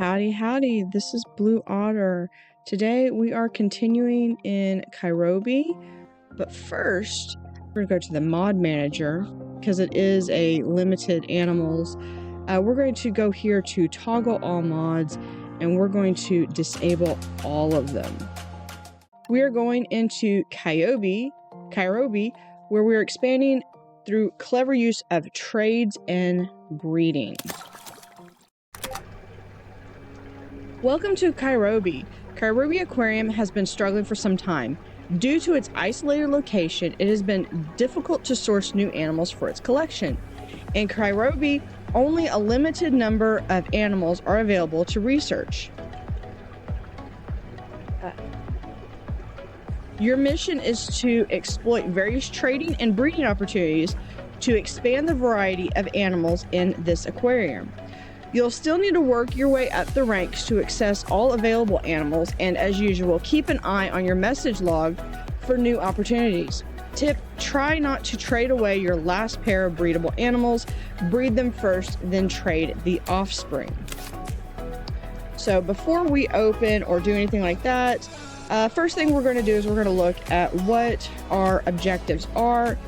Howdy Howdy, this is Blue Otter. Today we are continuing in Kairobi, but first we're going to go to the mod manager because it is a limited animals. We're going to go here to toggle all mods and we're going to disable all of them. We are going into Kairobi, where we're expanding through clever use of trades and breeding. Welcome to Kairobi. Kairobi Aquarium has been struggling for some time. Due to its isolated location, it has been difficult to source new animals for its collection. In Kairobi, only a limited number of animals are available to research. Your mission is to exploit various trading and breeding opportunities to expand the variety of animals in this aquarium. You'll still need to work your way up the ranks to access all available animals, and as usual, keep an eye on your message log for new opportunities. Tip: try not to trade away your last pair of breedable animals. Breed them first, then trade the offspring. So before we open or do anything like that, first thing we're going to do is we're going to look at what our objectives are.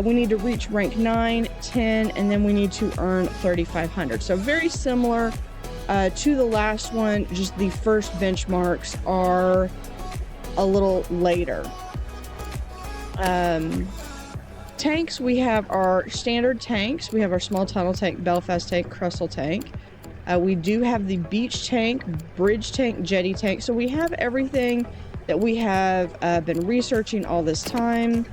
We need to reach rank 9, 10, and then we need to earn 3,500. So very similar to the last one, just the first benchmarks are a little later. Tanks, we have our standard tanks. We have our small tunnel tank, Belfast tank, Crustle tank. We do have the beach tank, bridge tank, jetty tank. So we have everything that we have been researching all this time.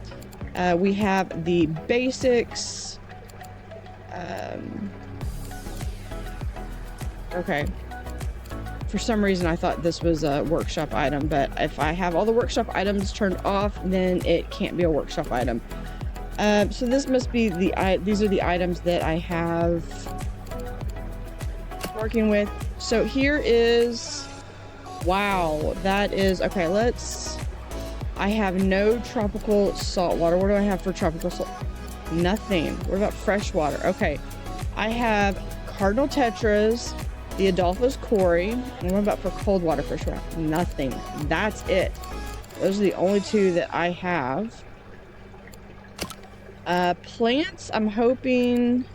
We have the basics. Okay. For some reason, I thought this was a workshop item, but if I have all the workshop items turned off, then it can't be a workshop item. So this must be these are the items that I have working with. So here is, wow, that is, okay, I have no tropical salt water. What do I have for tropical salt? Nothing. What about freshwater? Okay. I have cardinal tetras, the Adolphus Cory, and what about for cold water freshwater? Nothing. That's it. Those are the only two that I have. Plants, I'm hoping.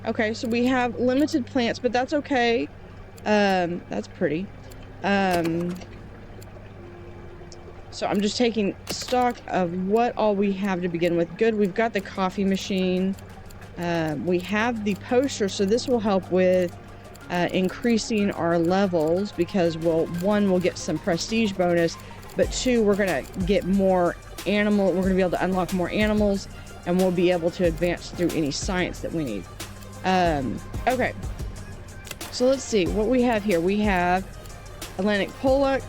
Okay, so we have limited plants, but that's okay. That's pretty. So I'm just taking stock of what all we have to begin with. Good, we've got the coffee machine. We have the poster, so this will help with increasing our levels because, well, one, we'll get some prestige bonus, but two, we're gonna get more animal. We're gonna be able to unlock more animals, and we'll be able to advance through any science that we need. Okay, so let's see what we have here. We have Atlantic pollock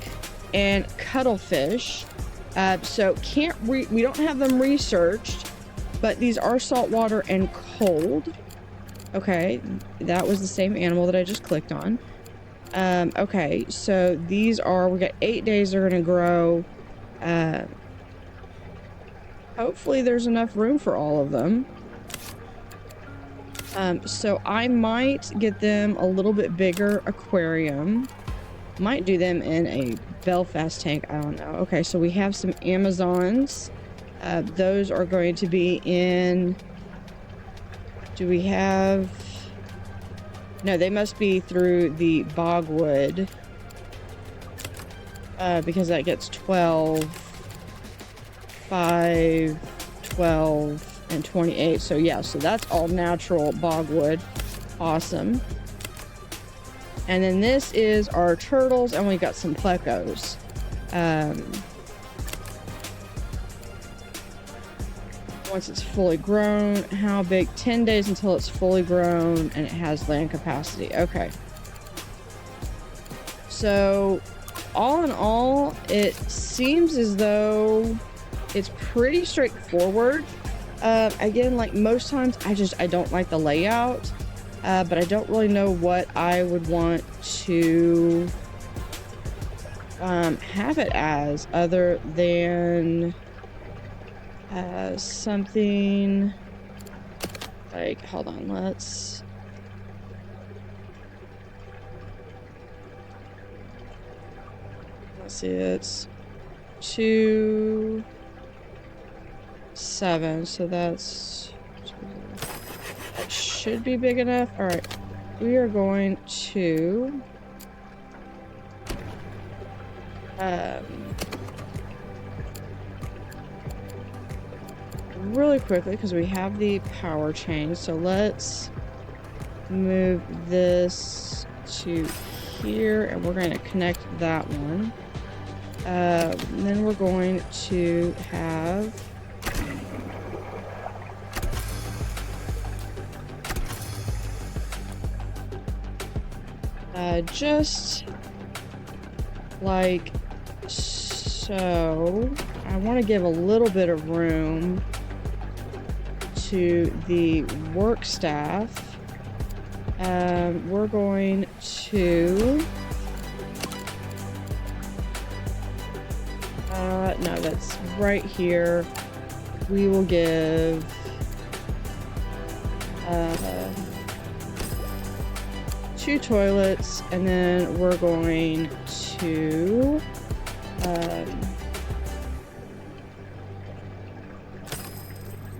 and cuttlefish. So we don't have them researched, but these are saltwater and cold. Okay, that was the same animal that I just clicked on. Okay, so these are, we got 8 days they're gonna grow. Hopefully there's enough room for all of them. So I might get them a little bit bigger aquarium. Might do them in a Belfast tank. I don't know. Okay, so we have some Amazons. Those are going to be in... Do we have... No, they must be through the Bogwood. Because that gets 12, 5, 12, and 28. So yeah, so that's all natural Bogwood. Awesome. And then this is our turtles, and we got some plecos. Once it's fully grown, how big? 10 days until it's fully grown and it has land capacity. Okay. So, all in all, it seems as though it's pretty straightforward. Again, like most times, I don't like the layout. But I don't really know what I would want to have it as, other than something like, hold on, let's let's see, it's 2, 7, so that should be big enough. All right, we are going to really quickly, because we have the power chain, so let's move this to here, and we're going to connect that one. Then we're going to have just like so. I want to give a little bit of room to the work staff. We're going to no, that's right here. We will give 2 toilets, and then we're going to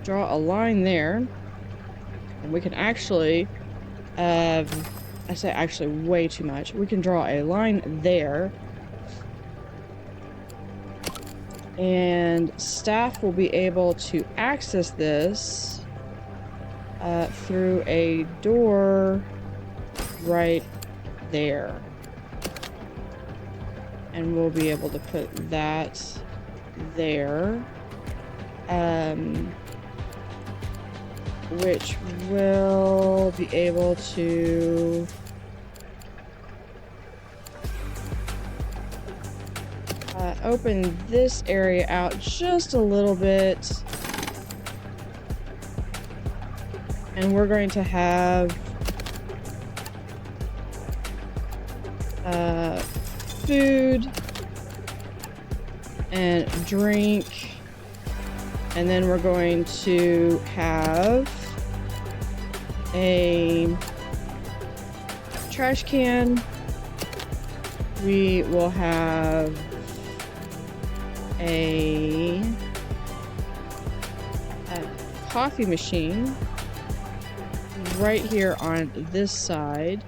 draw a line there, and we can actually I say actually way too much. We can draw a line there, and staff will be able to access this through a door right there, and we'll be able to put that there, which will be able to open this area out just a little bit, and we're going to have food and drink, and then we're going to have a trash can. We will have a coffee machine right here on this side,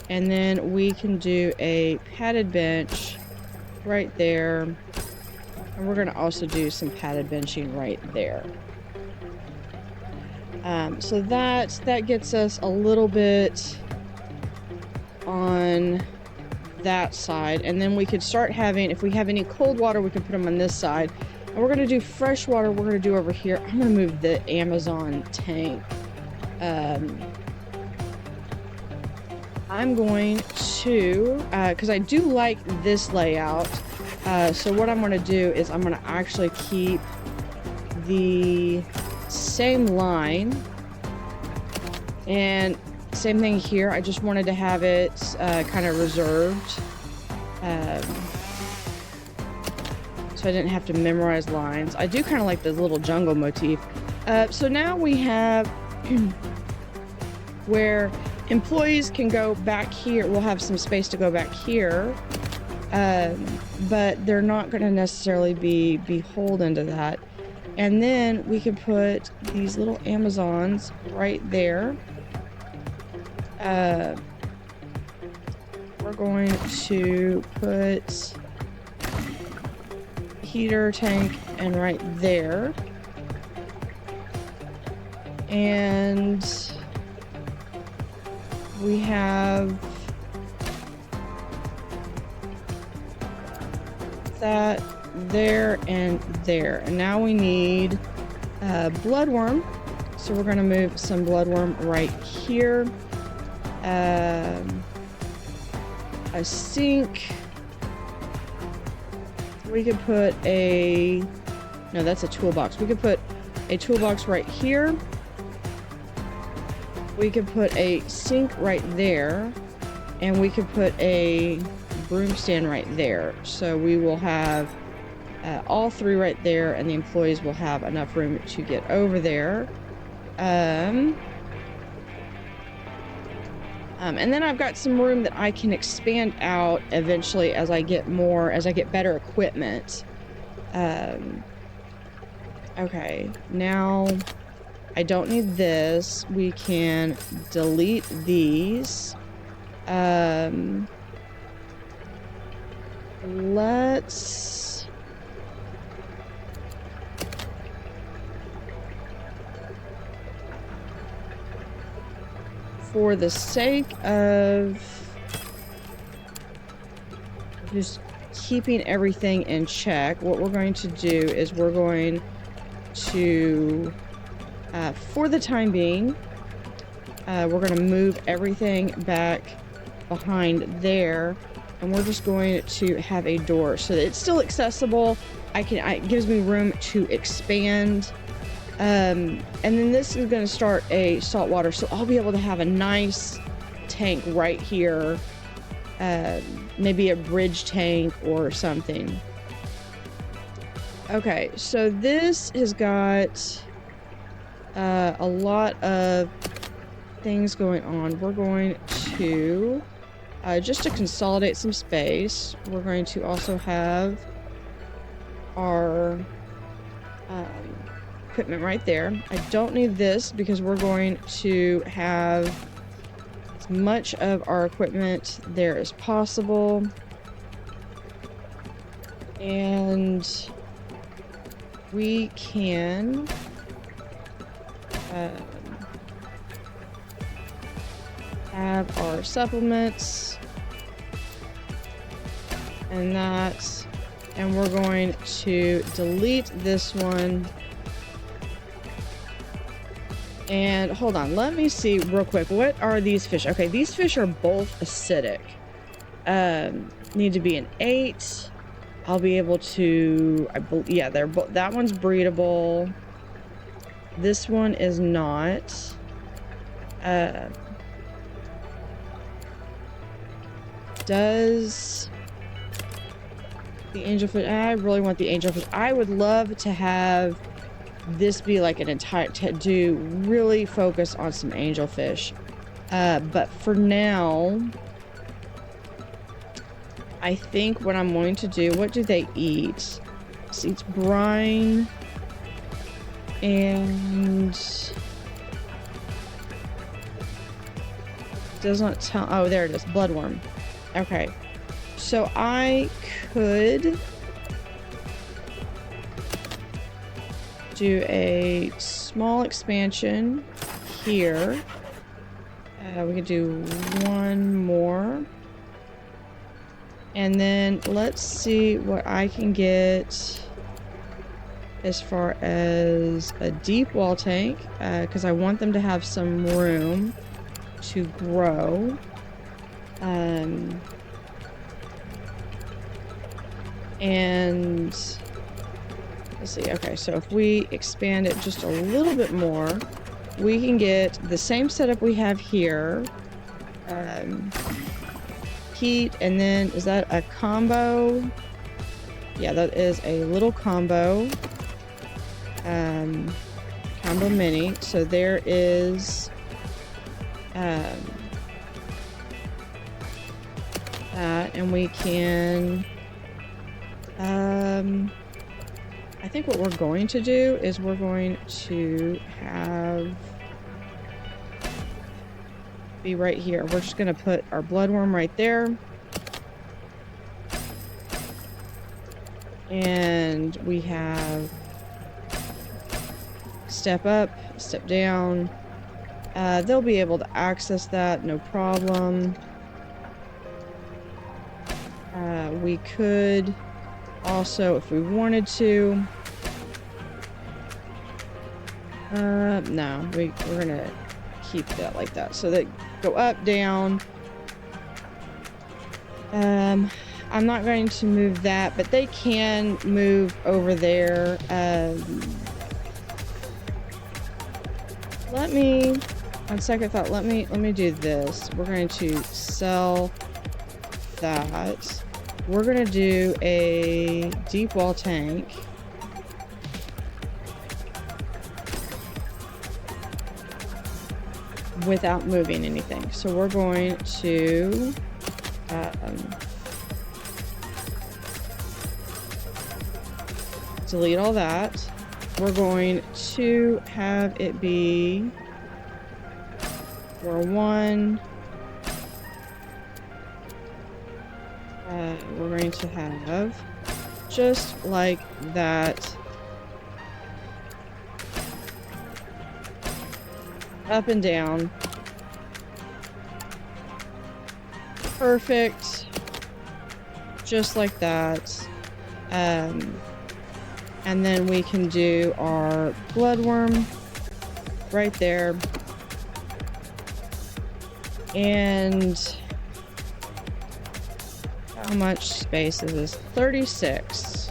and then we can do a padded bench right there, and we're going to also do some padded benching right there. So that gets us a little bit on that side, and then we could start having, if we have any cold water, we can put them on this side, and we're going to do fresh water. We're going to do over here. I'm going to move the Amazon tank. I'm going to, because I do like this layout, so what I'm going to do is I'm going to actually keep the same line, and same thing here. I just wanted to have it kind of reserved, so I didn't have to memorize lines. I do kind of like the little jungle motif. So now we have where employees can go back here. We'll have some space to go back here, but they're not going to necessarily be beholden to that. And then we can put these little Amazons right there. We're going to put heater tank and right there. And we have that there and there. And now we need bloodworm. So we're going to move some bloodworm right here. A sink. We could put a, no, that's a toolbox. We could put a toolbox right here. We could put a sink right there, and we could put a broom stand right there. So we will have all three right there, and the employees will have enough room to get over there. And then I've got some room that I can expand out eventually as I get better equipment. Okay, now I don't need this. We can delete these. Let's... For the sake of just keeping everything in check, what we're going to do is we're going to, for the time being, we're going to move everything back behind there, and we're just going to have a door so that it's still accessible. It gives me room to expand. And then this is going to start a saltwater, so I'll be able to have a nice tank right here, maybe a bridge tank or something. Okay, so this has got a lot of things going on. We're going to, just to consolidate some space, we're going to also have our equipment right there. I don't need this because we're going to have as much of our equipment there as possible. And we can have our supplements and that, and we're going to delete this one. And hold on, let me see real quick. What are these fish? Okay, these fish are both acidic. Need to be an 8. I'll be able to, yeah, they're both, that one's breedable. This one is not. Does the angelfish, I really want the angelfish. I would love to have this be like an entire, to do really focus on some angelfish. But for now, I think what I'm going to do, what do they eat? This eats brine and does not tell, oh, there it is, bloodworm. Okay, so I could do a small expansion here. We could do one more. And then let's see what I can get as far as a deep wall tank, because I want them to have some room to grow. And let's see. Okay, so if we expand it just a little bit more, we can get the same setup we have here. Heat, and then is that a combo? Yeah, that is a little combo. Combo mini. So there is that, and we can I think what we're going to do is we're going to have be right here. We're just going to put our bloodworm right there. And we have step up, step down. They'll be able to access that, no problem. We could also, if we wanted to, no, we're gonna keep that like that. So that go up, down. I'm not going to move that, but they can move over there. Let me, on second thought, let me do this. We're going to sell that. We're going to do a deep wall tank. without moving anything. So we're going to delete all that. We're going to have it be for one. We're going to have just like that. Up and down. Perfect. Just like that. And then we can do our bloodworm right there. And how much space is this? 36.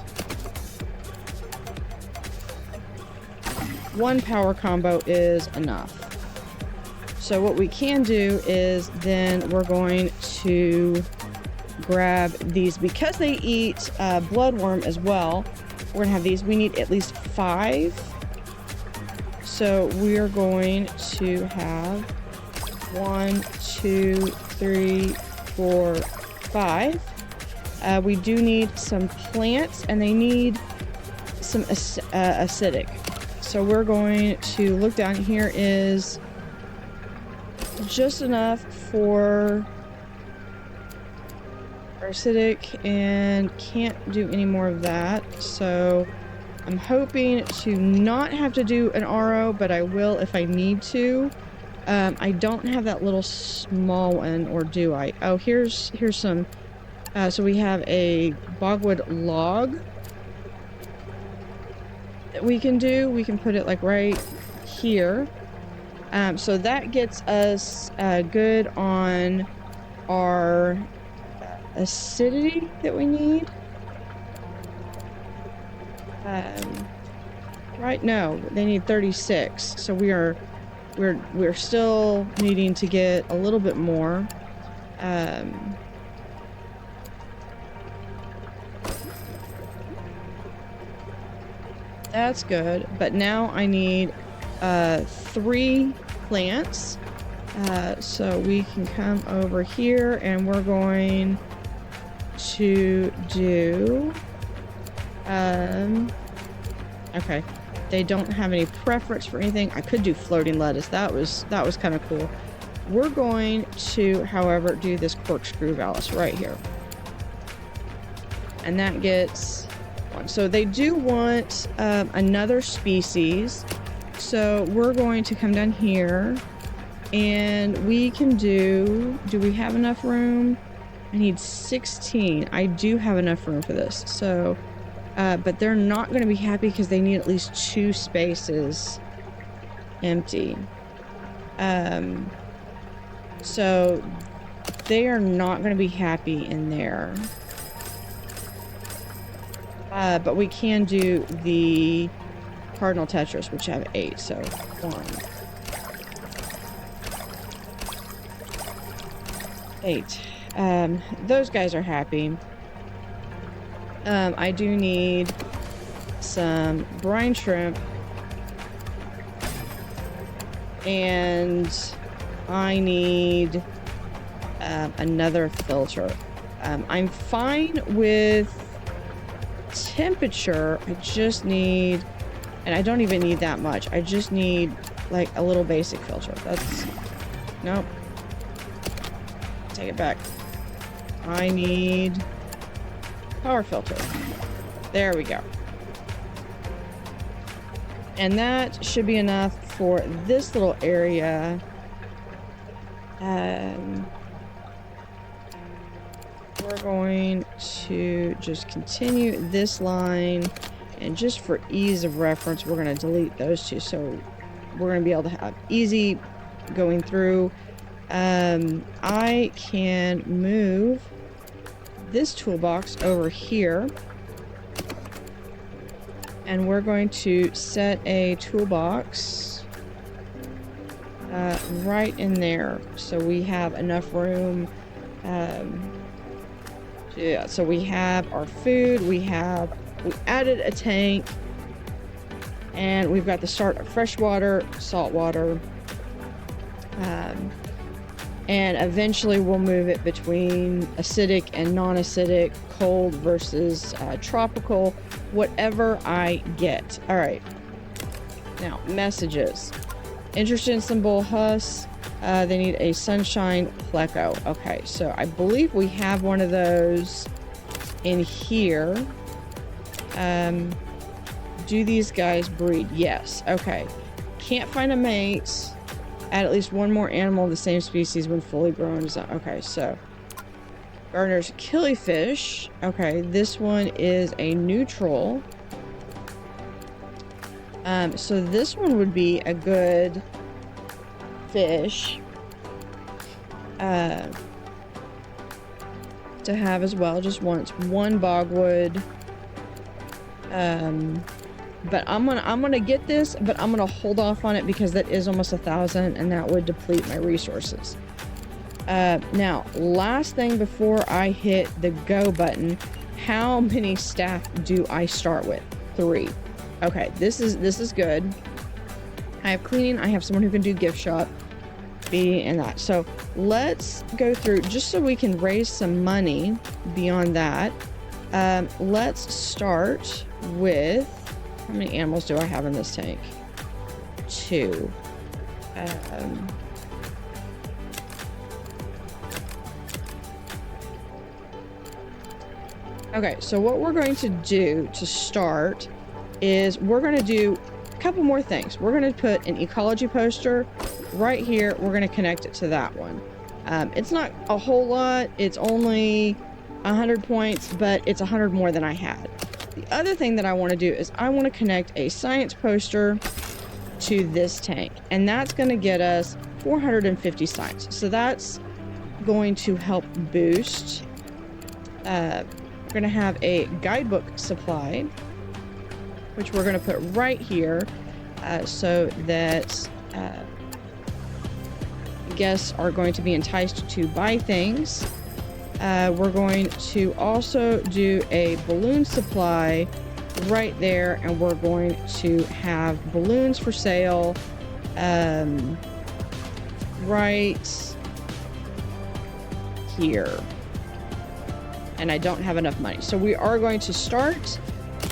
One power combo is enough. So what we can do is then we're going to grab these because they eat bloodworm as well. We're gonna have these. We need at least 5. So we are going to have 1, 2, 3, 4, 5. We do need some plants, and they need some acidic. So we're going to look down. Here is just enough for acidic, and can't do any more of that. So I'm hoping to not have to do an RO, but I will if I need to. I don't have that little small one, or do I? Oh, here's some. So we have a bogwood log that we can do. We can put it like right here. So that gets us good on our acidity that we need. Right, no, they need 36. So we're still needing to get a little bit more. That's good, but now I need 3 plants. So we can come over here, and we're going to do okay, they don't have any preference for anything. I could do floating lettuce. That was kind of cool. We're going to, however, do this corkscrew vallus right here, and that gets 1. So they do want another species, so we're going to come down here, and we can do we have enough room? I need 16. I do have enough room for this. So, but they're not going to be happy because they need at least 2 spaces empty. So they are not going to be happy in there. But we can do the cardinal tetras, which have 8. So 1, 8. Those guys are happy. I do need some brine shrimp, and I need another filter. I'm fine with temperature. I just need, and I don't even need that much. I just need like a little basic filter. That's, nope. Take it back. I need power filter. There we go. And that should be enough for this little area. We're going to just continue this line, and just for ease of reference, we're going to delete those 2. So we're going to be able to have easy going through. I can move this toolbox over here, and we're going to set a toolbox right in there, so we have enough room. Yeah, so we have our food, we added a tank, and we've got the start of freshwater, saltwater, And eventually we'll move it between acidic and non-acidic, cold versus tropical, whatever I get. All right. Now, messages. Interested in some bull hus. They need a sunshine pleco. Okay, so I believe we have one of those in here. Do these guys breed? Yes. Okay. Can't find a mate. Add at least one more animal of the same species when fully grown. Okay, so Gardner's killifish. Okay, this one is a neutral. So this one would be a good fish to have as well. Just once, one bogwood. But I'm gonna get this, but I'm gonna hold off on it because that is almost 1,000 and that would deplete my resources. Now, last thing before I hit the go button, how many staff do I start with? 3. Okay, this is good. I have cleaning, I have someone who can do gift shop, feeding, and that. So let's go through, just so we can raise some money beyond that. Let's start with, how many animals do I have in this tank? 2. Okay, so what we're going to do to start is we're going to do a couple more things. We're going to put an ecology poster right here. We're going to connect it to that one. It's not a whole lot. It's only 100 points, but it's 100 more than I had. The other thing that I want to do is I want to connect a science poster to this tank, and that's going to get us 450 science. So that's going to help boost. We're going to have a guidebook supply, which we're going to put right here, so that guests are going to be enticed to buy things. We're going to also do a balloon supply right there, and we're going to have balloons for sale right here. And I don't have enough money, so we are going to start.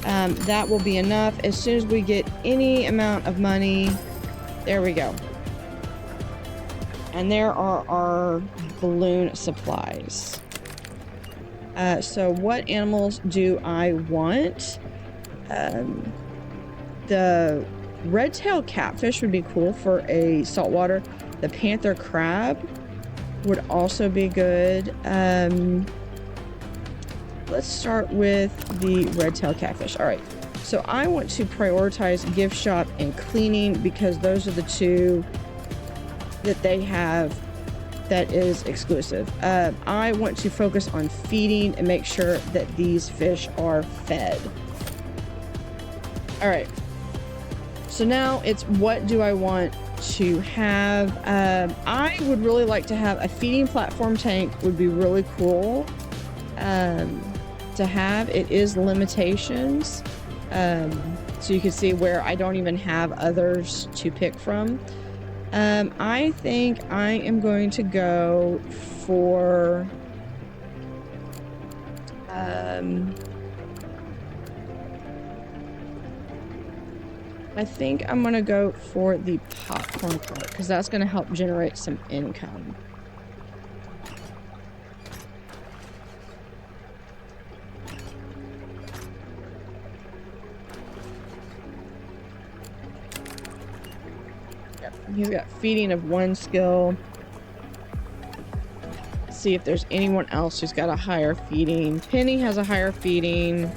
That will be enough. As soon as we get any amount of money, there we go. And there are our balloon supplies. So what animals do I want? The red-tailed catfish would be cool for a saltwater. The panther crab would also be good. Let's start with the red-tailed catfish. All right, so I want to prioritize gift shop and cleaning because those are the 2 that they have that is exclusive. I want to focus on feeding and make sure that these fish are fed. All right, so now it's what do I want to have? I would really like to have a feeding platform tank. Would be really cool to have. It is limitations, so you can see where I don't even have others to pick from. I think I am going to go for I think I'm gonna go for the popcorn cart because that's gonna help generate some income. He's got feeding of 1 skill. Let's see if there's anyone else who's got a higher feeding. Penny has a higher feeding.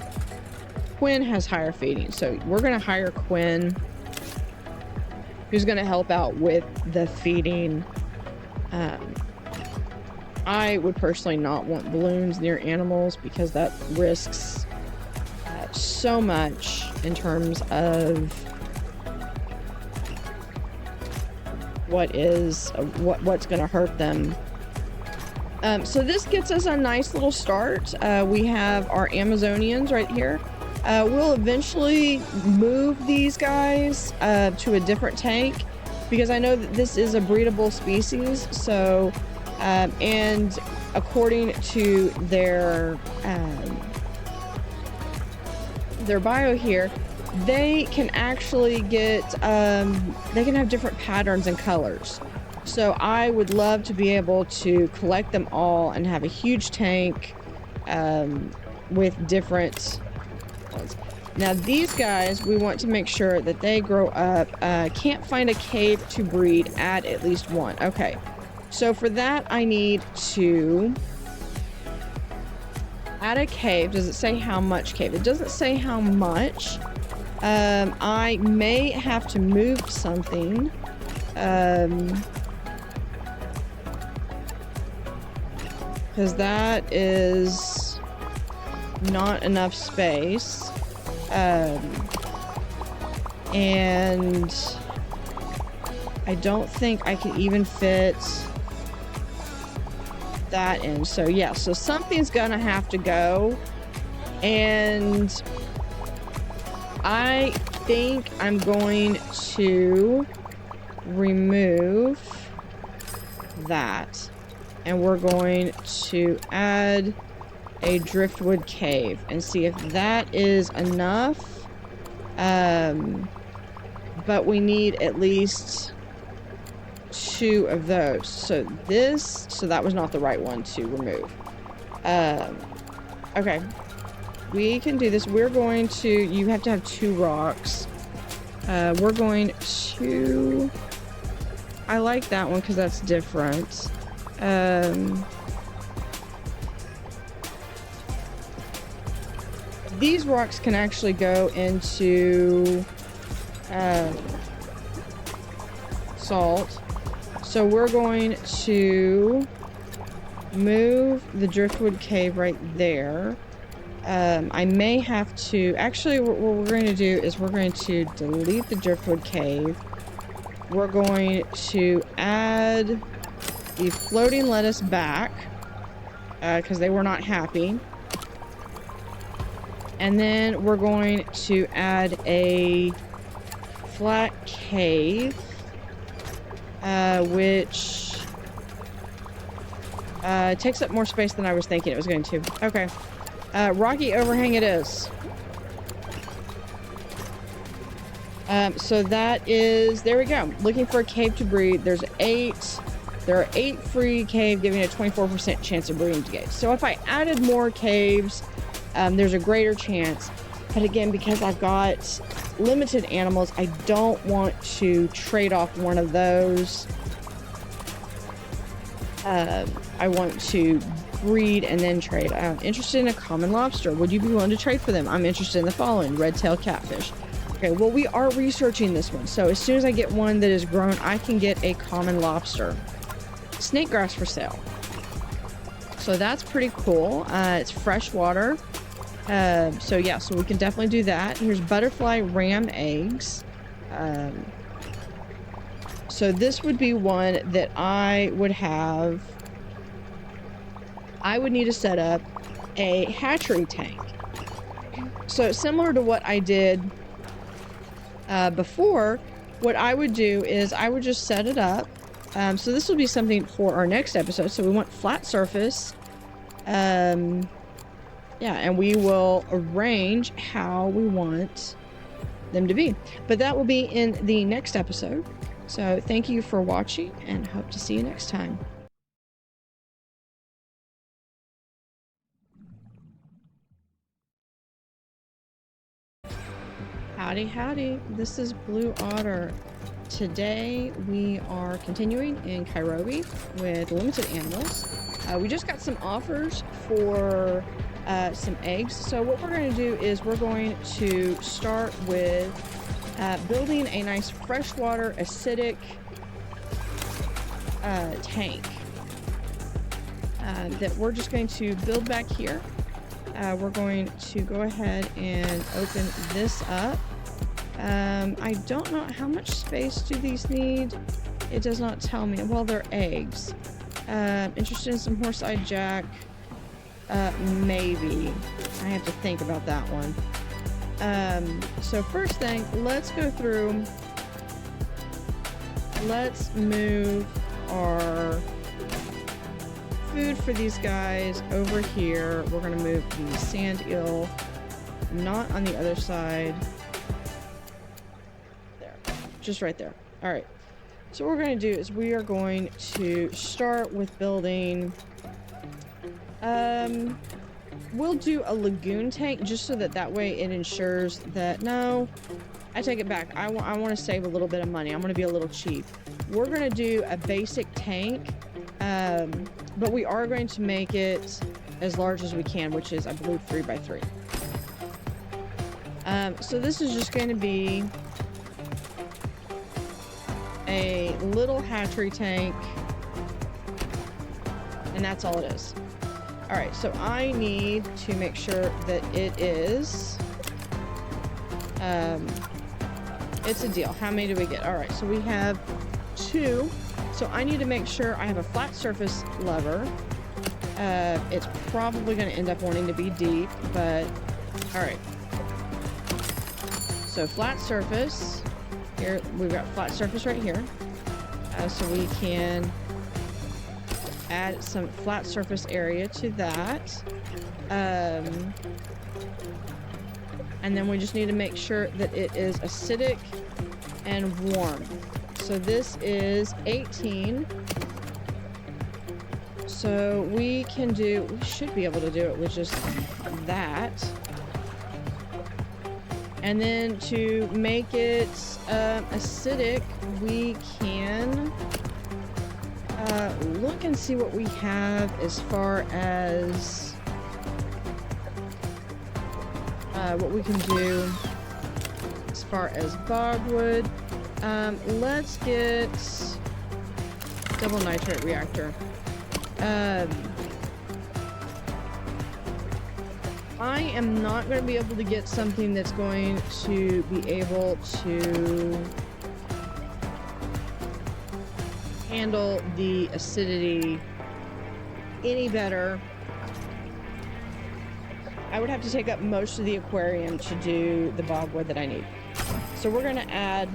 Quinn has higher feeding. So we're going to hire Quinn, who's going to help out with the feeding. I would personally not want balloons near animals because that risks so much in terms of what's going to hurt them. So this gets us a nice little start. We have our Amazonians right here. We'll eventually move these guys to a different tank because I know that this is a breedable species. So, and according to their bio here, they can actually get, they can have different patterns and colors. So I would love to be able to collect them all and have a huge tank with different ones. Now these guys, we want to make sure that they grow up. Can't find a cave to breed, add at least one. Okay, so for that I need to add a cave. Does it say how much cave? It doesn't say how much. I may have to move something. Because that is not enough space. And I don't think I can even fit that in. So yeah, so something's gonna have to go. And I think I'm going to remove that. And we're going to add a driftwood cave and see if that is enough. But we need at least 2 of those. So that was not the right one to remove. Okay, we can do this. We're going to, you have to have 2 rocks. We're going to, I like that one because that's different. These rocks can actually go into salt. So we're going to move the driftwood cave right there. I may have to, actually what we're going to do is we're going to delete the driftwood cave. We're going to add the floating lettuce back because they were not happy. And then we're going to add a flat cave, which takes up more space than I was thinking it was going to. Okay. Rocky overhang it is. So that is, there we go. Looking for a cave to breed. There are 8 free cave, giving a 24% chance of breeding caves. So if I added more caves, there's a greater chance. But again, because I've got limited animals, I don't want to trade off one of those. I want to breed and then trade. I'm interested in a common lobster. Would you be willing to trade for them? I'm interested in the following: red-tailed catfish. Okay, well, we are researching this one. So as soon as I get one that is grown, I can get a common lobster. Snake grass for sale. So that's pretty cool. It's freshwater. So yeah, so we can definitely do that. Here's butterfly ram eggs. So this would be one that I would have. I would need to set up a hatchery tank. So similar to what I did before, what I would do is I would just set it up. So this will be something for our next episode. So we want flat surface. Yeah, and we will arrange how we want them to be. But that will be in the next episode. So thank you for watching and hope to see you next time. Howdy howdy, this is Blue Otter. Today we are continuing in Kairobi with limited animals. We just got some offers for some eggs. So what we're going to do is we're going to start with building a nice freshwater acidic tank that we're just going to build back here. We're going to go ahead and open this up. I don't know how much space do these need. It does not tell me. Well, they're eggs. Interested in some horse-eyed jack? Maybe. I have to think about that one. So first thing, let's go through let's move our food for these guys over here. We're gonna move the sand eel not on the other side. There, just right there. All right. So what we're going to do is we are going to start with building, we'll do a lagoon tank just so that that way it ensures that, no, I take it back. I want to save a little bit of money. I'm going to be a little cheap. We're going to do a basic tank, but we are going to make it as large as we can, which is, I believe, 3 by 3. So this is just going to be a little hatchery tank, and that's all it is. All right, so I need to make sure that it is, it's a deal. How many do we get? All right, so we have 2. So I need to make sure I have a flat surface lever. It's probably going to end up wanting to be deep, but all right. So flat surface. Here, we've got flat surface right here. So we can add some flat surface area to that. And then we just need to make sure that it is acidic and warm. So this is 18. So we should be able to do it with just that. And then to make it acidic, we can look and see what we have as far as what we can do as far as bogwood. Let's get double nitrate reactor. I am not going to be able to get something that's going to be able to handle the acidity any better. I would have to take up most of the aquarium to do the bogwood that I need. So we're going to add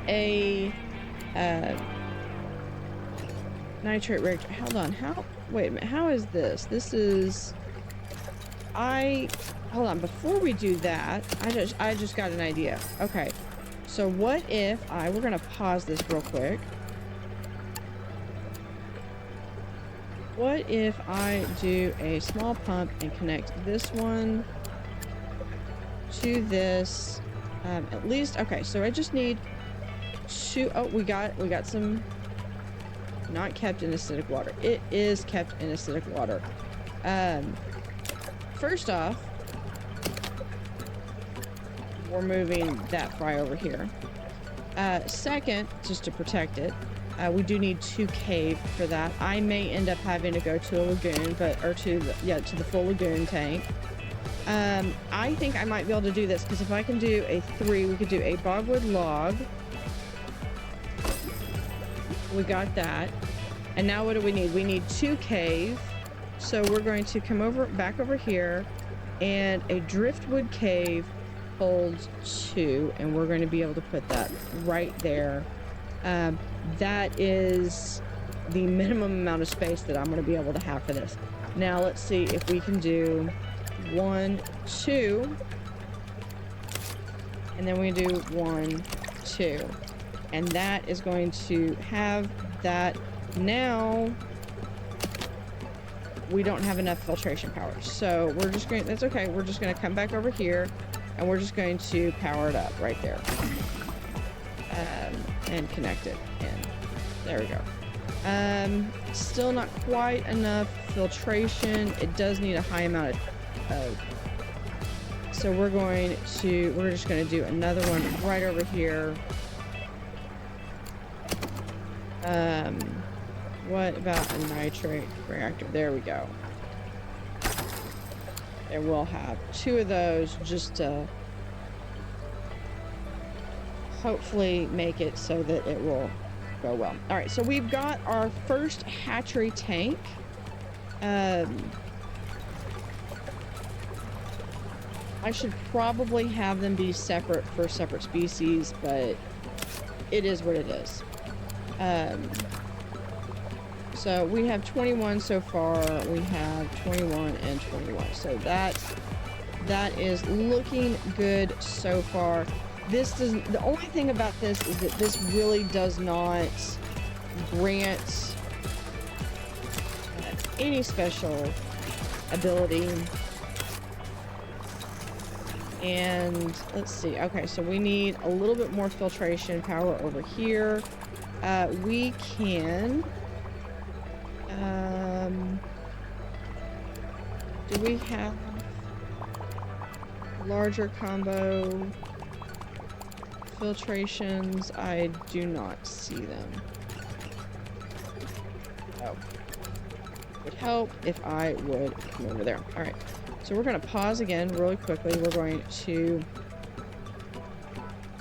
a nitrate reactor. Hold on. Wait a minute. How is this? This is... hold on, before we do that, I just got an idea. Okay, so what if we're gonna pause this real quick. What if I do a small pump and connect this one to this, at least, okay, so I just need 2, oh, we got some not kept in acidic water. It is kept in acidic water. First off, we're moving that fry over here. Second, just to protect it, we do need 2 cave for that. I may end up having to go to a lagoon, to the full lagoon tank. I think I might be able to do this, because if I can do a 3, we could do a bogwood log. We got that. And now what do we need? We need 2 cave. So we're going to come back over here, and a driftwood cave holds 2, and we're going to be able to put that right there. That is the minimum amount of space that I'm going to be able to have for this. Now let's see if we can do 1, 2, and then we do 1, 2, and that is going to have that. Now we don't have enough filtration power, so we're just going, that's okay, we're just going to come back over here, and we're just going to power it up right there, and connect it in. There we go. Still not quite enough filtration. It does need a high amount of so we're just going to do another one right over here. What about a nitrate reactor? There we go. And we'll have 2 of those just to hopefully make it so that it will go well. All right, so we've got our first hatchery tank. I should probably have them be separate for separate species, but it is what it is. So we have 21 so far. We have 21 and 21. So that is looking good so far. The only thing about this is that this really does not grant any special ability. And let's see. Okay, so we need a little bit more filtration power over here. We can... do we have larger combo filtrations? I do not see them. Oh. Would help if I would come over there. All right. So we're going to pause again really quickly. We're going to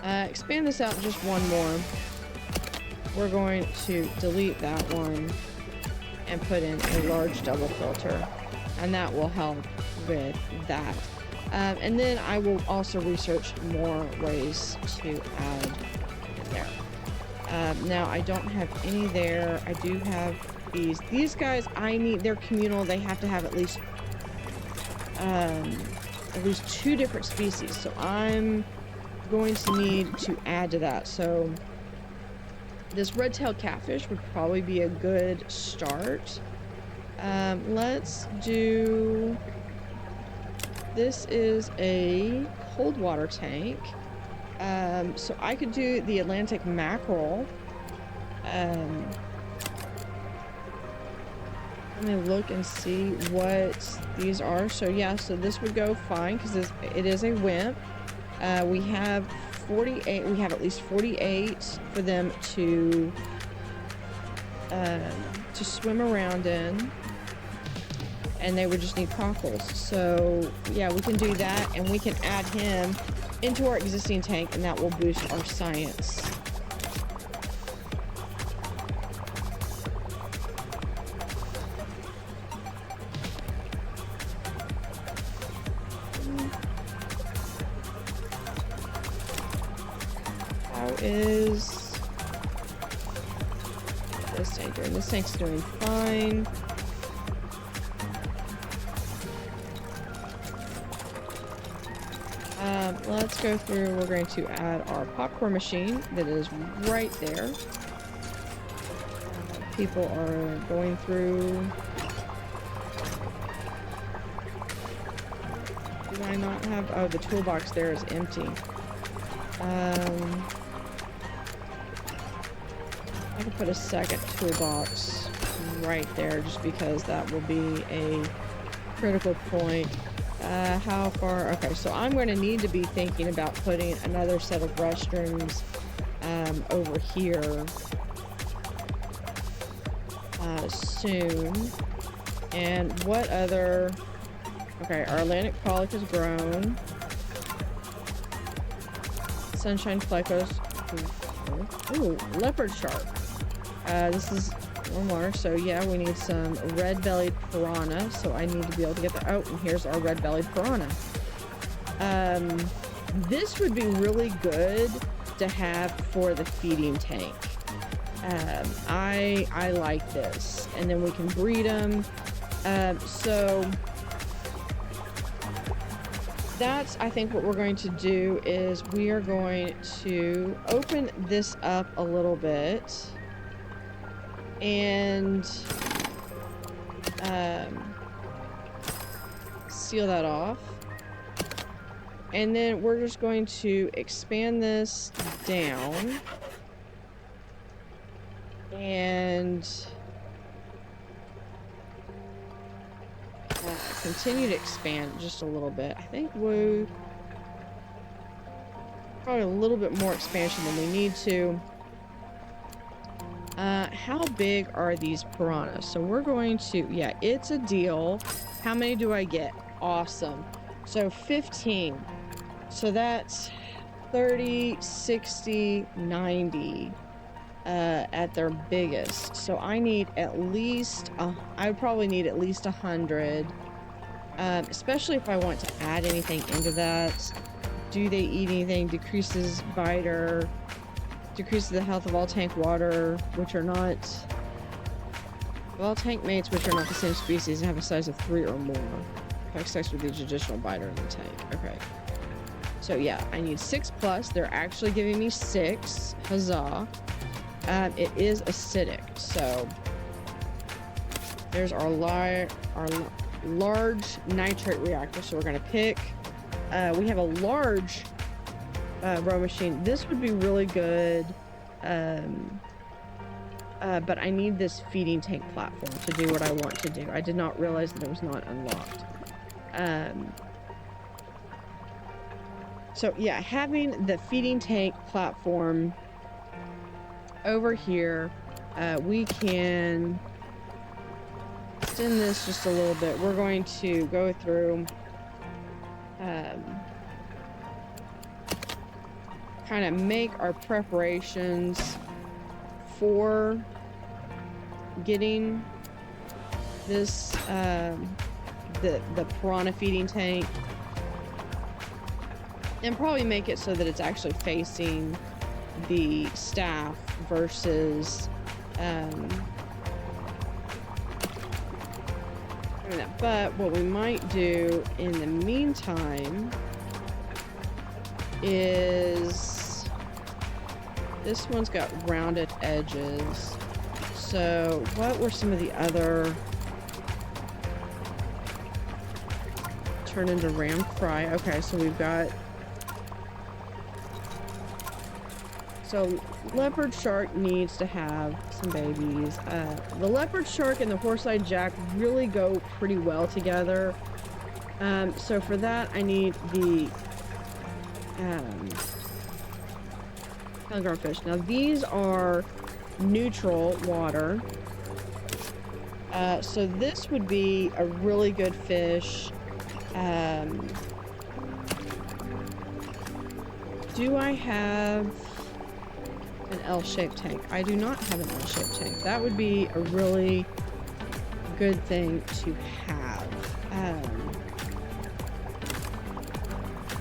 expand this out just one more. We're going to delete that one and put in a large double filter, and that will help with that. And then I will also research more ways to add in there. Now I don't have any there. I do have these guys. They're communal. They have to have at least 2 different species. So I'm going to need to add to that. So this red-tailed catfish would probably be a good start. Let's do... This is a cold water tank. So I could do the Atlantic mackerel. Let me look and see what these are. So yeah, so this would go fine because it is a wimp. We have 48. We have at least 48 for them to swim around in, and they would just need cockles. So yeah, we can do that, and we can add him into our existing tank, and that will boost our science. Is this tank doing? This tank's doing fine. Let's go through. We're going to add our popcorn machine that is right there. People are going through. Do I not have? Oh, the toolbox there is empty. I could put a second toolbox right there just because that will be a critical point. How far? Okay, so I'm going to need to be thinking about putting another set of restrooms over here soon. And what other... Okay, our Atlantic pollock has grown. Sunshine flecos. Ooh, leopard shark. This is one more. So yeah, we need some red-bellied piranha. So I need to be able to get the... Oh, and here's our red-bellied piranha. This would be really good to have for the feeding tank. I like this. And then we can breed them. So that's, I think, what we're going to do is we are going to open this up a little bit and seal that off. And then we're just going to expand this down and continue to expand just a little bit. I think we'll probably a little bit more expansion than we need to. How big are these piranhas? So we're going to, yeah, it's a deal. How many do I get? Awesome. So 15. So that's 30, 60, 90 at their biggest. So I need at least, I would probably need at least 100. Especially if I want to add anything into that. Do they eat anything? Decreases biter. Decreases the health of all tank water, which are not... All tank mates which are not the same species and have a size of 3 or more. Affect sex with each additional biter in the tank. Okay. So yeah, I need 6+. They're actually giving me 6. Huzzah. It is acidic, so... There's our large nitrate reactor, so we're going to pick... we have a large row machine. This would be really good... but I need this feeding tank platform to do what I want to do. I did not realize that it was not unlocked. So yeah, having the feeding tank platform over here, we can extend this just a little bit. We're going to go through kind of make our preparations for getting this the piranha feeding tank, and probably make it so that it's actually facing the staff versus but what we might do in the meantime is this one's got rounded edges. So what were some of the other... Turn into ram fry. Okay, so we've got... So leopard shark needs to have some babies. The leopard shark and the horse-eyed jack really go pretty well together. So for that I need the pellet fish. Now these are neutral water. So this would be a really good fish. Do I have an L-shaped tank? I do not have an L-shaped tank. That would be a really good thing to have.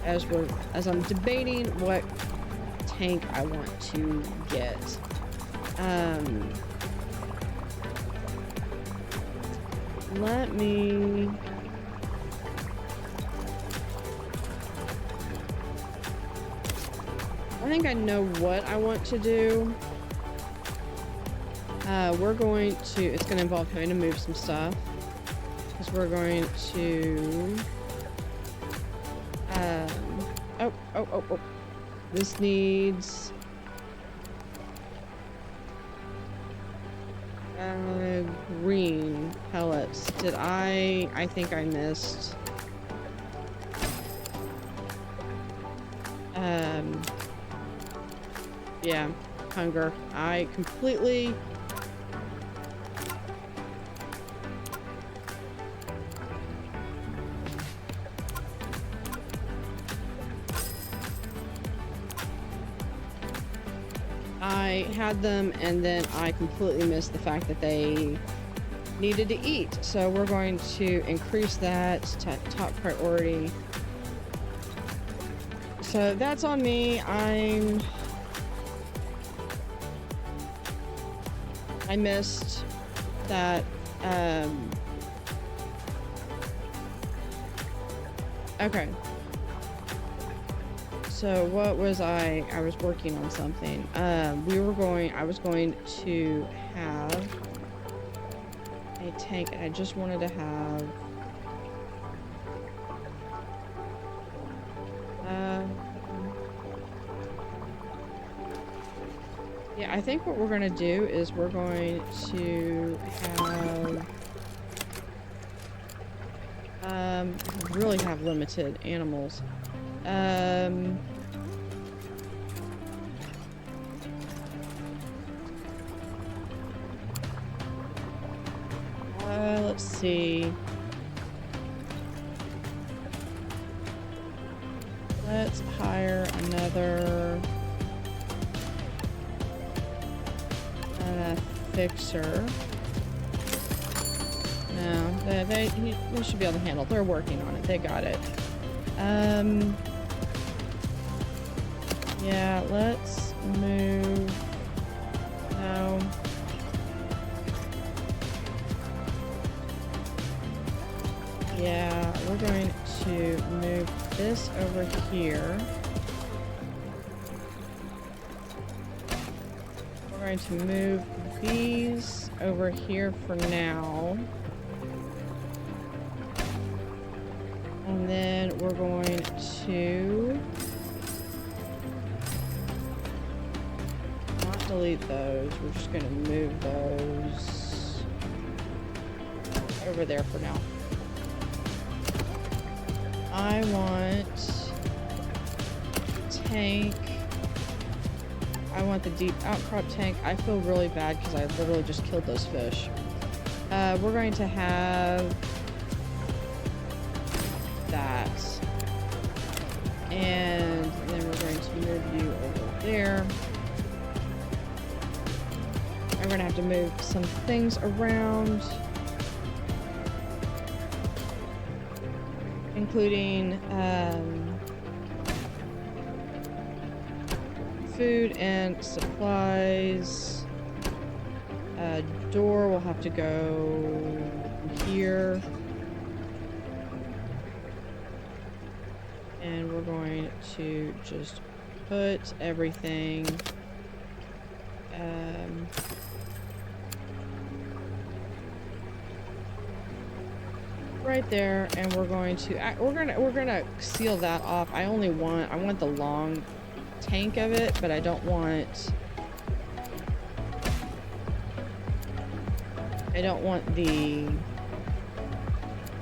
As I'm debating what tank I want to get. Let me... I think I know what I want to do. We're going to... It's going to involve having to move some stuff. Because we're going to... Oh. This needs... green pellets. Did I think I missed... yeah, hunger. I completely... I had them and then I completely missed the fact that they needed to eat. So we're going to increase that to top priority. So that's on me. I missed that. Okay. So what was I was working on something. I was going to have a tank and I just wanted to have yeah, I think what we're going to do is we're going to have really have limited animals. Let's see. Let's hire another fixer. No, they should be able to handle it. They're working on it. They got it. Yeah, let's move. No. Yeah, we're going to move this over here. We're going to move these over here for now. And then we're going to not delete those. We're just going to move those over there for now. I want tank. I want the deep outcrop tank. I feel really bad because I literally just killed those fish. We're going to have that. And then we're going to move you over there. And we're going to have to move some things around, including food and supplies. Door will have to go here. And we're going to just put everything right there, and we're gonna seal that off. I want the long tank of it, but I don't want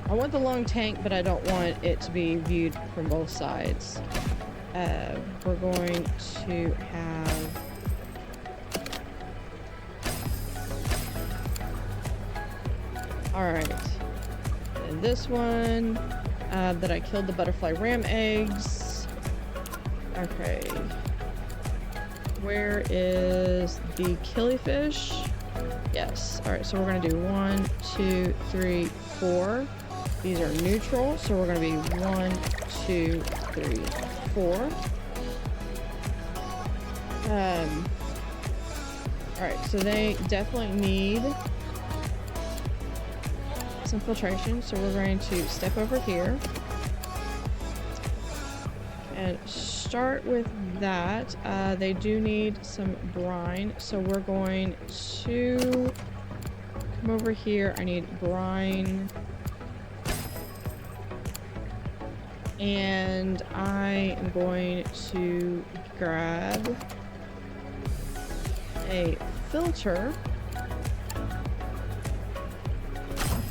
I want the long tank, but I don't want it to be viewed from both sides. We're going to have all right. And this one that I killed the butterfly ram eggs. Okay. Where is the killifish? Yes. All right. So we're gonna do 1, 2, 3, 4. These are neutral, so we're going to be 1, 2, 3, 4. Alright, so they definitely need some filtration, so we're going to step over here and start with that. They do need some brine, so we're going to come over here. I need brine. And I am going to grab a filter.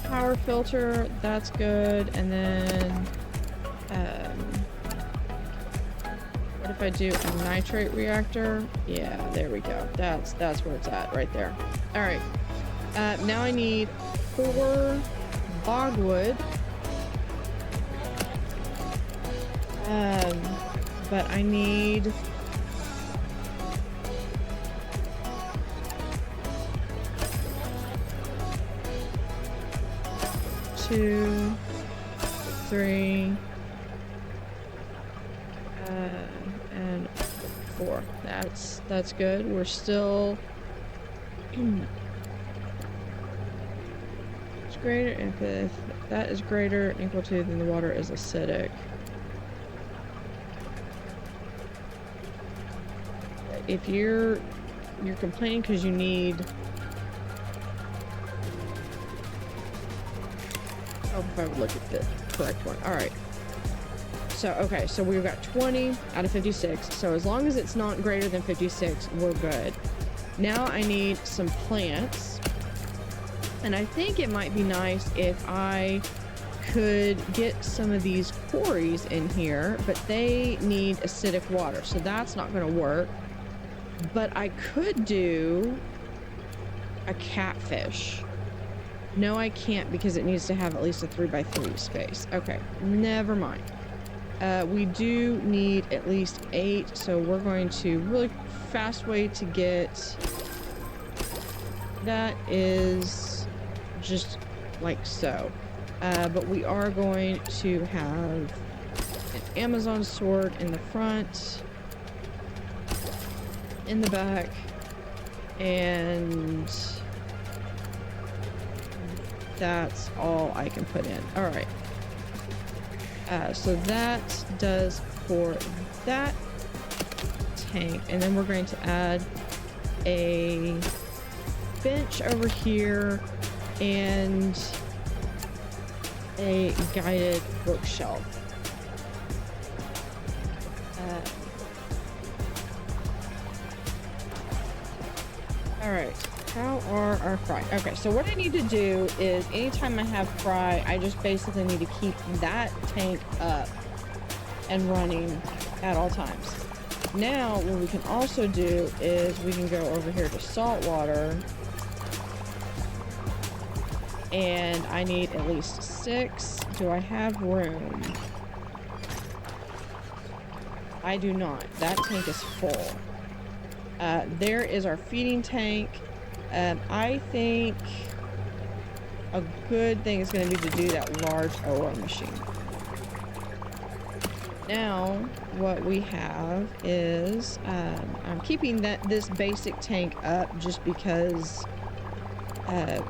Power filter, that's good. And then, what if I do a nitrate reactor? Yeah, there we go. That's where it's at, right there. All right. Now I need 4 bogwood. But I need 2, 3, and 4. That's good. We're still it's greater if that is greater than equal to, then the water is acidic. If you're complaining because you need, oh, if I would look at the correct one. All right. So, okay, so we've got 20 out of 56. So as long as it's not greater than 56, we're good. Now I need some plants. And I think it might be nice if I could get some of these quarries in here, but they need acidic water. So that's not going to work. But I could do a catfish. No, I can't because it needs to have at least a 3x3 space. Okay, never mind. We do need at least 8, so we're going to really fast way to get that is just like so. But we are going to have an Amazon sword in the front. in the back, and that's all I can put in. All right. So that does for that tank, and then we're going to add a bench over here and a guided bookshelf. All right, how are our fry? Okay, so what I need to do is anytime I have fry, I just basically need to keep that tank up and running at all times. Now, what we can also do is we can go over here to saltwater, and I need at least 6. Do I have room? I do not. That tank is full. There is our feeding tank. I think a good thing is going to be to do that large OR machine. Now, what we have is, I'm keeping this basic tank up just because I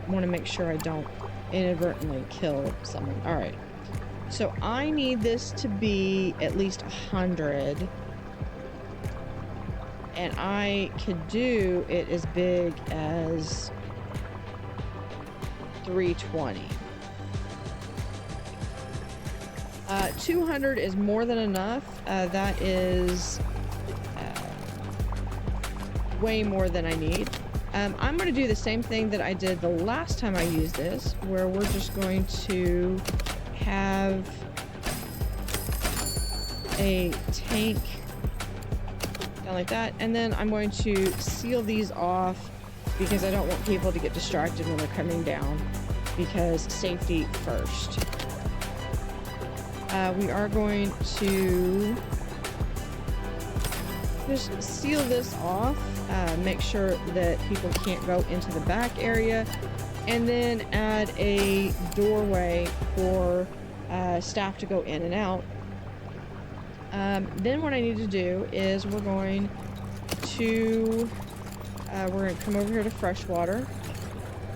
want to make sure I don't inadvertently kill someone. All right. So I need this to be at least 100. And I could do it as big as 320. 200 is more than enough. That is way more than I need. I'm going to do the same thing that I did the last time I used this, where we're just going to have a tank down like that, and then I'm going to seal these off because I don't want people to get distracted when they're coming down, because safety first. We are going to just seal this off, make sure that people can't go into the back area, and then add a doorway for staff to go in and out. Then what I need to do is we're going to come over here to freshwater.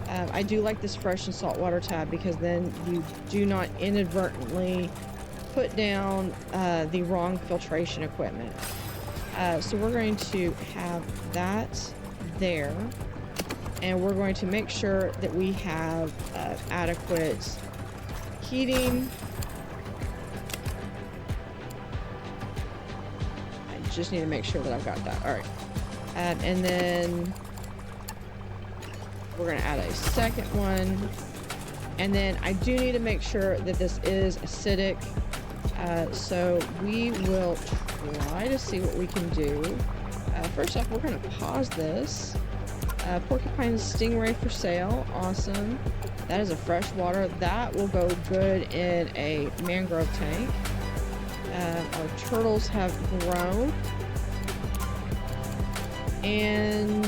I do like this fresh and saltwater tab because then you do not inadvertently put down the wrong filtration equipment. So we're going to have that there, and we're going to make sure that we have adequate heating. I just need to make sure that I've got that. All right. And then we're going to add a second one. And then I do need to make sure that this is acidic. So we will try to see what we can do. First off, we're going to pause this. Porcupine stingray for sale. Awesome. That is a freshwater. That will go good in a mangrove tank. Our turtles have grown. And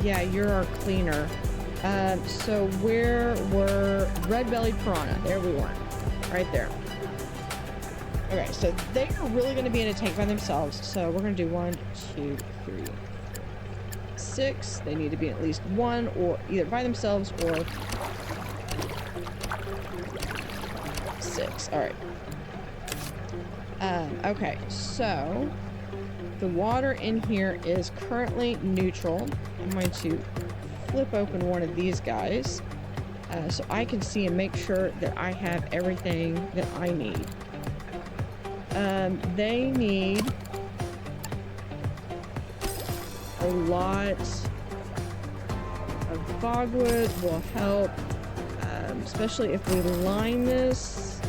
yeah, you're our cleaner. So where were red-bellied piranha? There we weren't. Right there. Okay, so they are really going to be in a tank by themselves. So we're going to do 1, 2, 3, 6. They need to be at least 1, or either by themselves or 6. All right. Okay, so the water in here is currently neutral. I'm going to flip open one of these guys so I can see and make sure that I have everything that I need. They need a lot of fogwood will help, especially if we line this.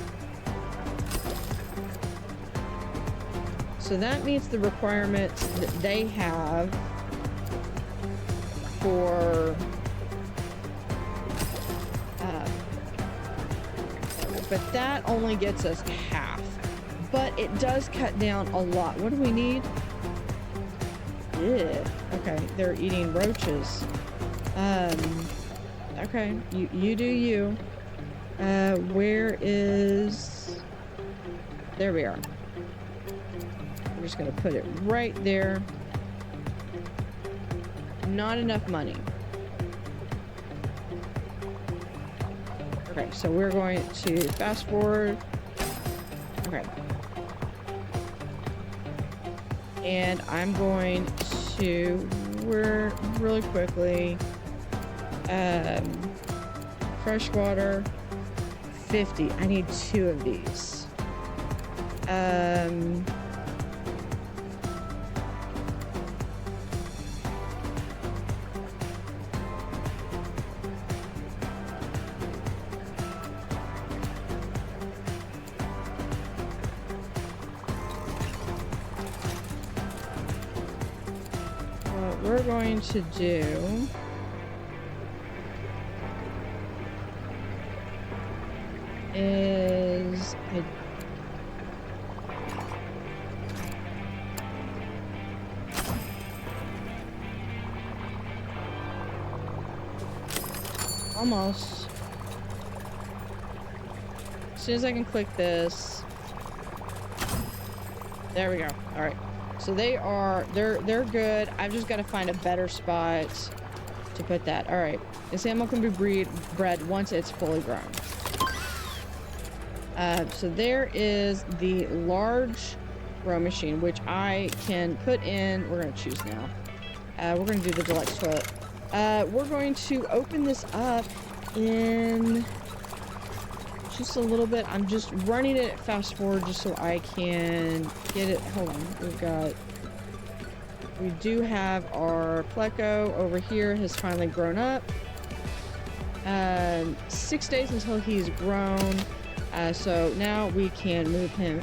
So that meets the requirements that they have for but that only gets us half, but it does cut down a lot. What do we need? Yeah. Okay, they're eating roaches. Okay, you do you. Where is... There we are. just gonna put it right there. Not enough money. Okay, so we're going to fast forward. Okay. And I'm going to, really quickly, freshwater 50. I need 2 of these. What we're going to do is almost. As soon as I can click this. There we go. All right. So they're good. I've just got to find a better spot to put that. All right. This animal can be bred once it's fully grown. So there is the large grow machine, which I can put in. We're going to choose now. We're going to do the deluxe toilet. We're going to open this up in just a little bit. I'm just running it fast forward just so I can get it. Hold on. We do have our pleco over here has finally grown up. 6 days until he's grown. So now we can move him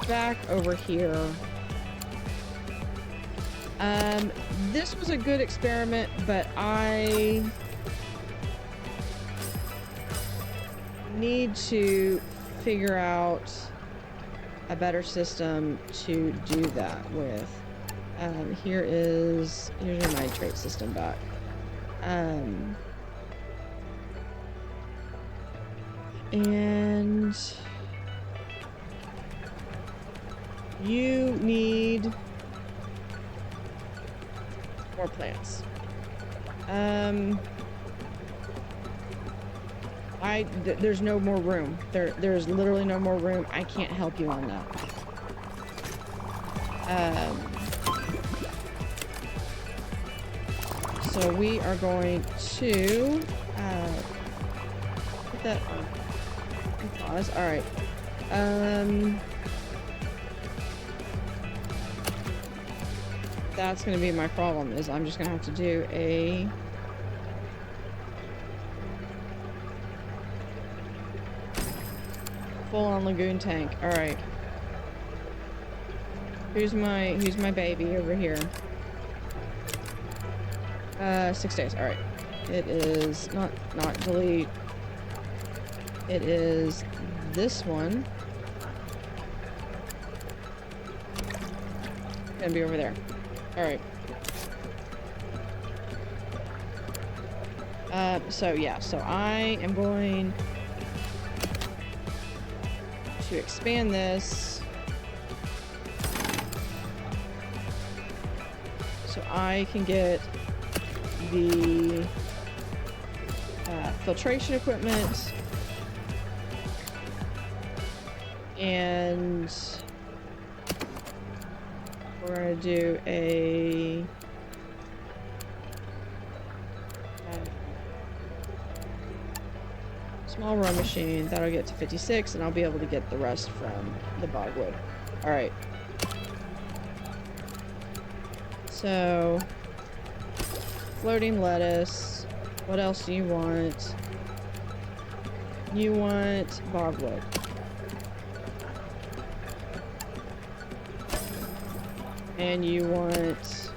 back over here. This was a good experiment, but I need to figure out a better system to do that with. Here's your nitrate system back. And you need more plants. There's no more room. There's literally no more room. I can't help you on that. So we are going to put that on pause. All right. That's going to be my problem, is I'm just going to have to do a full-on lagoon tank. All right. Who's my baby over here? 6 days. All right. It is not delete. It is this one. Gonna be over there. All right. So yeah, so I am going to expand this so I can get the filtration equipment, and we're going to do a small row machine. That'll get to 56, and I'll be able to get the rest from the bogwood. All right. So, floating lettuce. What else do you want? You want bogwood. And you want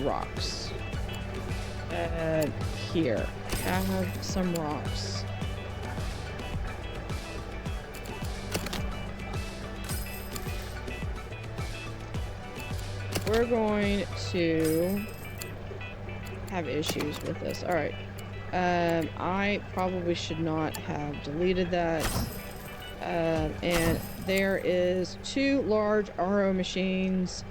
rocks. Here, have some rocks. We're going to have issues with this. All right. I probably should not have deleted that. And there is 2 large RO machines.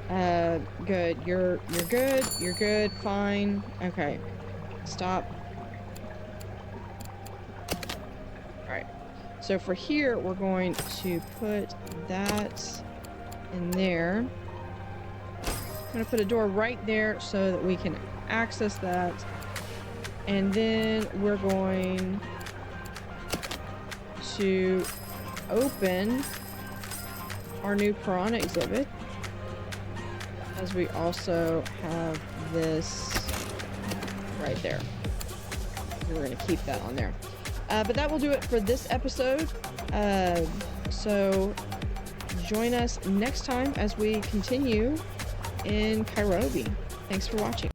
Good. You're good. You're good. Fine. Okay. Stop. All right. So for here, we're going to put that in there. I'm going to put a door right there so that we can access that. And then we're going to open our new piranha exhibit, as we also have this right there. We're going to keep that on there. But that will do it for this episode. So join us next time as we continue in Kairobi. Thanks for watching.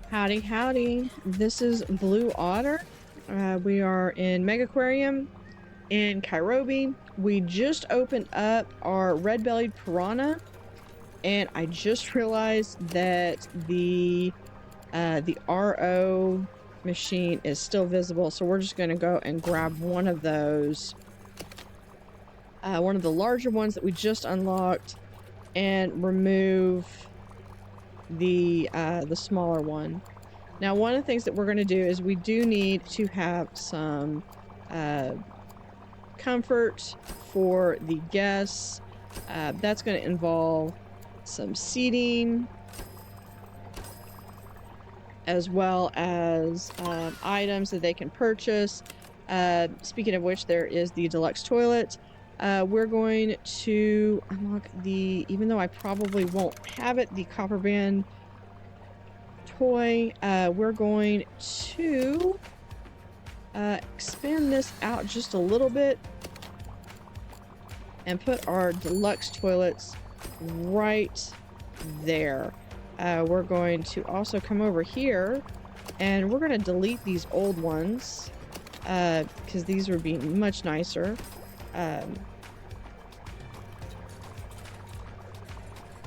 Howdy, howdy. This is Blue Otter. We are in Megaquarium in Kairobi. We just opened up our red-bellied piranha, and I just realized that the RO machine is still visible, so we're just going to go and grab one of those, one of the larger ones that we just unlocked, and remove the smaller one. Now, one of the things that we're going to do is we do need to have some comfort for the guests. That's going to involve some seating, as well as items that they can purchase. Speaking of which, there is the deluxe toilet. We're going to unlock the, even though I probably won't have it, the copper band toy. We're going to expand this out just a little bit and put our deluxe toilets right there. We're going to also come over here and we're going to delete these old ones because these would be much nicer.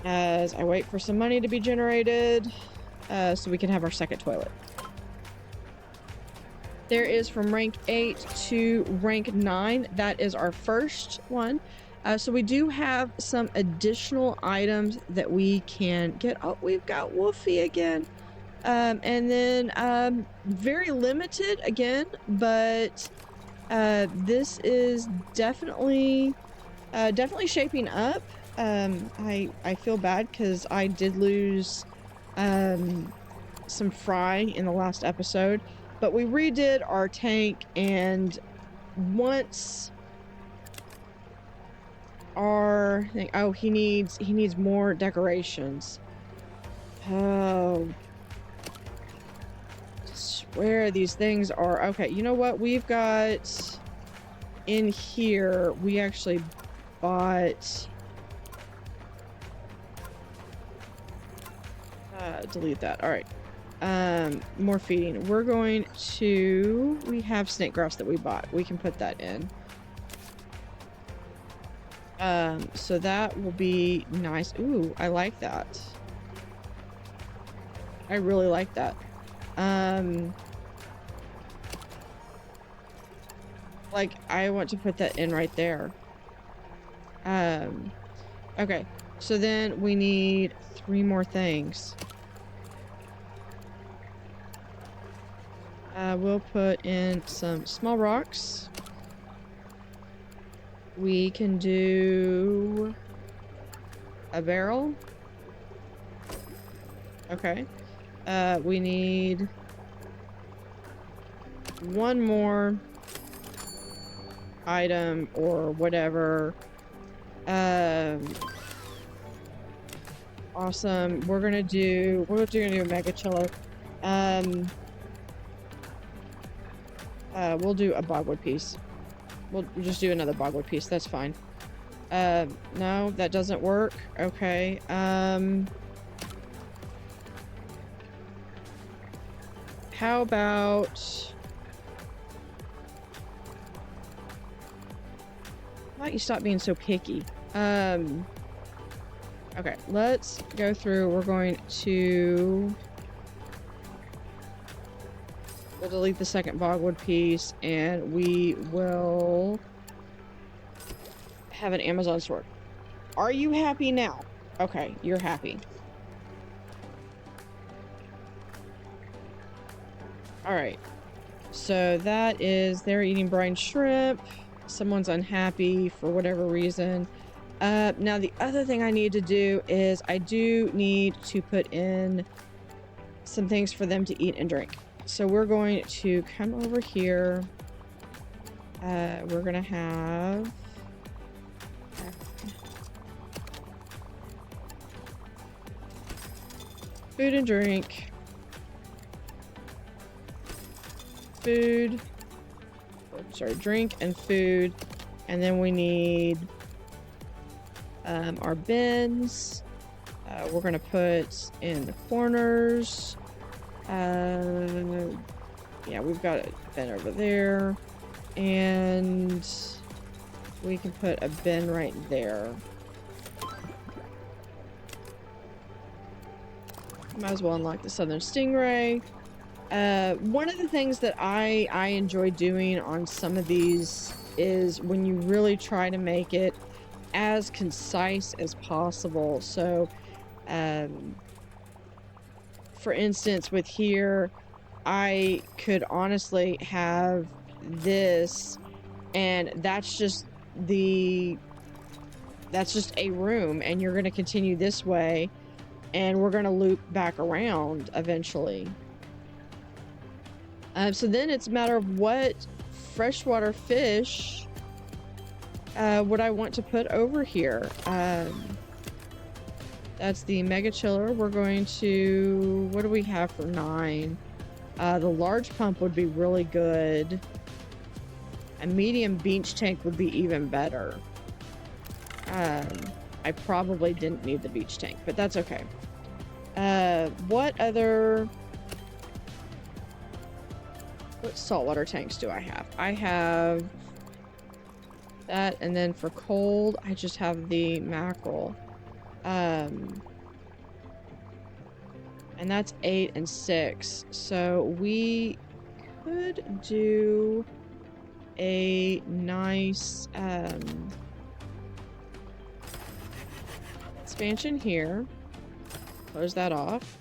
As I wait for some money to be generated so we can have our second toilet. There is from rank 8 to rank 9. That is our first one. So we do have some additional items that we can get. Oh, we've got Wolfie again. And then very limited again, but this is definitely shaping up. I feel bad because I did lose some fry in the last episode, but we redid our tank, and once our thing, oh, he needs more decorations. Oh, I swear these things are okay. You know what we've got in here? We actually bought delete that. All right. More feeding. We're going to, we have snake grass that we bought. We can put that in. So that will be nice. Ooh, I like that. I really like that. Like, I want to put that in right there. Okay. So then we need 3 more things. We'll put in some small rocks. We can do a barrel. Okay. We need 1 more item or whatever. Awesome. We're gonna do a mega chiller. We'll do a bogwood piece. We'll just do another bogwood piece. That's fine. No, that doesn't work. Okay. How about... Why don't you stop being so picky? Okay, let's go through. We're going to... We'll delete the second bogwood piece, and we will have an Amazon store. Are you happy now? Okay, you're happy. All right. So that is, they're eating brine shrimp. Someone's unhappy for whatever reason. Now the other thing I need to do is I do need to put in some things for them to eat and drink. So we're going to come over here. We're gonna have... food and drink. Food. Sorry, drink and food. And then we need our bins. We're gonna put in the corners. Yeah, we've got a bin over there. And we can put a bin right there. Might as well unlock the Southern Stingray. One of the things that I enjoy doing on some of these is when you really try to make it as concise as possible. So, for instance, with here, I could honestly have this, and that's just a room, and you're going to continue this way, and we're going to loop back around eventually. So then it's a matter of what freshwater fish would I want to put over here. That's the mega chiller. We're going to... what do we have for 9? The large pump would be really good. A medium beach tank would be even better. I probably didn't need the beach tank, but that's okay. What other... what saltwater tanks do I have? I have that, and then for cold, I just have the mackerel. And that's 8 and 6. So we could do a nice expansion here. Close that off.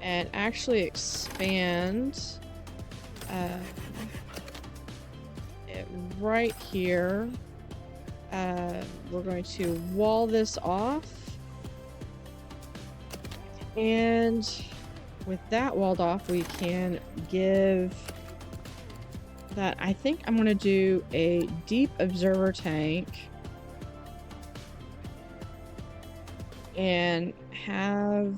And actually expand it right here. We're going to wall this off, and with that walled off, we can give that... I think I'm going to do a deep observer tank and have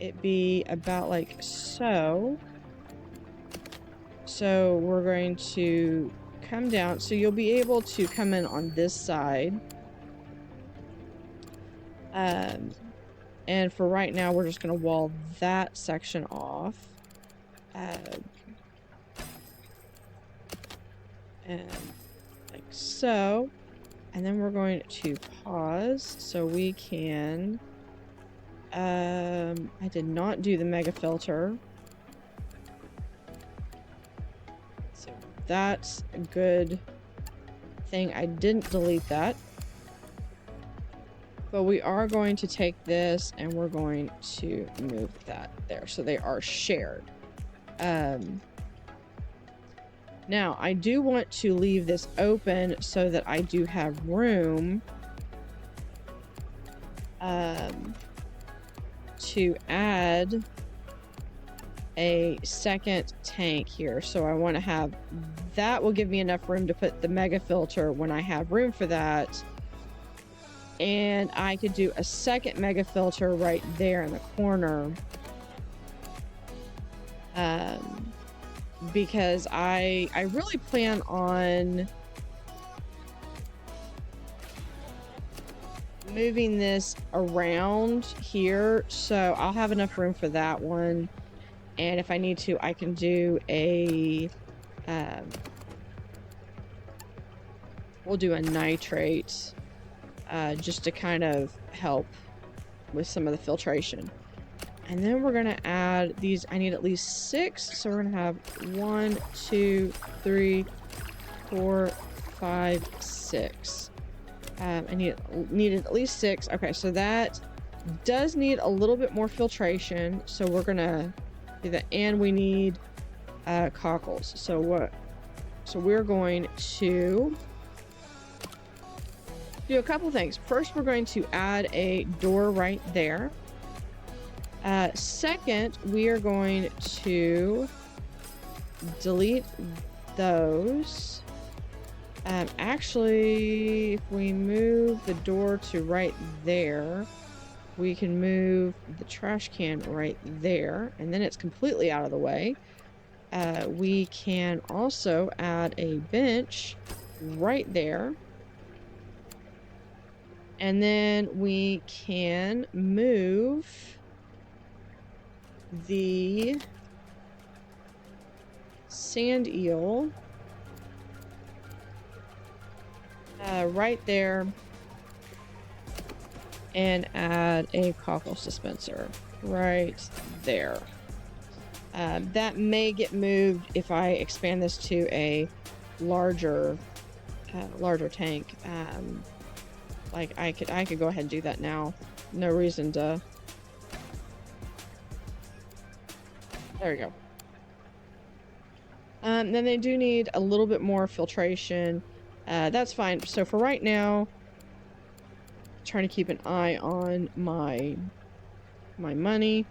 it be about like so. So we're going to come down, so you'll be able to come in on this side. And for right now, we're just going to wall that section off. And like so. And then we're going to pause so we can... I did not do the mega filter. So that's a good thing. I didn't delete that. But we are going to take this and we're going to move that there. So they are shared. Now, I do want to leave this open so that I do have room to add a second tank here. So I want to have... that will give me enough room to put the mega filter when I have room for that. And I could do a second mega filter right there in the corner. Because I really plan on moving this around here, so I'll have enough room for that one. And if I need to, I can do a we'll do a nitrate just to kind of help with some of the filtration. And then we're going to add these. I need at least 6. So we're going to have 1, 2, 3, 4, 5, 6. I needed at least 6. Okay, so that does need a little bit more filtration. So we're going to do that. And we need cockles. So we're going to do a couple things. First, we're going to add a door right there. Second, we are going to delete those. Actually, if we move the door to right there, we can move the trash can right there, and then it's completely out of the way. We can also add a bench right there. And then we can move the sand eel right there and add a cockle dispenser right there. That may get moved if I expand this to a larger tank. Like I could go ahead and do that now. No reason to. There we go. Then they do need a little bit more filtration. That's fine. So for right now, trying to keep an eye on my money.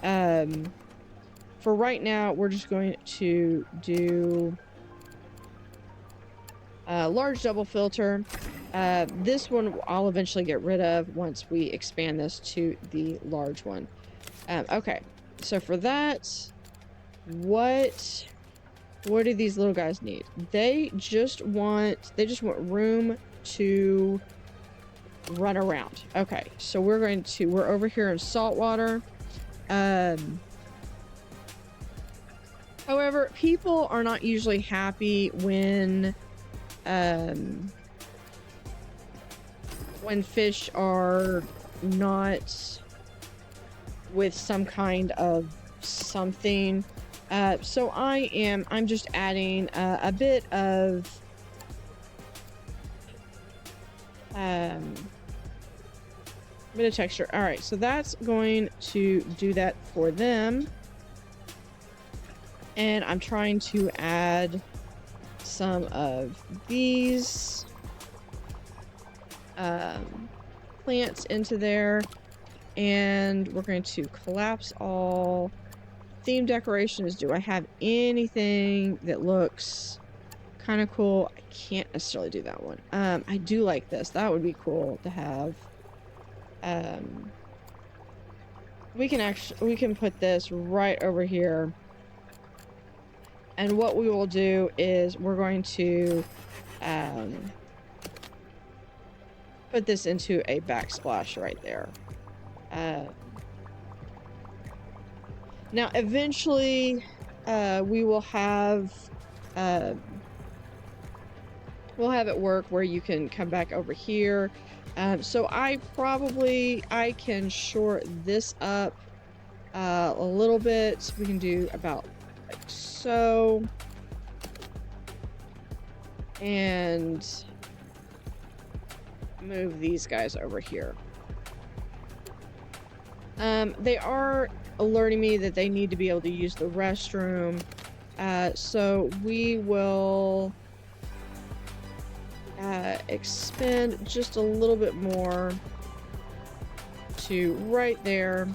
For right now, we're just going to do a large double filter. This one I'll eventually get rid of once we expand this to the large one. Okay, so for that, what do these little guys need? They just want room to run around. Okay, so we're over here in saltwater. However, people are not usually happy when fish are not with some kind of something. So I'm just adding a bit of texture. All right, so that's going to do that for them. And I'm trying to add some of these plants into there, and we're going to collapse all. Theme decorations. Do I have anything that looks kind of cool? I can't necessarily do that one. I do like this. That would be cool to have. We can put this right over here. And what we will do is we're going to put this into a backsplash right there. Now, eventually, we will have we'll have it work where you can come back over here. So I can short this up a little bit. We can do about like so, and move these guys over here. They are alerting me that they need to be able to use the restroom. So we will expand just a little bit more to right there.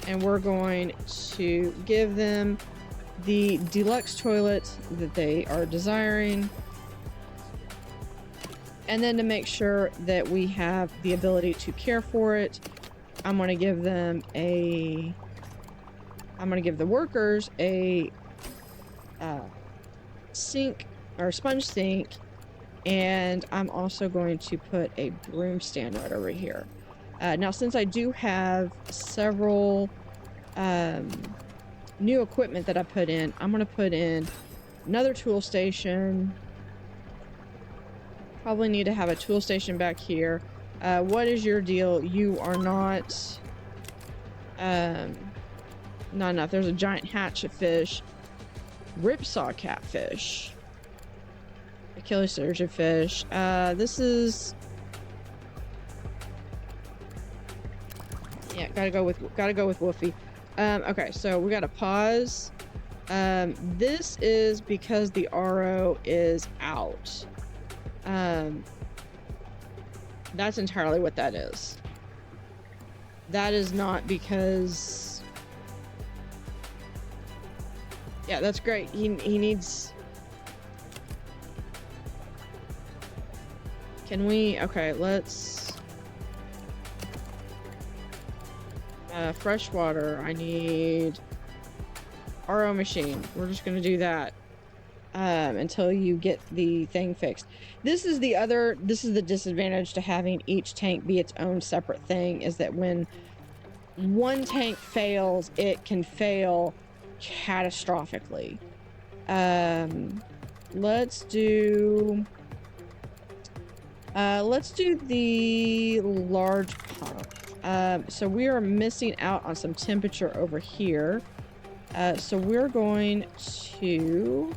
And we're going to give them the deluxe toilet that they are desiring. And then to make sure that we have the ability to care for it, I'm going to give them I'm going to give the workers a sink or sponge sink, and I'm also going to put a broom stand right over here. Now, since I do have several new equipment that I put in, I'm going to put in another tool station, Probably need to have a tool station back here. What is your deal? You are not enough. There's a giant hatchetfish, ripsaw catfish, Achilles surgeonfish. This is, yeah, gotta go with Woofy. Okay, so we gotta pause. This is because the RO is out. That's entirely what that is. That is not because... Yeah, that's great. He needs... Can we... Okay, let's... freshwater. I need... RO machine. We're just gonna do that. Until you get the thing fixed. This is the disadvantage to having each tank be its own separate thing, is that when one tank fails, it can fail catastrophically. Let's do the large pump. So we are missing out on some temperature over here. So we're going to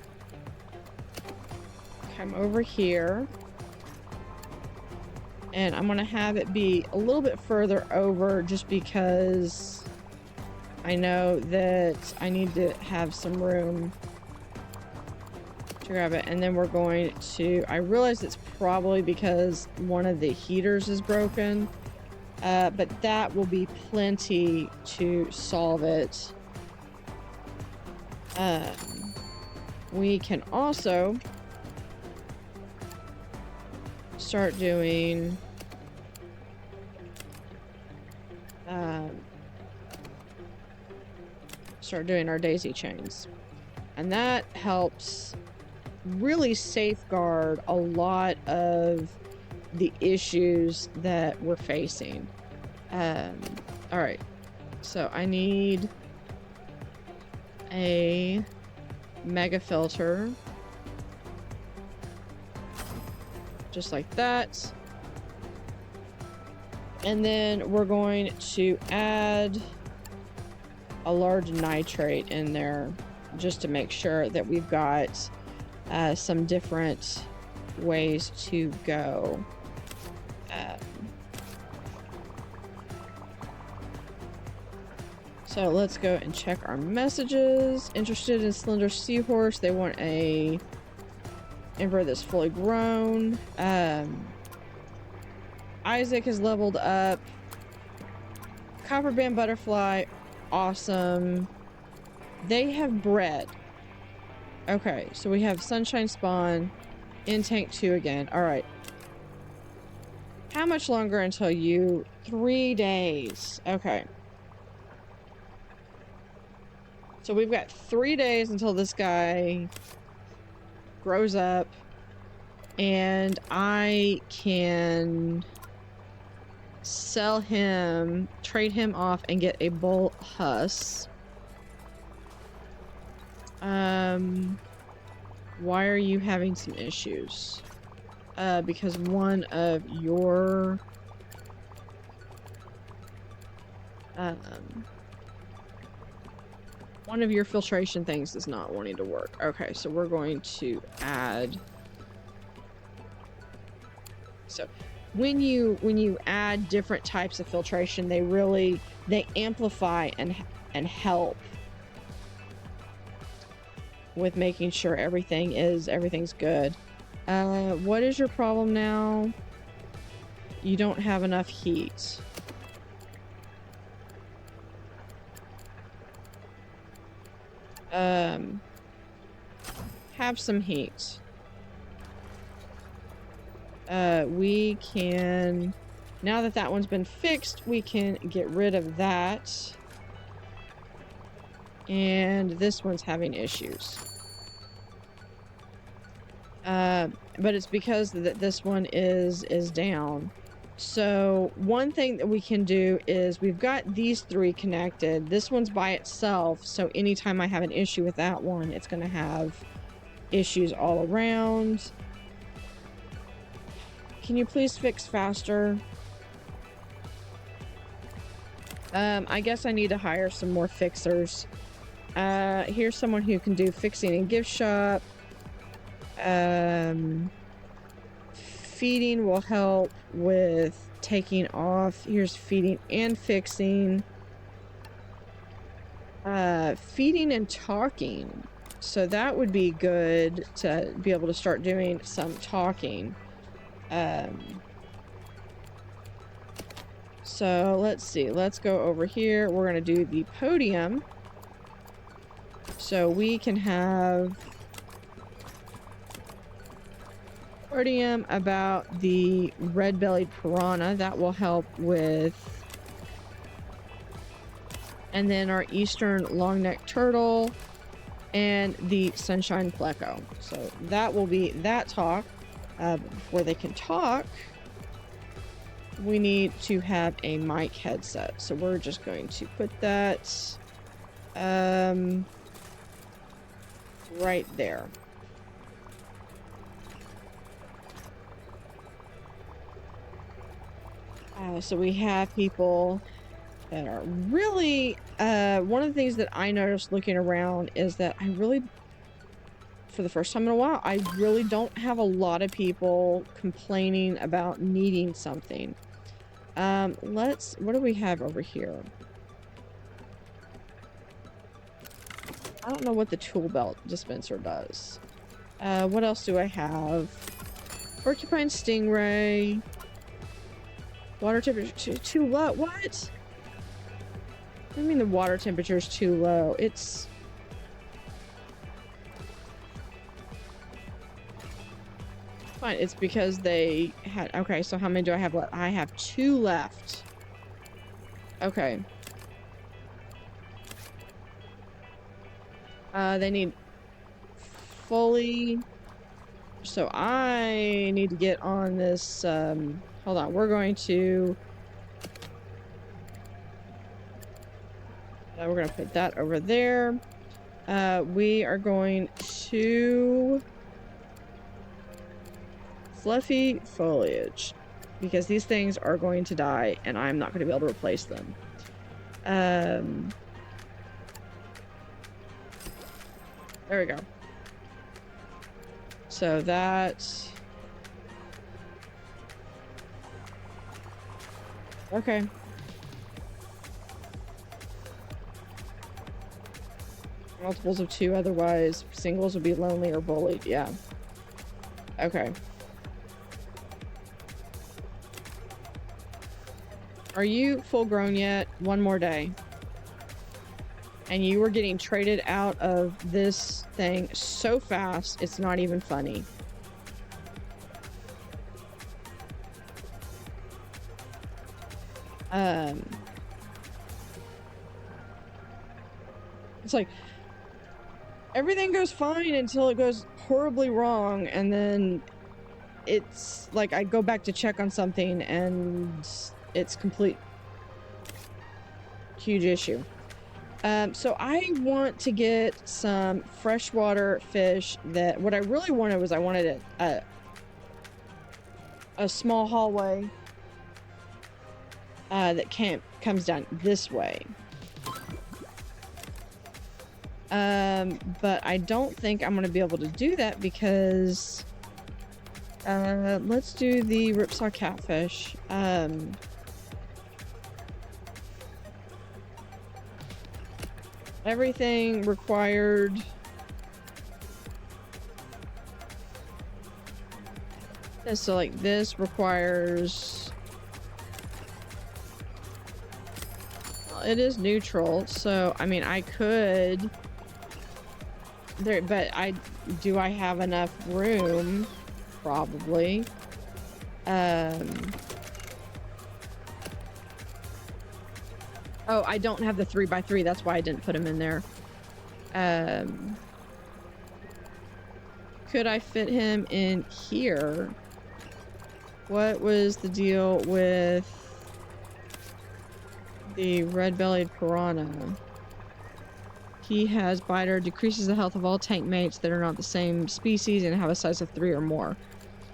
come over here, and I'm gonna have it be a little bit further over, just because I know that I need to have some room to grab it. And then we're going to, I realize it's probably because one of the heaters is broken, but that will be plenty to solve it. We can also start doing our daisy chains, and that helps really safeguard a lot of the issues that we're facing. All right, so I need a mega filter, just like that. And then we're going to add a large nitrate in there, just to make sure that we've got some different ways to go. So let's go and check our messages. Interested in Slender Seahorse. They want a emperor that's fully grown. Isaac is leveled up. Copper Band Butterfly. Awesome. They have bred. Okay, so we have Sunshine Spawn in tank 2 again. Alright. How much longer until you... 3 days. Okay. So we've got 3 days until this guy grows up, and I can sell him, trade him off, and get a bull huss. Why are you having some issues? Because one of your filtration things is not wanting to work. Okay, so we're going to add... So when you add different types of filtration, they amplify and help with making sure everything's good. What is your problem now? You don't have enough heat. Have some heat. We can, now that that one's been fixed, we can get rid of that. And this one's having issues. But it's because this one is down. So one thing that we can do is, we've got these 3 connected. This one's by itself, so anytime I have an issue with that one, it's going to have issues all around. can you please fix faster? I guess I need to hire some more fixers. Here's someone who can do fixing and gift shop. Feeding will help with taking off. Here's feeding and fixing. Feeding and talking. So that would be good to be able to start doing some talking. So let's see. Let's go over here. We're going to do the podium. So we can have podium about the red-bellied piranha. That will help with... And then our eastern long-necked turtle and the sunshine pleco. So that will be that talk. Before they can talk, we need to have a mic headset. So we're just going to put that right there. So we have people that are really, one of the things that I noticed looking around is that I really, for the first time in a while, I really don't have a lot of people complaining about needing something. What do we have over here? I don't know what the tool belt dispenser does. What else do I have? Porcupine stingray. Water temperature too low. What? I mean the water temperature is too low. It's... Fine, it's because they had... Okay, so how many do I have left? I have 2 left. Okay. They need fully... So I need to get on this, hold on, we're going to... we're going to put that over there. We are going to... Fluffy foliage. Because these things are going to die, and I'm not going to be able to replace them. There we go. So that's... Okay. Multiples of 2, otherwise singles would be lonely or bullied. Yeah. Okay. Are you full grown yet? One more day. And you were getting traded out of this thing so fast, it's not even funny. It's like, everything goes fine until it goes horribly wrong, and then it's like I go back to check on something and it's complete huge issue. So I want to get some freshwater fish that, what I really wanted was I wanted a small hallway that comes down this way. But I don't think I'm going to be able to do that because let's do the ripsaw catfish. Everything required. So like this requires, well, it is neutral, so I mean I could there, but do I have enough room? Probably. Oh, I don't have the 3x3. That's why I didn't put them in there. Could I fit him in here? What was the deal with the red-bellied piranha? He has biter, decreases the health of all tank mates that are not the same species and have a size of 3 or more.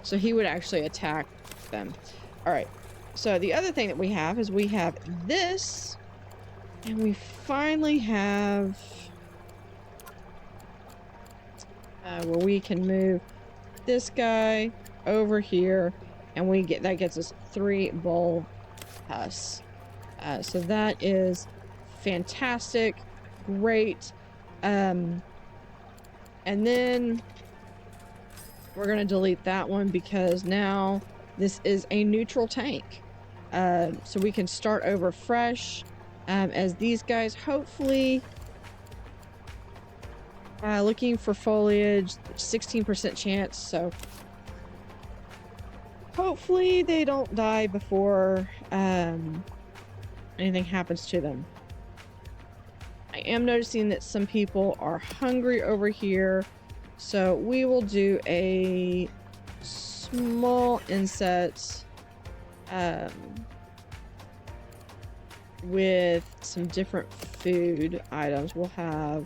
So he would actually attack them. All right. So the other thing that we have is we have this, and we finally have where we can move this guy over here, and that gets us 3 bull hus. So that is fantastic, great. And then we're gonna delete that one because now this is a neutral tank. So we can start over fresh as these guys hopefully looking for foliage, 16% chance, so hopefully they don't die before anything happens to them. I am noticing that some people are hungry over here, so we will do a small inset with some different food items. We'll have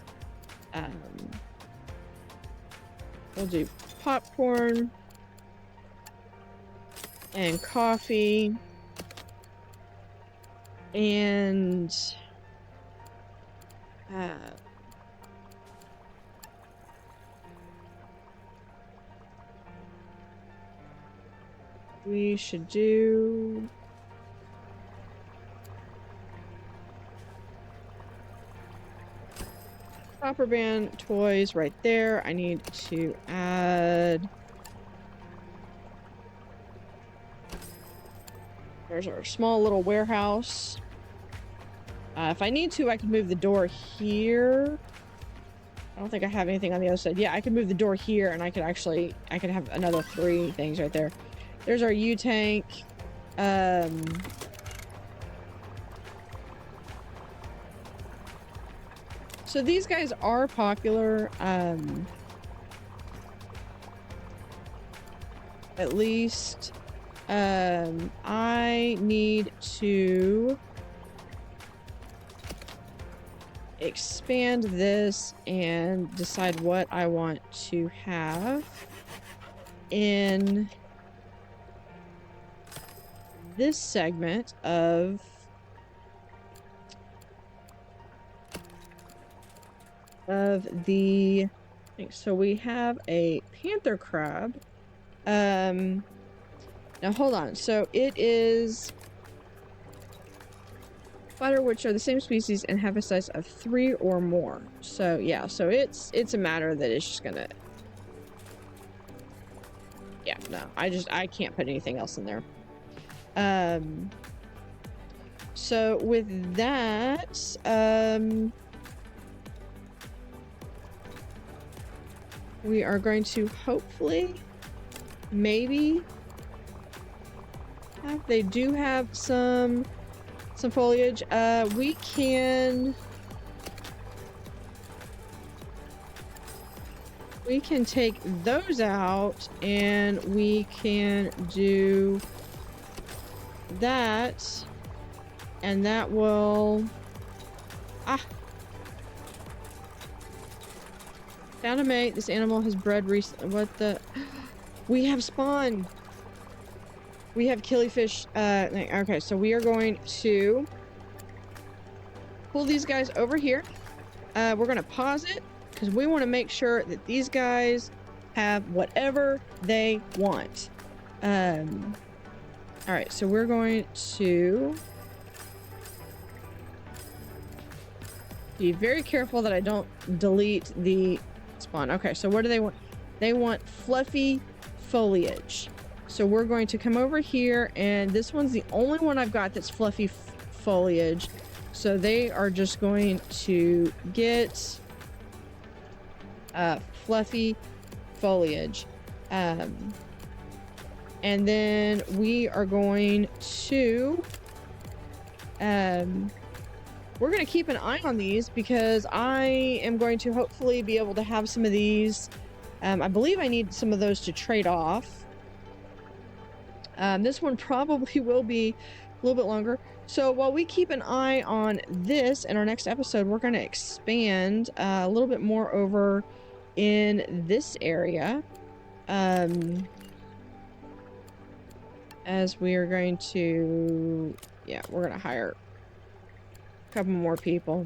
we'll do popcorn and coffee and we should do copper band toys right there. I need to add, there's our small little warehouse. If I need to, I can move the door here. I don't think I have anything on the other side. Yeah, I can move the door here, and I could have another 3 things right there. There's our U-tank. So these guys are popular. At least, I need to expand this and decide what I want to have in this segment of the thing. So we have a panther crab. Now hold on. So it is spider, which are the same species and have a size of 3 or more. So yeah, so it's a matter that it's just gonna, yeah, no, I can't put anything else in there. So with that, we are going to hopefully, maybe, they do have some foliage. We can take those out and we can do that, and that will animate. This animal has bred recently. What the? We have spawn. We have killifish. Okay, so we are going to pull these guys over here. We're going to pause it because we want to make sure that these guys have whatever they want. All right, so we're going to be very careful that I don't delete the spawn. Okay, so what do they want? They want fluffy foliage. So we're going to come over here, and this one's the only one I've got that's fluffy foliage. So they are just going to get fluffy foliage. And then we are going to we're going to keep an eye on these because I am going to hopefully be able to have some of these. I believe I need some of those to trade off. This one probably will be a little bit longer. So while we keep an eye on this, in our next episode, we're going to expand a little bit more over in this area. as we are going to, yeah, we're going to hire a couple more people.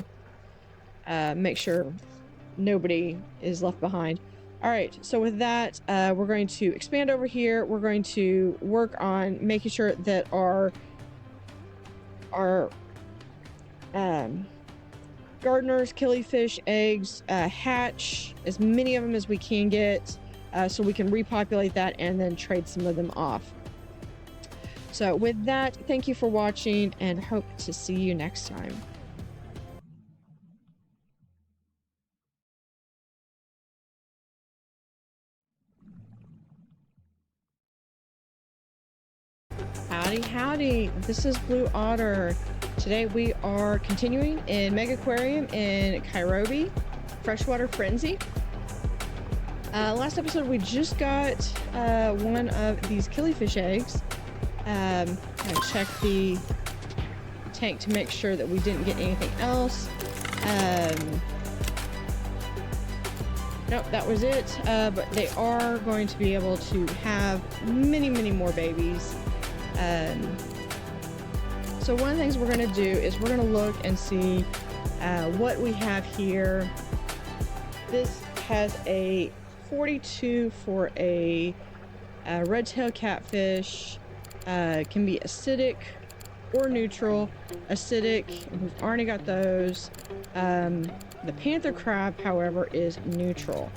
Make sure nobody is left behind. All right, so with that, we're going to expand over here. We're going to work on making sure that our gardeners, killifish, eggs, hatch as many of them as we can get, so we can repopulate that and then trade some of them off. So with that, thank you for watching and hope to see you next time. Howdy, howdy. This is Blue Otter. Today we are continuing in Megaquarium in Kairobi, Freshwater Frenzy. Last episode we just got one of these killifish eggs. I checked the tank to make sure that we didn't get anything else. Nope, that was it. But they are going to be able to have many, many more babies. So one of the things we're going to do is we're going to look and see what we have here. This has a 42 for a red-tailed catfish. Can be acidic or neutral. Acidic, we've already got those. The panther crab, however, is neutral.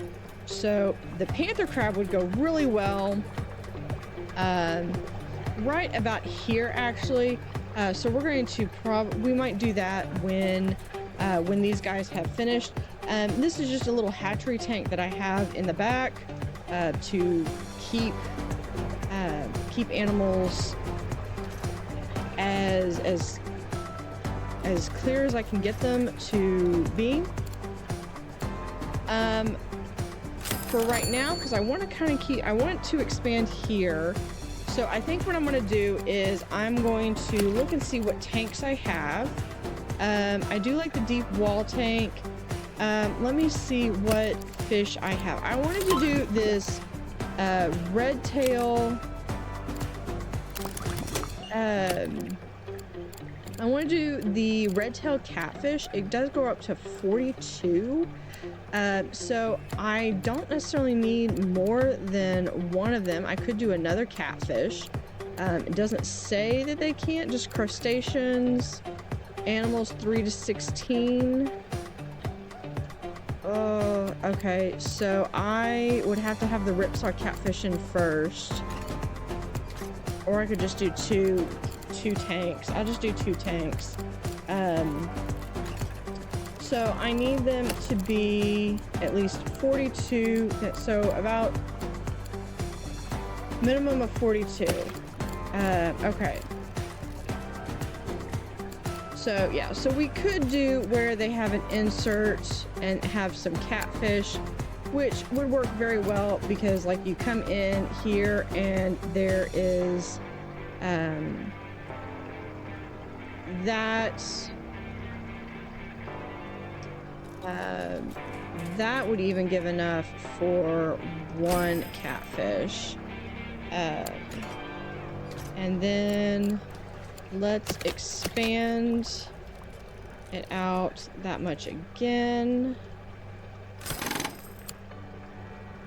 So the panther crab would go really well right about here, actually. So we're going to we might do that when these guys have finished. This is just a little hatchery tank that I have in the back to keep animals as clear as I can get them to be. For right now, because I want to I want to expand here. So I think what I'm going to do is I'm going to look and see what tanks I have. I do like the deep wall tank. Let me see what fish I have. I wanted to do this red tail. I want to do the red-tailed catfish. It does go up to 42. So I don't necessarily need more than one of them. I could do another catfish. It doesn't say that they can't, just crustaceans, animals 3 to 16. Oh, okay. So I would have to have the ripsaw catfish in first. Or I could just do two tanks. I'll just do 2 tanks. So I need them to be at least 42, so about minimum of 42. Okay. So yeah, so we could do where they have an insert and have some catfish, which would work very well because like you come in here and there is that would even give enough for 1 catfish. And then let's expand it out that much again.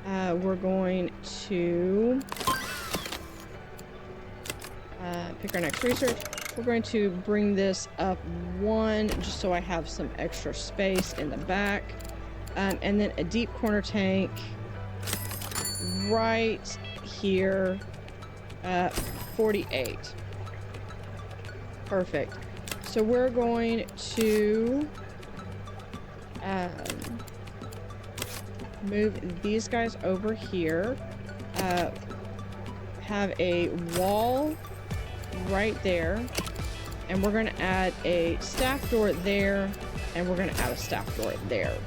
We're going to pick our next research. We're going to bring this up 1 just so I have some extra space in the back. And then a deep corner tank right here, 48. Perfect. So we're going to move these guys over here, have a wall right there, and we're going to add a staff door there, and we're going to add a staff door there.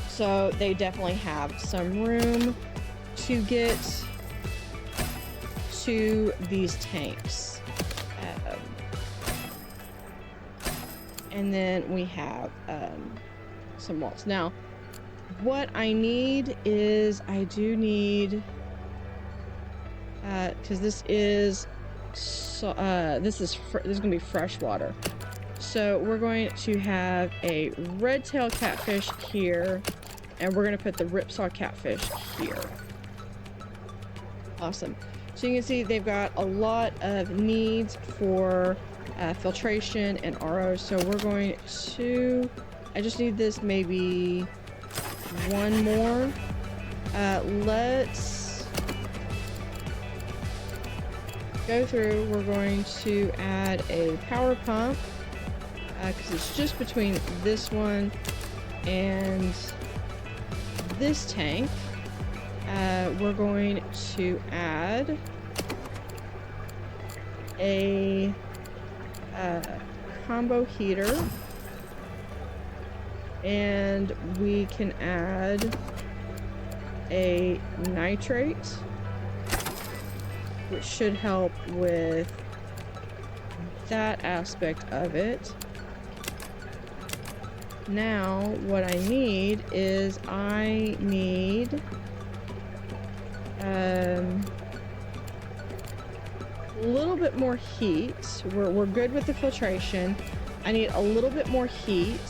So they definitely have some room to get to these tanks. And then we have some walls. Now, what I need is I do need because this is gonna be freshwater. So we're going to have a red-tailed catfish here, and we're gonna put the ripsaw catfish here. Awesome. So you can see they've got a lot of needs for filtration and RO. So we're going to, I just need this maybe one more. Let's go through. We're going to add a power pump because it's just between this one and this tank. We're going to add a combo heater, and we can add a nitrate, which should help with that aspect of it. Now, what I need is a little bit more heat. We're good with the filtration. I need a little bit more heat,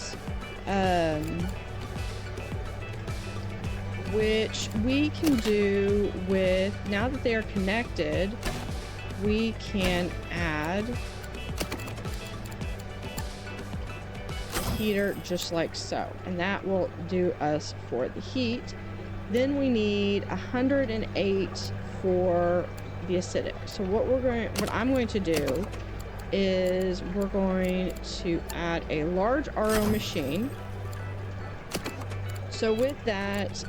which we can do with, now that they are connected, we can add a heater just like so, and that will do us for the heat. Then we need 108 for the acidic. So what I'm going to do is we're going to add a large RO machine. So with that,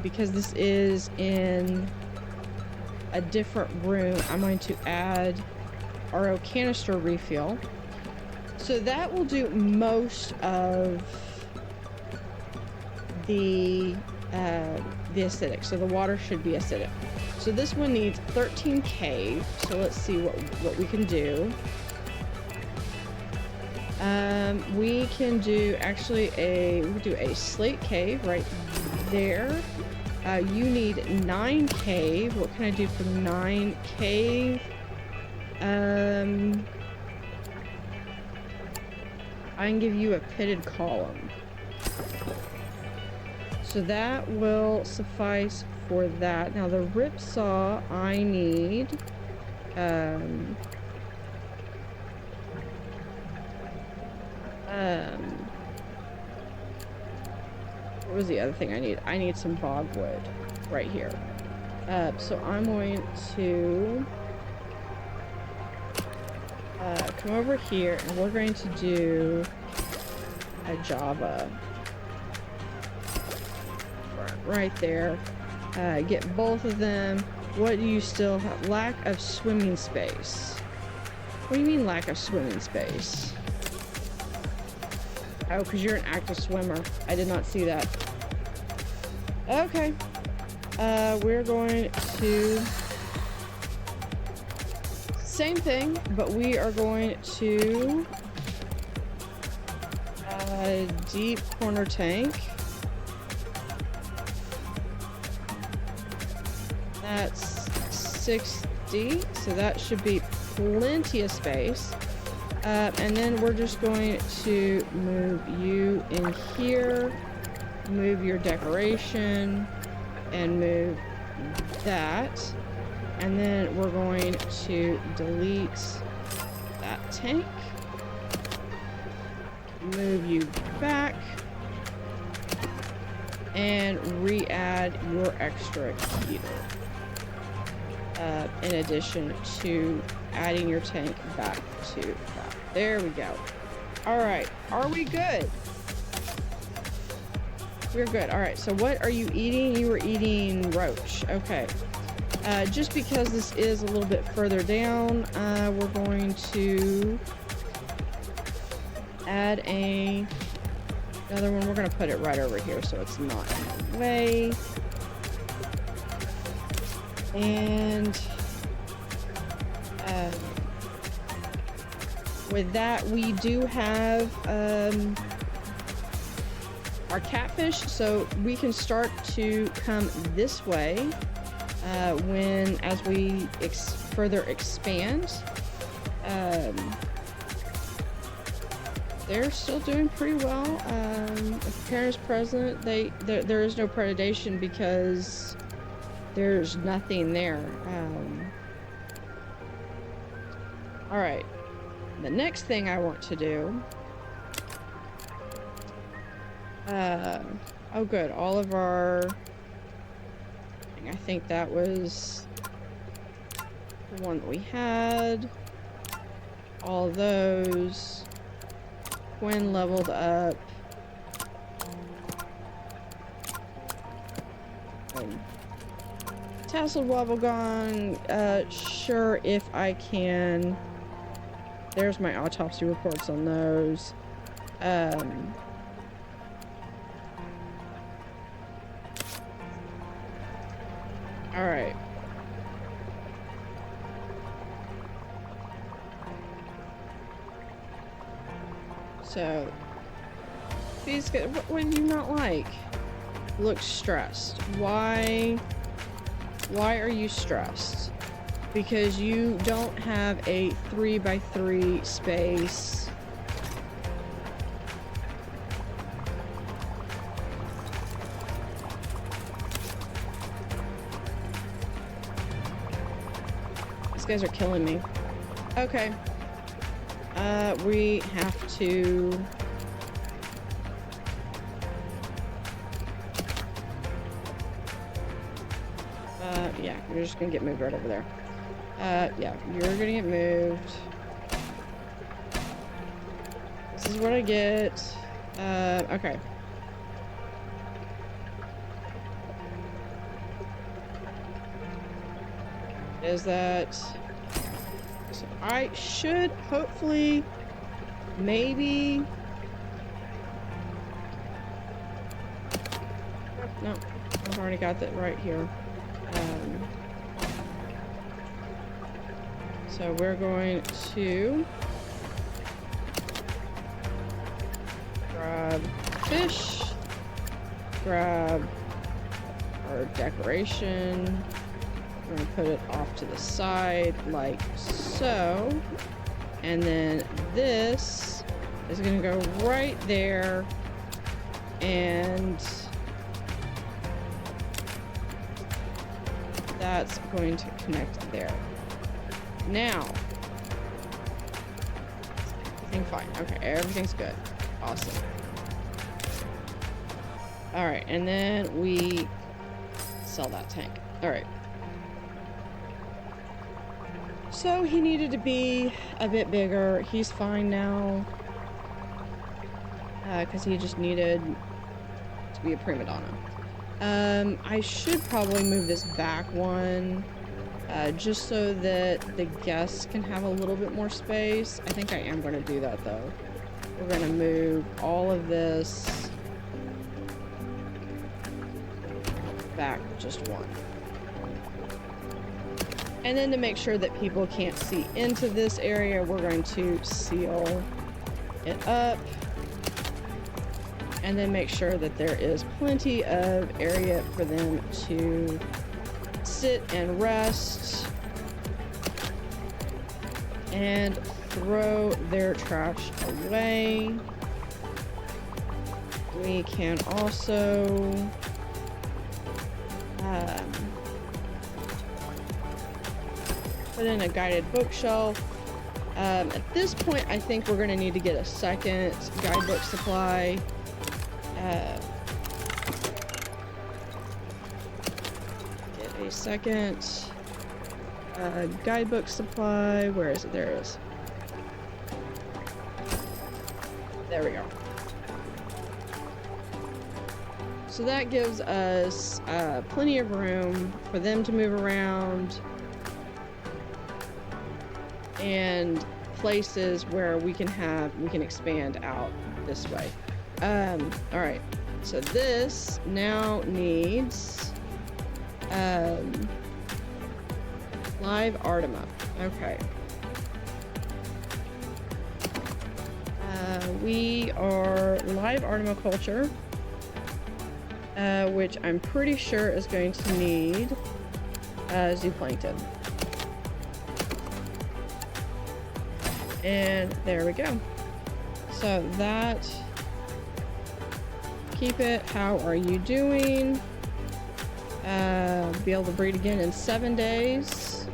because this is in a different room, I'm going to add RO canister refill. So that will do most of the acidic. So the water should be acidic. So this one needs 13K. So let's see what we can do. We can do actually we do a slate cave right there. You need 9K. What can I do for 9K? I can give you a pitted column. So that will suffice for that. Now the ripsaw, I need what was the other thing I need? I need some bogwood right here. So I'm going to come over here, and we're going to do a Java right there. Get both of them. What do you still have? Lack of swimming space. What do you mean lack of swimming space? Oh, because you're an active swimmer. I did not see that. Okay. We're going to... Same thing, but we are going to... deep corner tank. That's 60, so that should be plenty of space. And then we're just going to move you in here, move your decoration, and move that. And then we're going to delete that tank, move you back, and re-add your extra heater. In addition to adding your tank back to that. There we go. All right, are we good? We're good. All right, so what are you eating? You were eating roach. Okay. Just because this is a little bit further down, we're going to add another one. We're going to put it right over here so it's not in the way. And with that, we do have our catfish, so we can start to come this way. as we further expand. They're still doing pretty well. If parents present, there is no predation because there's nothing there. All right. The next thing I want to do. Oh, good. All of our. I think that was the one that we had. All those. Quinn leveled up. Tasseled wobble gone. Sure, if I can. There's my autopsy reports on those. All right. So, these guys, what do you not like? Look stressed. Why are you stressed? Because you don't have a 3x3 space. These guys are killing me. Okay. We have to... yeah, you're just gonna get moved right over there. Yeah, you're gonna get moved. This is what I get. Okay. Is that... So I should hopefully... Maybe... No, I've already got that right here. So we're going to grab fish, grab our decoration, we're going to put it off to the side like so, and then this is going to go right there, and that's going to connect there. Now, everything fine. Okay, everything's good. Awesome. All right, and then we sell that tank. All right. So he needed to be a bit bigger. He's fine now. Because he just needed to be a prima donna. I should probably move this back one. Just so that the guests can have a little bit more space. I think I am going to do that though. We're going to move all of this back just one. And then to make sure that people can't see into this area, we're going to seal it up. And then make sure that there is plenty of area for them to sit and rest and throw their trash away. We can also put in a guided bookshelf. At this point, I think we're going to need to get a second guidebook supply. A second guidebook supply. Where is it? There it is. There we go. So that gives us plenty of room for them to move around and places where we can expand out this way. All right. So this now needs live Artema. Okay. We are live Artema culture, which I'm pretty sure is going to need zooplankton. And there we go. So that, keep it. How are you doing? Be able to breed again in 7 days.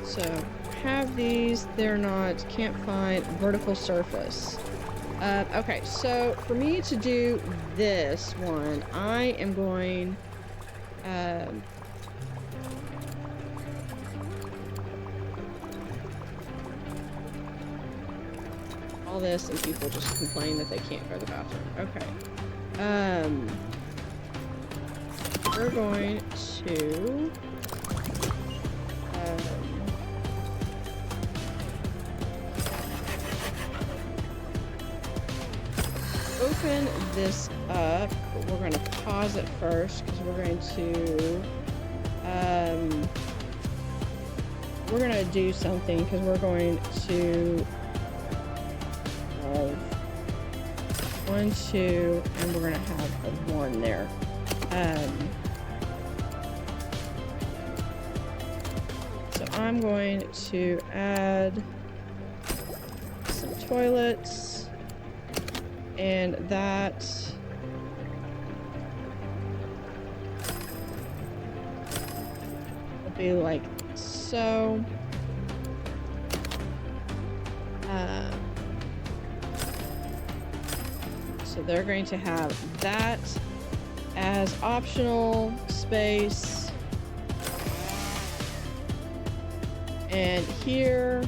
So have these, they're not, can't find vertical surface. Okay, so for me to do this one, I am going, all this, and people just complain that they can't go to the bathroom. Okay. We're going to, open this up, but we're going to pause it first because we're going to do something, because we're going to have 1, 2, and we're going to have a 1 there. So I'm going to add some toilets. And that will be like so. So they're going to have that as optional space. And here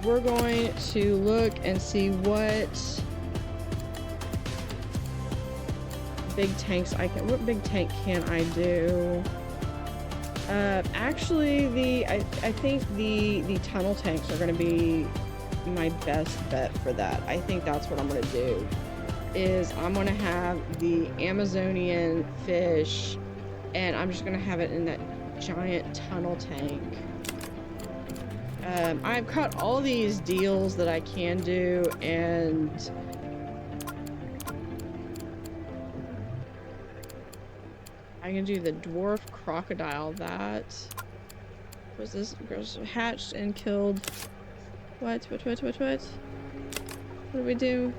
we're going to look and see what big tanks what big tank can I do? Actually, I think the tunnel tanks are going to be my best bet for that. I think that's what I'm going to do, is I'm going to have the Amazonian fish, and I'm just going to have it in that giant tunnel tank. I've cut all these deals that I can do, and I can do the dwarf crocodile. That was this hatched and killed. What do we do?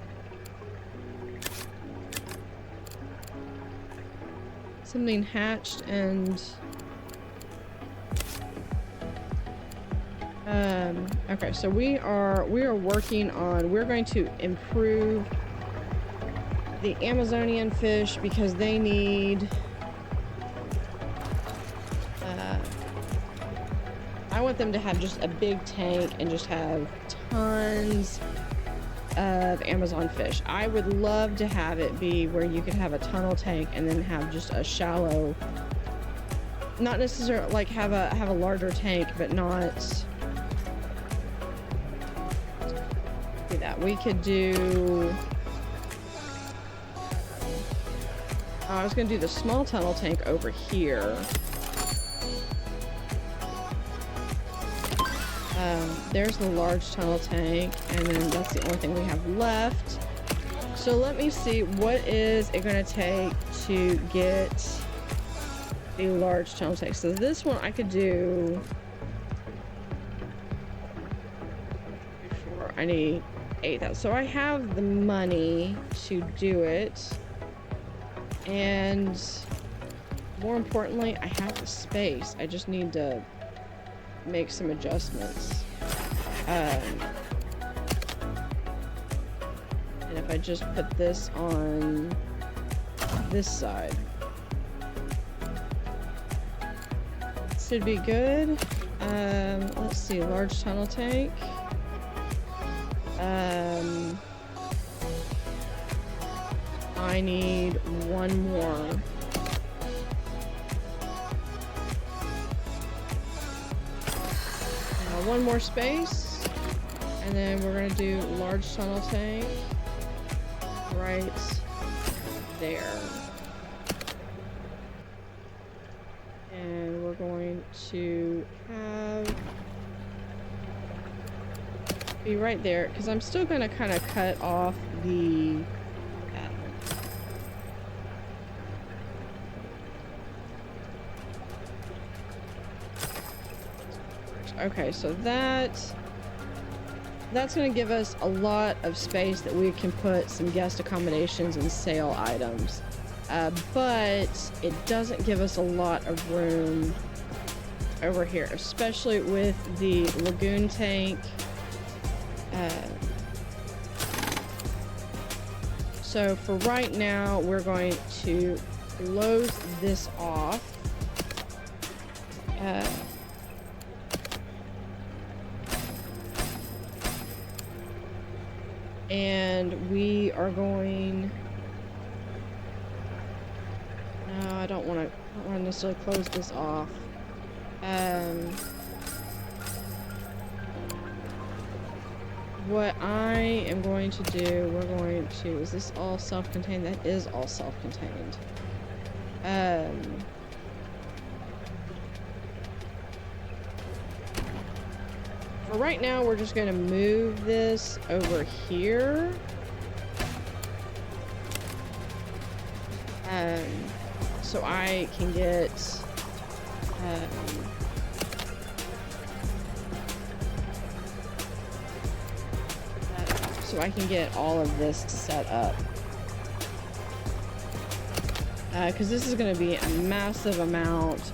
Something hatched and okay, so we are working on, we're going to improve the Amazonian fish because they need I want them to have just a big tank and just have tons of Amazon fish. I would love to have it be where you could have a tunnel tank and then have just a shallow, not necessarily like have a larger tank, but not do that. We could do, I was gonna do the small tunnel tank over here. There's the large tunnel tank, and then that's the only thing we have left. So let me see, what is it going to take to get the large tunnel tank? So this one I could do before I need 8,000. So I have the money to do it, and more importantly, I have the space. I just need to make some adjustments. And if I just put this on this side, should be good. Let's see, large tunnel tank. I need one more. One more space, and then we're gonna do large tunnel tank right there, and we're going to have be right there, because I'm still going to kind of cut off the okay, so that's going to give us a lot of space that we can put some guest accommodations and sale items. But it doesn't give us a lot of room over here, especially with the lagoon tank. So for right now, we're going to close this off. And we are going... No, I don't want to necessarily close this off. What I am going to do, we're going to... Is this all self-contained? That is all self-contained. For right now, we're just going to move this over here. So I can get... so I can get all of this set up. Because this is going to be a massive amount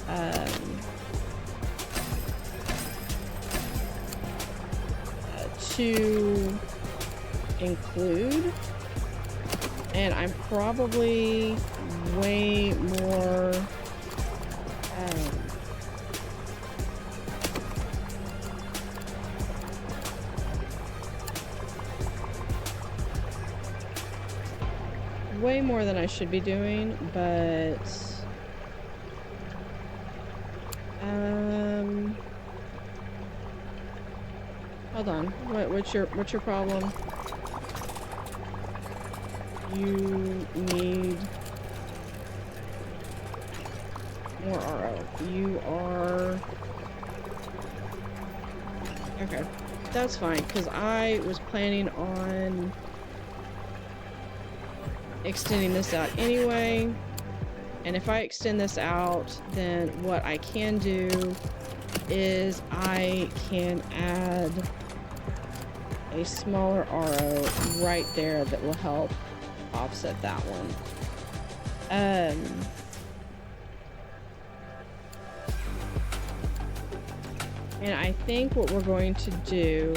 to include. And I'm probably way more... way more than I should be doing, but hold on. What's your problem? You need more RO. You are okay. That's fine, because I was planning on extending this out anyway, and if I extend this out, then what I can do is I can add a smaller RO right there that will help offset that one. And I think what we're going to do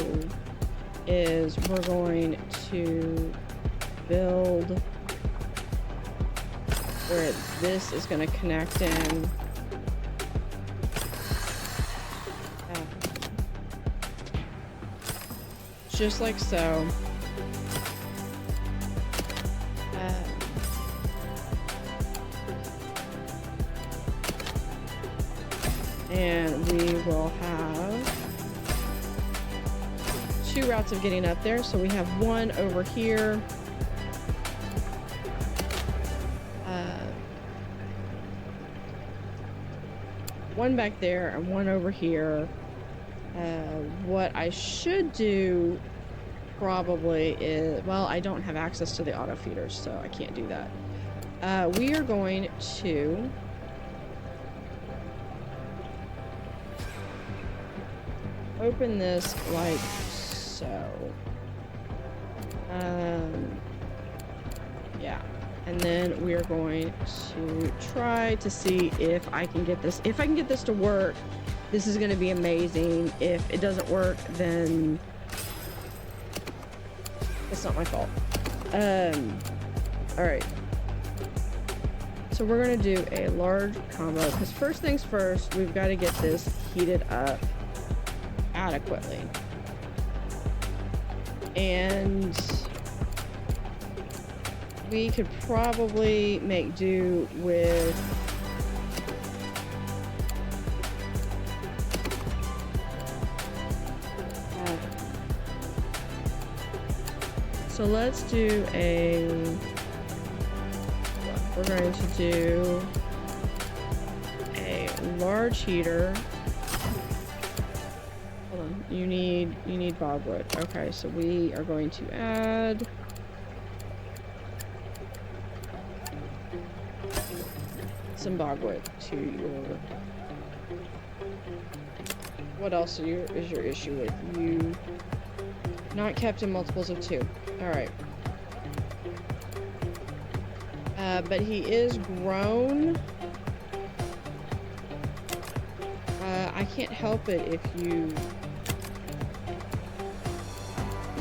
is we're going to build where this is going to connect in. Just like so. And we will have 2 routes of getting up there. So we have one over here. One back there and one over here. What I should do probably is, well, I don't have access to the auto feeders, so I can't do that. We are going to open this like so. Yeah. And then we are going to try to see if I can get this. If I can get this to work, this is going to be amazing. If it doesn't work, then it's not my fault. All right. So we're going to do a large combo, because first things first, we've got to get this heated up adequately. And we could probably make do with so let's do we're going to do a large heater. Hold on, you need bogwood. Okay, so we are going to add some bogwood to your... What else is your issue with? You not kept in multiples of 2. Alright. But he is grown. I can't help it if you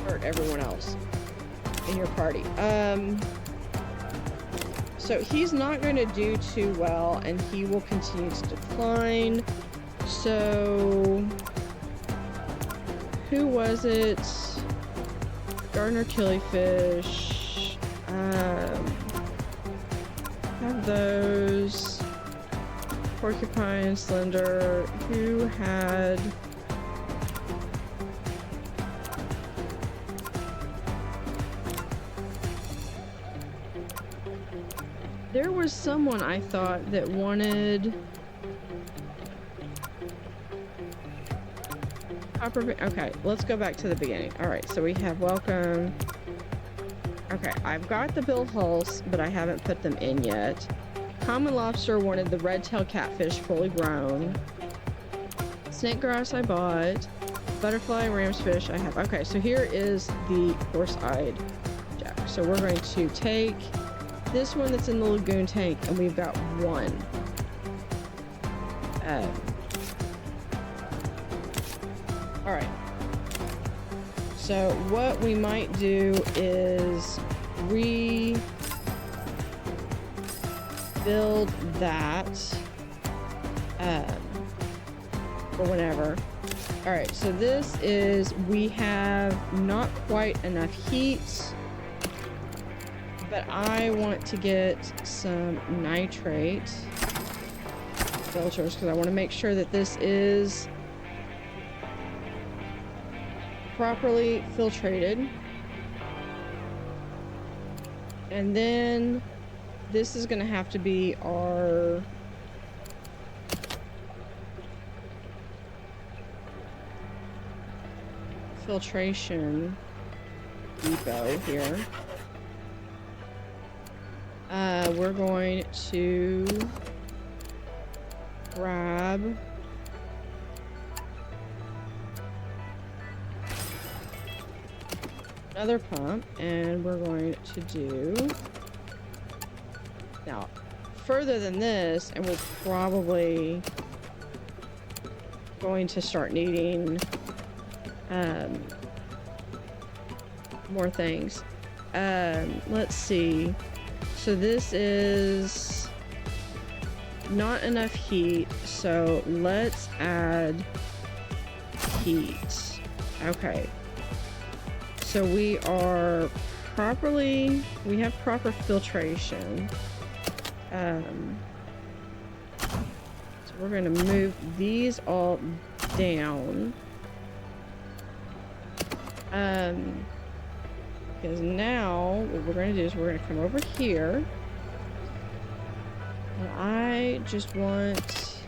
hurt everyone else in your party. So he's not going to do too well, and he will continue to decline. So who was it? Gardener killifish. Have those. Porcupine, slender. Who had... There was someone I thought that wanted... Okay, let's go back to the beginning. Alright, so we have welcome. Okay, I've got the bill hulls, but I haven't put them in yet. Common lobster wanted the red-tailed catfish fully grown. Snake grass I bought. Butterfly ramsfish I have. Okay, so here is the horse-eyed jack. So we're going to take this one that's in the lagoon tank, and we've got one. Alright. So what we might do is rebuild that or whatever. Alright, so this is, we have not quite enough heat, but I want to get some nitrate filters because I want to make sure that this is properly filtrated. And then this is going to have to be our filtration depot here. We're going to grab another pump, and we're going to do now further than this, and we're probably going to start needing more things. Let's see. So this is not enough heat, so let's add heat. Okay. So we are properly, we have proper filtration. So we're going to move these all down. Because now what we're going to do is we're going to come over here. And I just want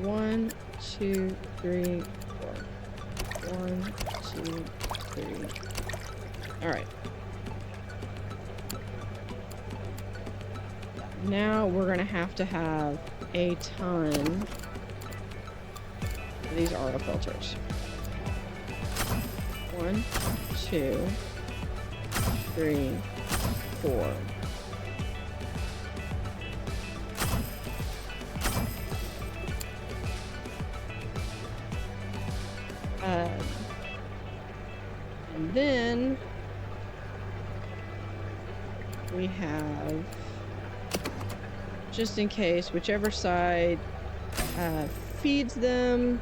1, 2, 3, 4. 1, 2, 3. Alright. Now we're going to have a ton of these auto filters. 1, 2, 3, 4. And then we have, just in case, whichever side feeds them.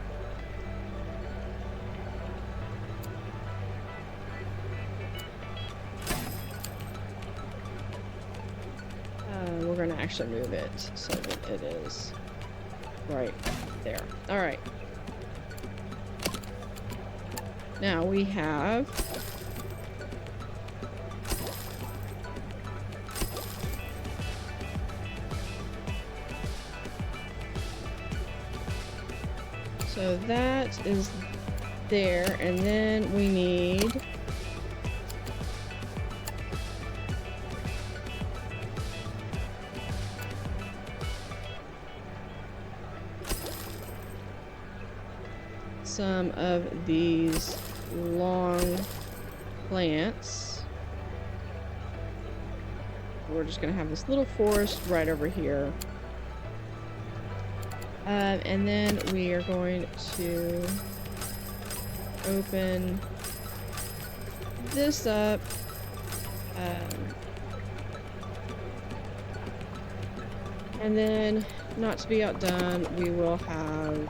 We're going to actually move it so that it is right there. All right. Now we have so that is there, and then we need some of these long plants. We're just gonna have this little forest right over here. And then we are going to open this up. And then, not to be outdone, we will have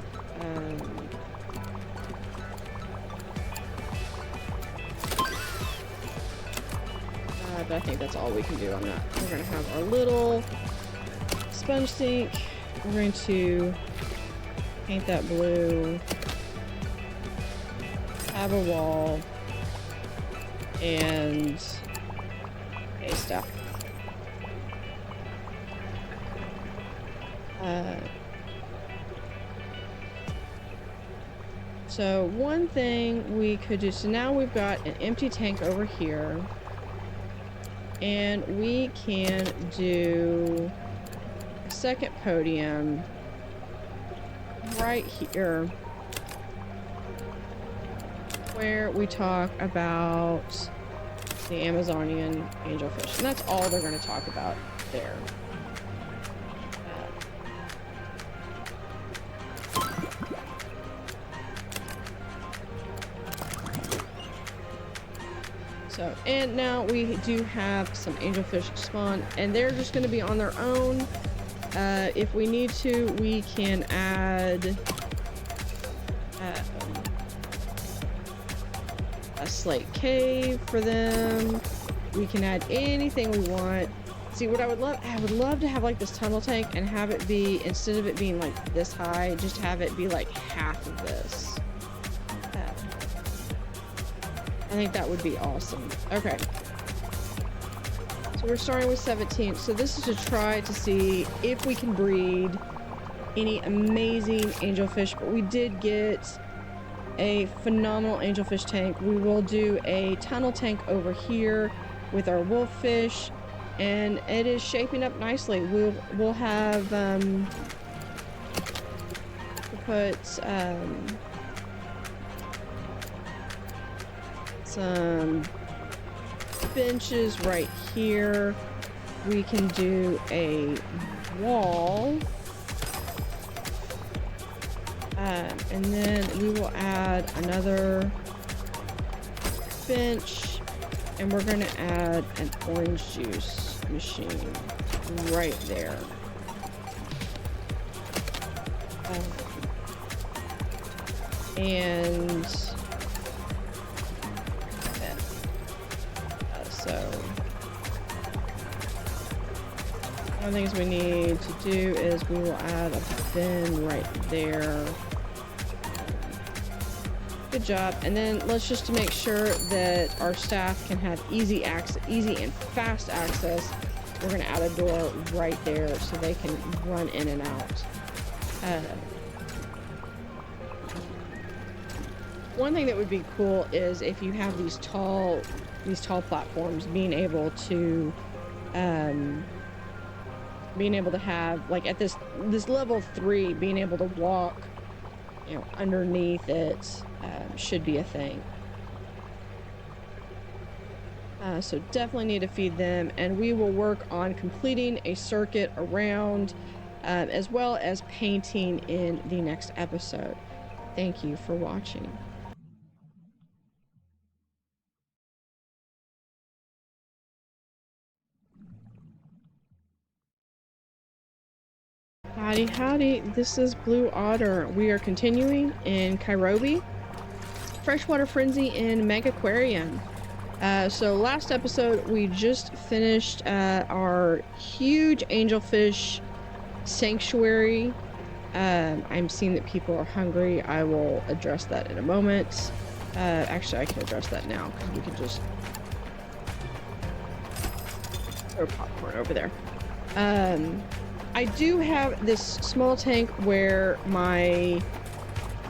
but I think that's all we can do on that. We're gonna have our little sponge sink. We're going to paint that blue, have a wall, and paste up. So one thing we could do, so now we've got an empty tank over here, and we can do a second podium right here where we talk about the Amazonian angelfish, and that's all they're going to talk about there. So, and now we do have some angelfish spawn, and they're just going to be on their own. If we need to, we can add a slate cave for them. We can add anything we want. See, what I would love to have like this tunnel tank and have it be, instead of it being like this high, just have it be like half of this. I think that would be awesome. Okay. So we're starting with 17. So this is to try to see if we can breed any amazing angelfish, but we did get a phenomenal angelfish tank. We will do a tunnel tank over here with our wolffish, and it is shaping up nicely. We'll have we'll put some benches right here. We can do a wall, and then we will add another bench, and we're going to add an orange juice machine right there. And so one of the things we need to do is we will add a bin right there. Good job. And then let's just to make sure that our staff can have easy and fast access, we're going to add a door right there so they can run in and out. One thing that would be cool is if you have these tall platforms, being able to have, like at this level 3, being able to walk, you know, underneath it should be a thing. So definitely need to feed them, and we will work on completing a circuit around, as well as painting in the next episode. Thank you for watching. Howdy Howdy, this is Blue Otter. We are continuing in Kairobi, Freshwater Frenzy in Megaquarium. So last episode we just finished our huge angelfish sanctuary. I'm seeing that people are hungry. I will address that in a moment. Actually, I can address that now because we can just throw popcorn over there. I do have this small tank where my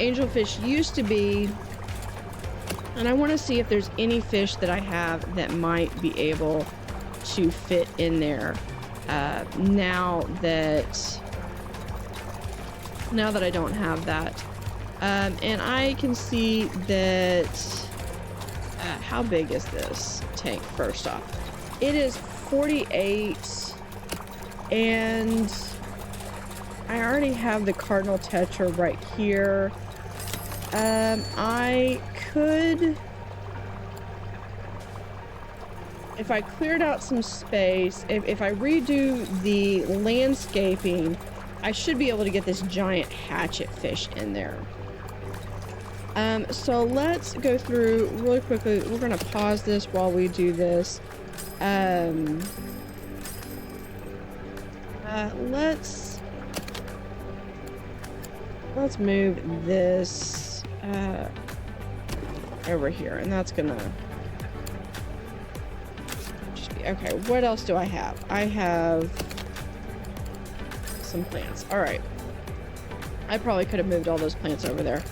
angelfish used to be, And I want to see if there's any fish that I have that might be able to fit in there. Now that I don't have that. And I can see that, how big is this tank first off? It is 48, and I already have the cardinal tetra right here. I could, if I cleared out some space, if I redo the landscaping, I should be able to get this giant hatchet fish in there. So let's go through really quickly. We're gonna pause this while we do this. Let's move this over here, and that's gonna just be okay. What else do I have? I have some plants. All right, I probably could have moved all those plants over there.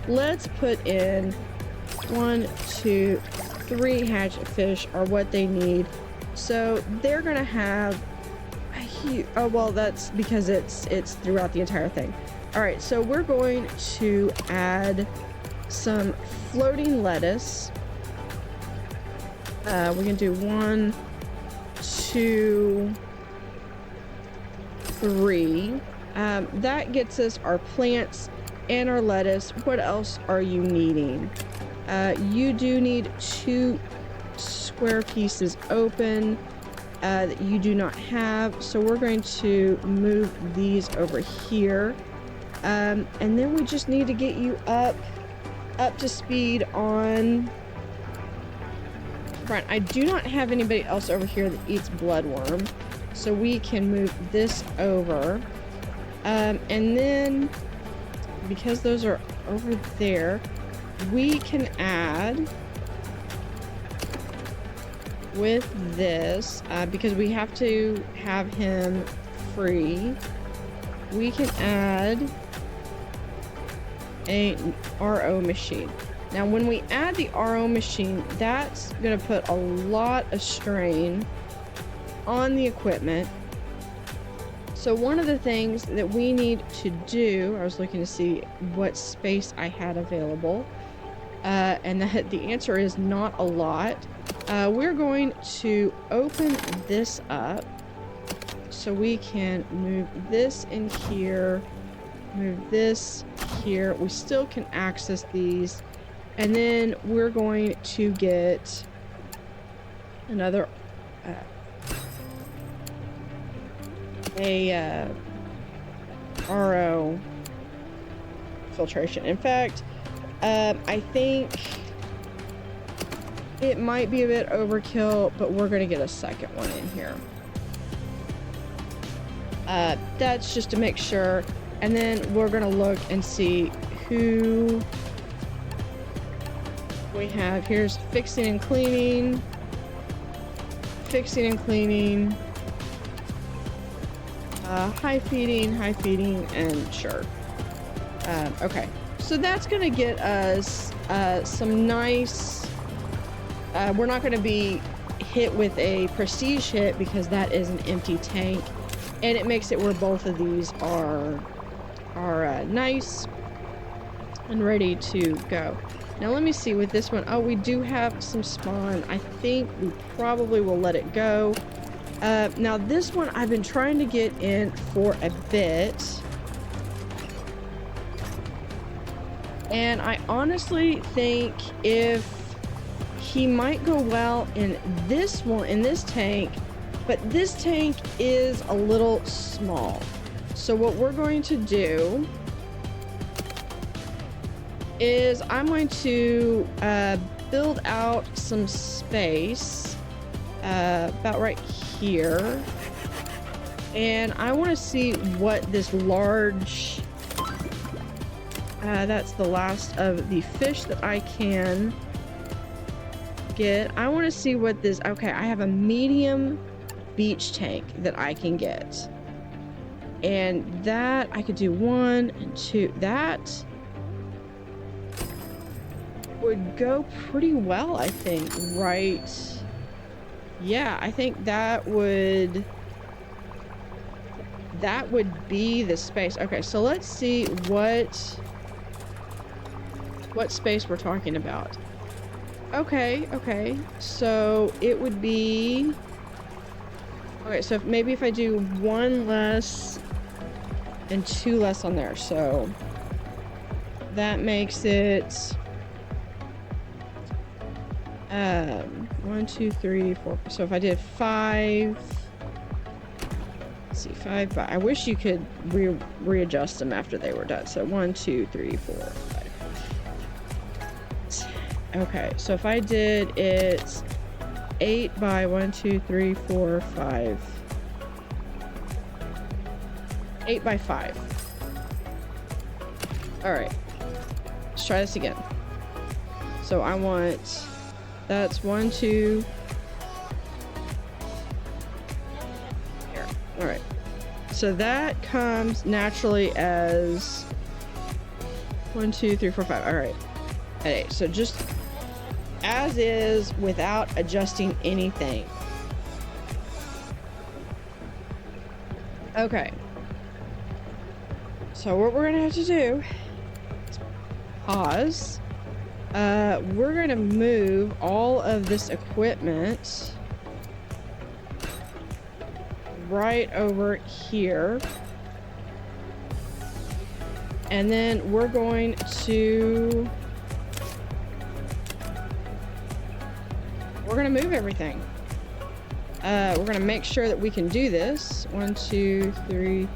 Let's put in 1, 2, 3 hatchet fish are what they need. So they're gonna have a huge, oh well, that's because it's throughout the entire thing. All right, so we're going to add some floating lettuce. We can do 1, 2, 3. That gets us our plants and our lettuce. What else are you needing? You do need 2 square pieces open that you do not have, so we're going to move these over here, and then we just need to get you up to speed on front. I do not have anybody else over here that eats bloodworm, so we can move this over, and then because those are over there, we can add with this, because we have to have him free, we can add a RO machine. Now when we add the RO machine, that's going to put a lot of strain on the equipment. So one of the things that we need to do, I was looking to see what space I had available, and the answer is not a lot. We're going to open this up so we can move this in here, move this here. We still can access these, and then we're going to get another RO filtration. In fact, I think it might be a bit overkill, but we're going to get a second one in here. That's just to make sure, and then we're going to look and see who we have. Here's fixing and cleaning, high feeding, and sure. Okay, so that's gonna get us some nice, we're not gonna be hit with a prestige hit because that is an empty tank, and it makes it where both of these are nice and ready to go. Now let me see with this one. Oh, we do have some spawn. I think we probably will let it go. Now this one I've been trying to get in for a bit, and I honestly think if he might go well in this one, in this tank, but this tank is a little small. So what we're going to do is I'm going to build out some space about right here, and I want to see what this large, that's the last of the fish that I can get. I want to see what this, okay, I have a medium beach tank that I can get, and that I could do 1 and 2. That would go pretty well, I think, right? Yeah, I think that would be the space. Okay, so let's see what space we're talking about. Okay, okay. So it would be... Okay, so maybe if I do 1 less and 2 less on there, so that makes it 1, 2, 3, 4. So if I did 5, let's see, 5, but I wish you could readjust them after they were done. So 1, 2, 3, 4, 5. Okay, so if I did it 8 by 1, 2, 3, 4, 5. 8 by 5. All right, let's try this again. So I want, that's 1, 2. Here. All right. So that comes naturally as 1, 2, 3, 4, 5. All right. At 8. So just as is without adjusting anything. Okay. So what we're gonna have to do is pause. We're gonna move all of this equipment right over here. And then we're going to move everything. We're gonna make sure that we can do this. 1, 2, 3,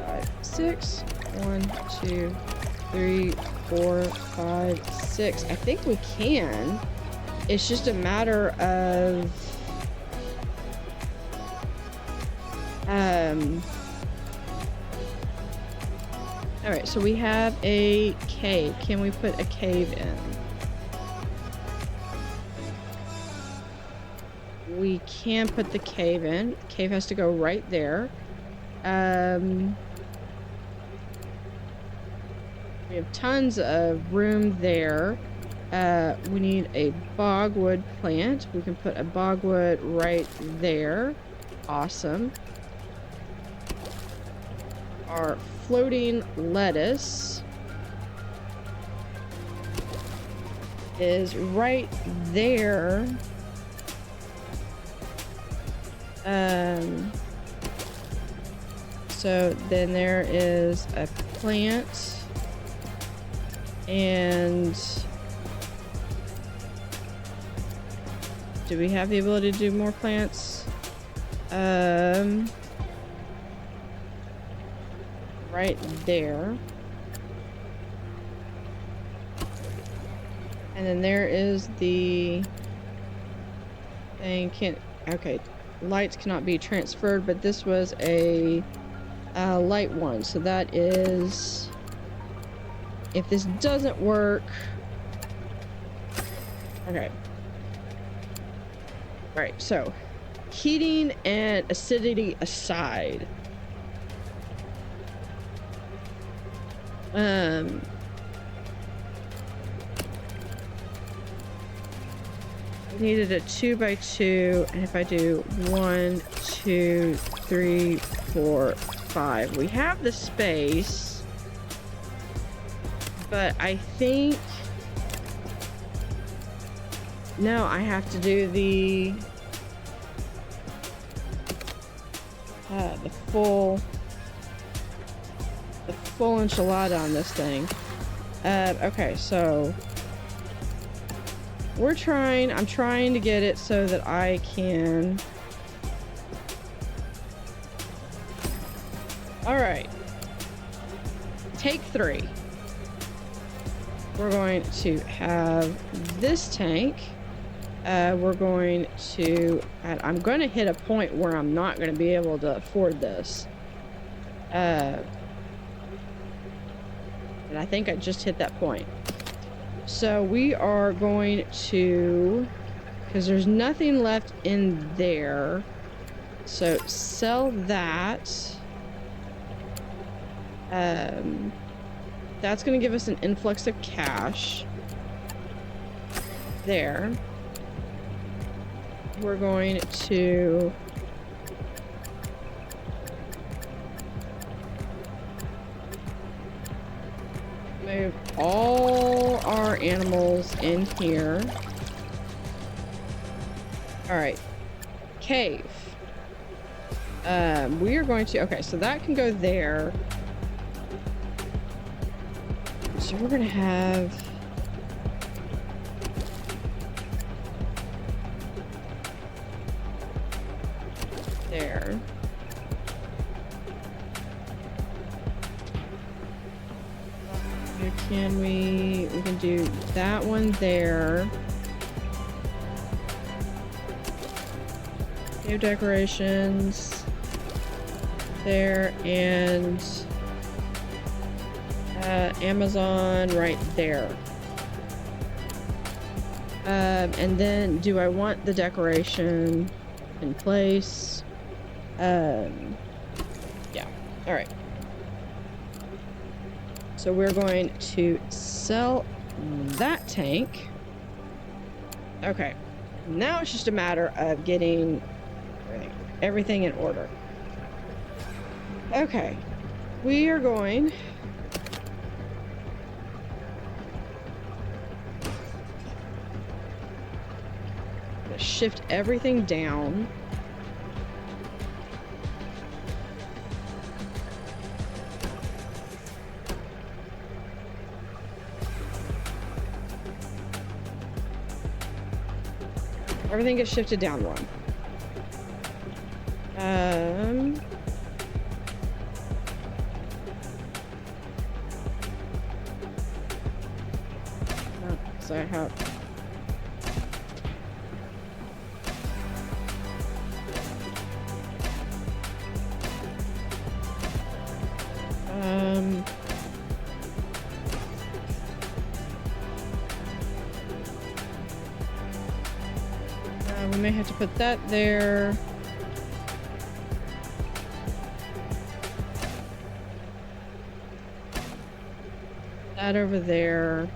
5, 6. 1, 2, 3, 4, 5, 6. I think we can. It's just a matter of all right, so we have a cave. Can we put a cave in? We can put the cave in. The cave has to go right there. We have tons of room there. We need a bogwood plant. We can put a bogwood right there. Awesome. Our floating lettuce is right there. So then there is a plant, and do we have the ability to do more plants? Right there. And then there is the thing. Okay, lights cannot be transferred, but this was a light one, so that is, if this doesn't work, okay. All right, so heating and acidity aside, needed a 2 by 2, and if I do 1, 2, 3, 4, 5, we have the space, but I think no, I have to do the full enchilada on this thing. Okay, so I'm trying to get it so that I can. All right. Take 3. We're going to have this tank. We're going to, I'm going to hit a point where I'm not going to be able to afford this. And I think I just hit that point. So we are going to, because there's nothing left in there, so sell that. That's going to give us an influx of cash. there. We're going to move all our animals in here. All right, cave. We are going to, okay, so that can go there. So we're gonna have there. Where can we can do that one there. Cave decorations there, and Amazon right there. And then do I want the decoration in place? Yeah, all right. So we're going to sell that tank. Okay, now it's just a matter of getting everything in order. Okay, we are going to shift everything down. Everything gets shifted down one. So I have we may have to put that there. That over there.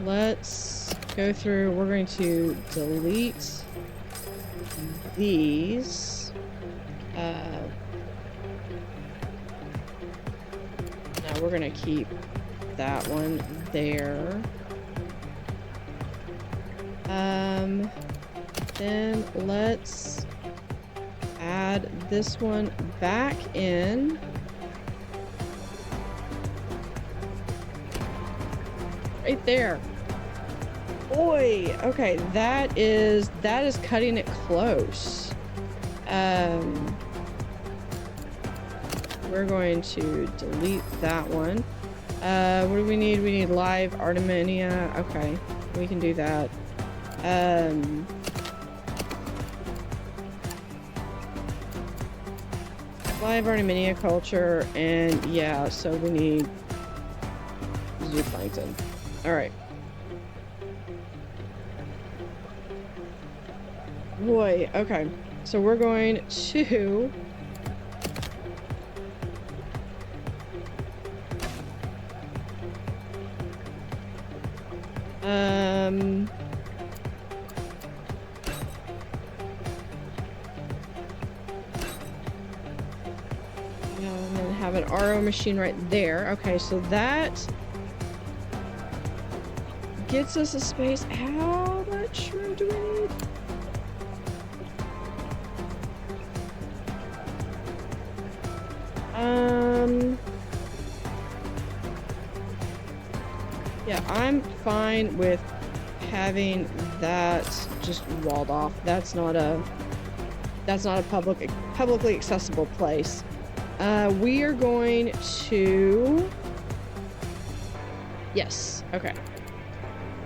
Let's go through. We're going to delete these. Now we're going to keep that one there. Then let's add this one back in. Right there. Boy, okay, that is cutting it close. We're going to delete that one. What do we need? We need live Artemisia. Okay, we can do that. Live Artemisia culture, and yeah, so we need zooplankton. All right. Boy, okay. So we're going to and then have an RO machine right there. Okay, so that gets us a space. How much room do we need? Yeah, I'm fine with having that just walled off. That's not a publicly accessible place. We are going to, yes, okay.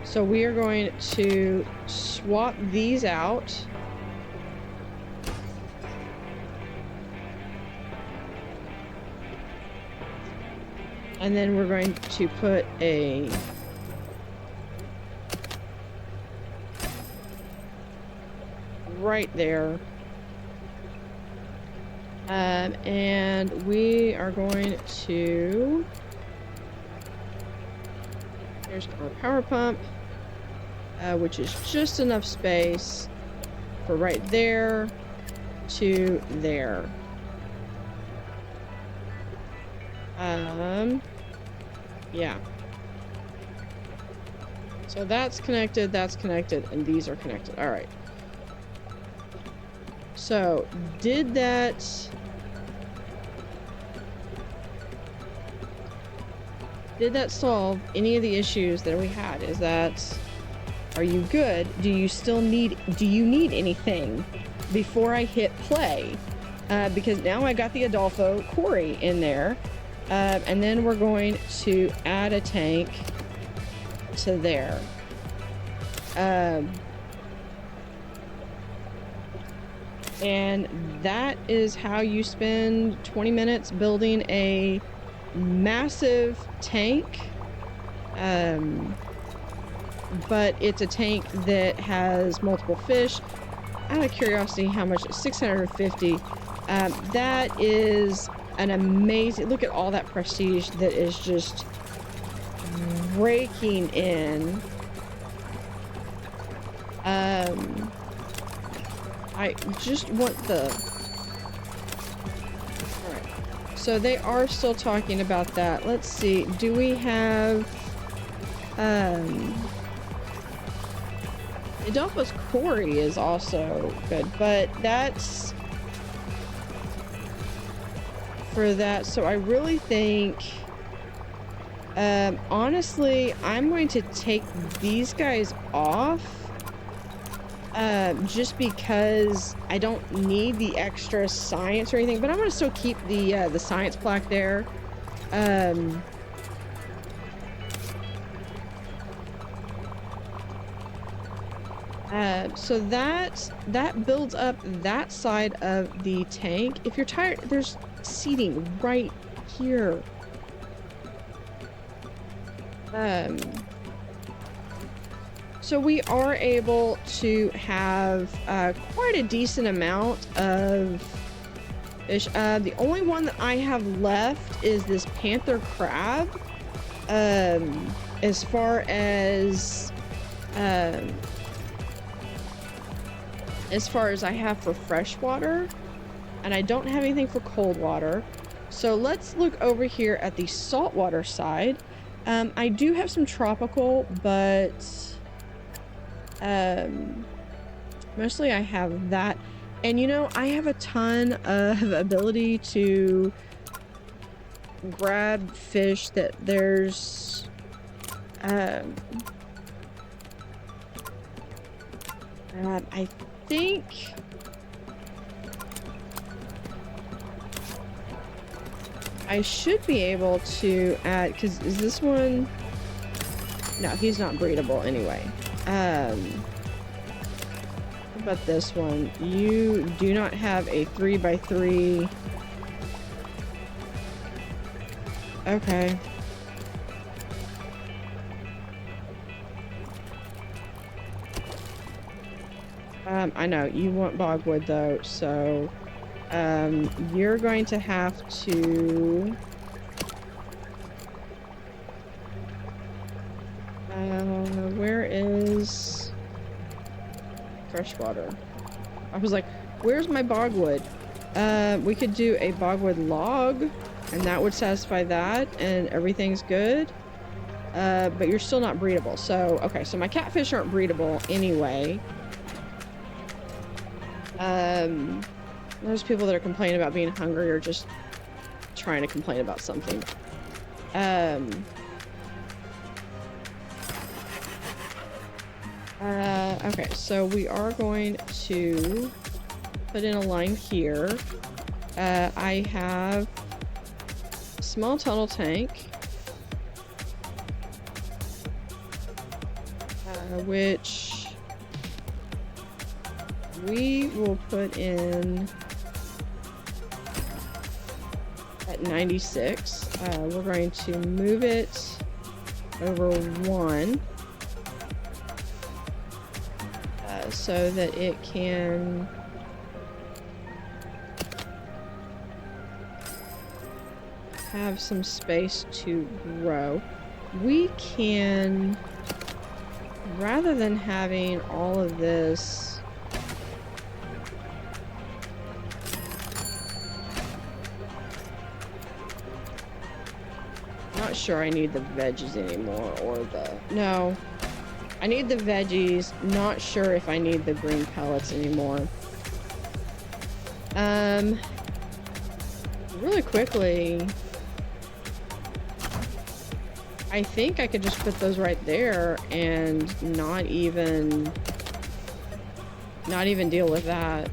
So we are going to swap these out. And then we're going to put a right there. And we are going to, here's our power pump. which is just enough space for right there to there. Yeah. So that's connected, and these are connected. All right. So, did that solve any of the issues that we had? Are you good? Do you need anything before I hit play? Because now I got the Adolfo quarry in there. And then we're going to add a tank to there. And that is how you spend 20 minutes building a massive tank. But it's a tank that has multiple fish. Out of curiosity, how much? 650. That is an amazing... Look at all that prestige that is just raking in. I just want the... Alright. So they are still talking about that. Let's see. Do we have... Adolfo's quarry is also good, but that's... for that. So I really think... honestly, I'm going to take these guys off. Just because I don't need the extra science or anything, but I'm gonna still keep the science plaque there. So that builds up that side of the tank. If you're tired, there's seating right here. So we are able to have quite a decent amount of fish. The only one that I have left is this panther crab. As far as I have for freshwater, and I don't have anything for cold water. So let's look over here at the saltwater side. I do have some tropical, but mostly I have that. And you know, I have a ton of ability to grab fish that there's I think I should be able to add, because is this one? No, he's not breedable anyway. What about this one? You do not have a 3x3. Okay. I know you want bogwood though, so you're going to have to where is freshwater? I was like, where's my bogwood? We could do a bogwood log, and that would satisfy that, and everything's good. But you're still not breedable. So, okay, so my catfish aren't breedable anyway. There's people that are complaining about being hungry or just trying to complain about something. Okay, so we are going to put in a line here. I have a small tunnel tank, which we will put in at 96. We're going to move it over 1 so that it can have some space to grow. We can rather than having all of this, not sure I need the veggies anymore, or no, I need the veggies, not sure if I need the green pellets anymore. Really quickly, I think I could just put those right there and not even deal with that.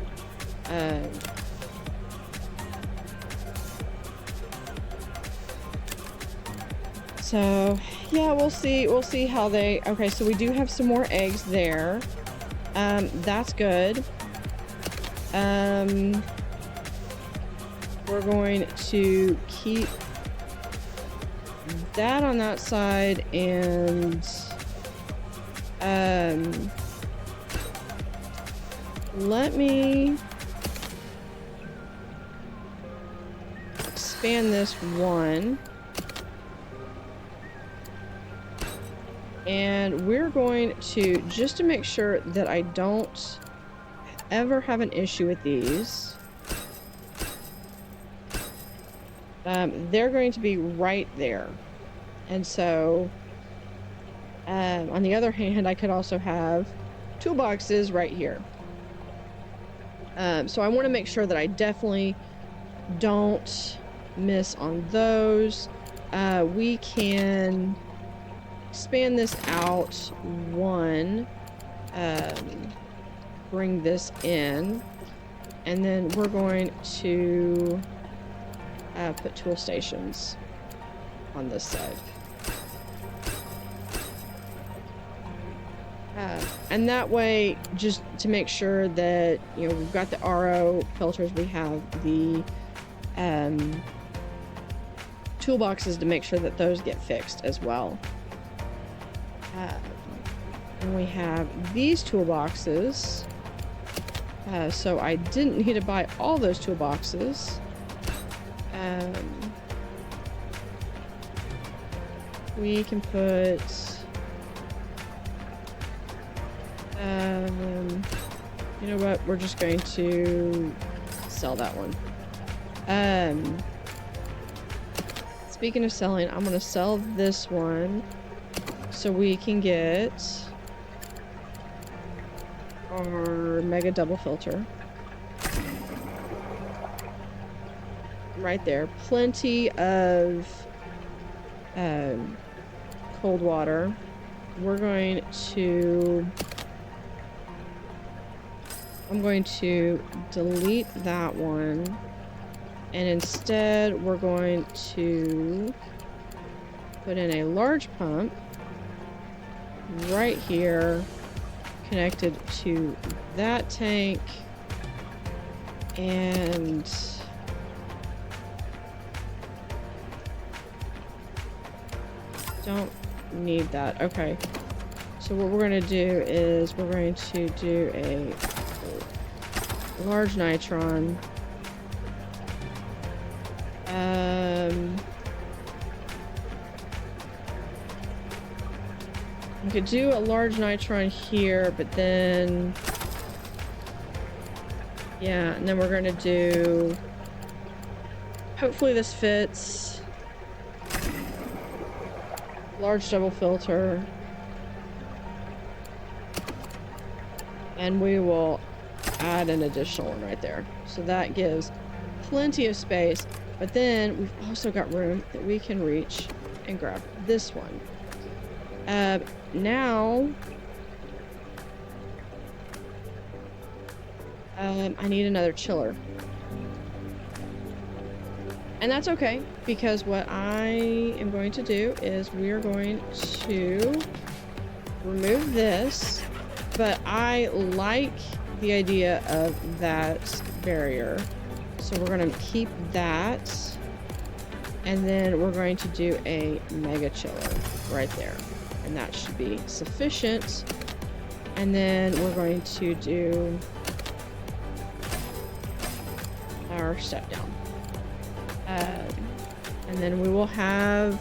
So yeah, we'll see how they, okay, so we do have some more eggs there. That's good. We're going to keep that on that side, and let me expand this one, and we're going to, just to make sure that I don't ever have an issue with these, they're going to be right there. And so on the other hand, I could also have toolboxes right here. So I want to make sure that I definitely don't miss on those. We can expand this out one, bring this in, and then we're going to put tool stations on this side. And that way, just to make sure that, you know, we've got the RO filters, we have the toolboxes to make sure that those get fixed as well. And we have these toolboxes. So I didn't need to buy all those toolboxes. We can put you know what, we're just going to sell that one. Speaking of selling, I'm going to sell this one so we can get our mega double filter right there. Plenty of cold water. We're going to, I'm going to delete that one, and instead we're going to put in a large pump right here connected to that tank, and don't need that. Okay, so what we're going to do is we're going to do a large nitron. We could do a large nitron here, but then yeah, and then we're going to do, hopefully this fits, large double filter, and we will add an additional one right there. So that gives plenty of space, but then we've also got room that we can reach and grab this one. Now I need another chiller, and that's okay, because what I am going to do is we are going to remove this, but I like the idea of that barrier, so we're going to keep that, and then we're going to do a mega chiller right there, and that should be sufficient. And then we're going to do our step down, and then we will have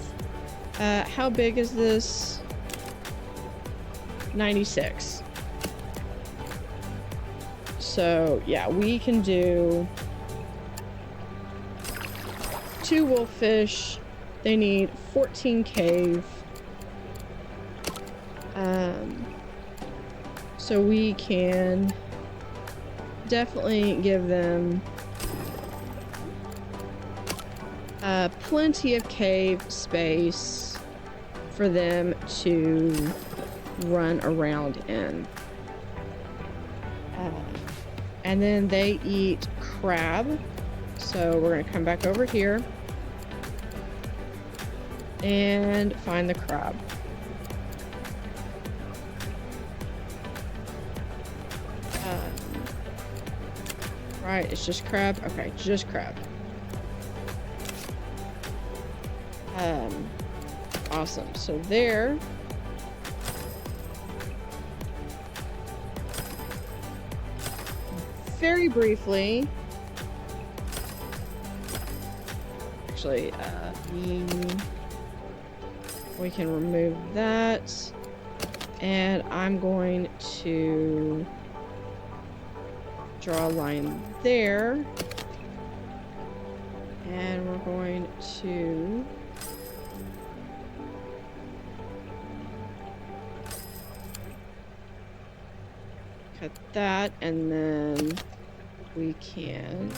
how big is this? 96. So yeah, we can do 2 wolffish. They need 14 cave. So we can definitely give them plenty of cave space for them to run around in. And then they eat crab. So we're going to come back over here and find the crab. Right, it's just crab. Okay, just crab. Awesome. So there. Very briefly. Actually, we can remove that. And I'm going to draw a line there. And we're going to cut that, and then we can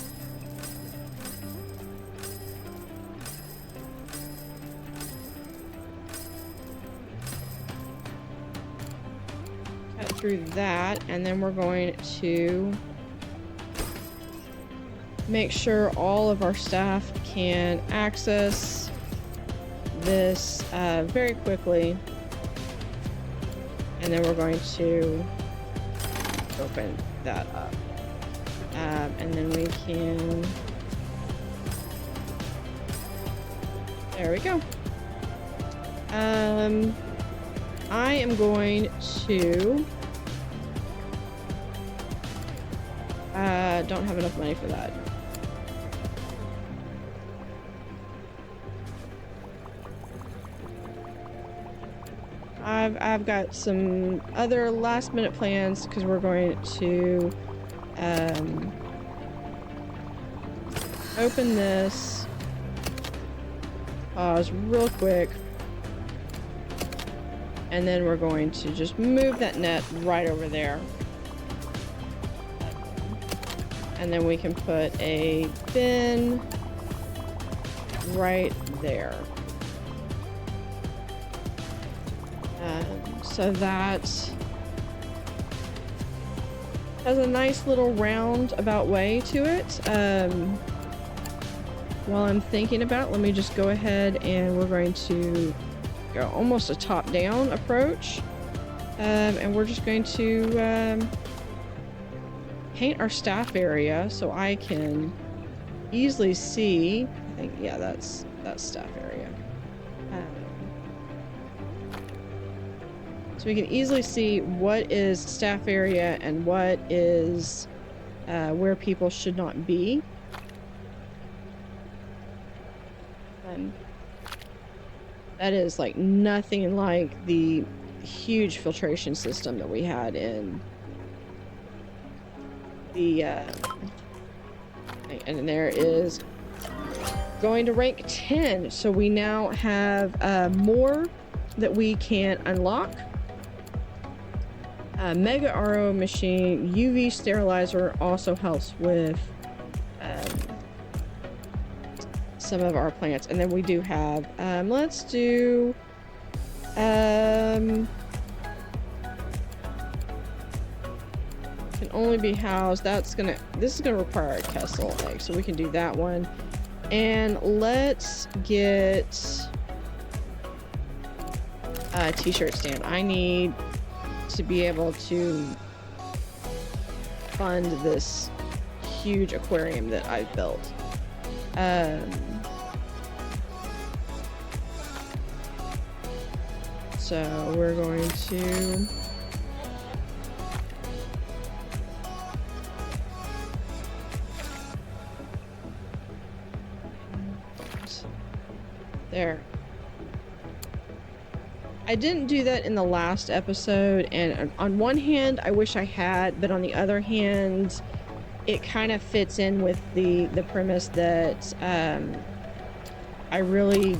cut through that, and then we're going to make sure all of our staff can access this very quickly, and then we're going to open that up, and then we can, there we go. I am going to don't have enough money for that. I've got some other last minute plans because we're going to open this, pause real quick, and then we're going to just move that net right over there, and then we can put a bin right there. So that has a nice little roundabout way to it. While I'm thinking about it, let me just go ahead and we're going to go almost a top-down approach. And we're just going to paint our staff area so I can easily see. I think, yeah, that's staff area. So we can easily see what is staff area and what is where people should not be. That is like nothing like the huge filtration system that we had in the and there is going to rank 10. So we now have more that we can unlock. Mega RO machine, UV sterilizer also helps with some of our plants. And then we do have, let's do, can only be housed, this is gonna require a Kessel egg, so we can do that one. And let's get a t-shirt stand. I need to be able to fund this huge aquarium that I've built. So we're going to there. I didn't do that in the last episode, and on one hand, I wish I had, but on the other hand, it kind of fits in with the premise that I really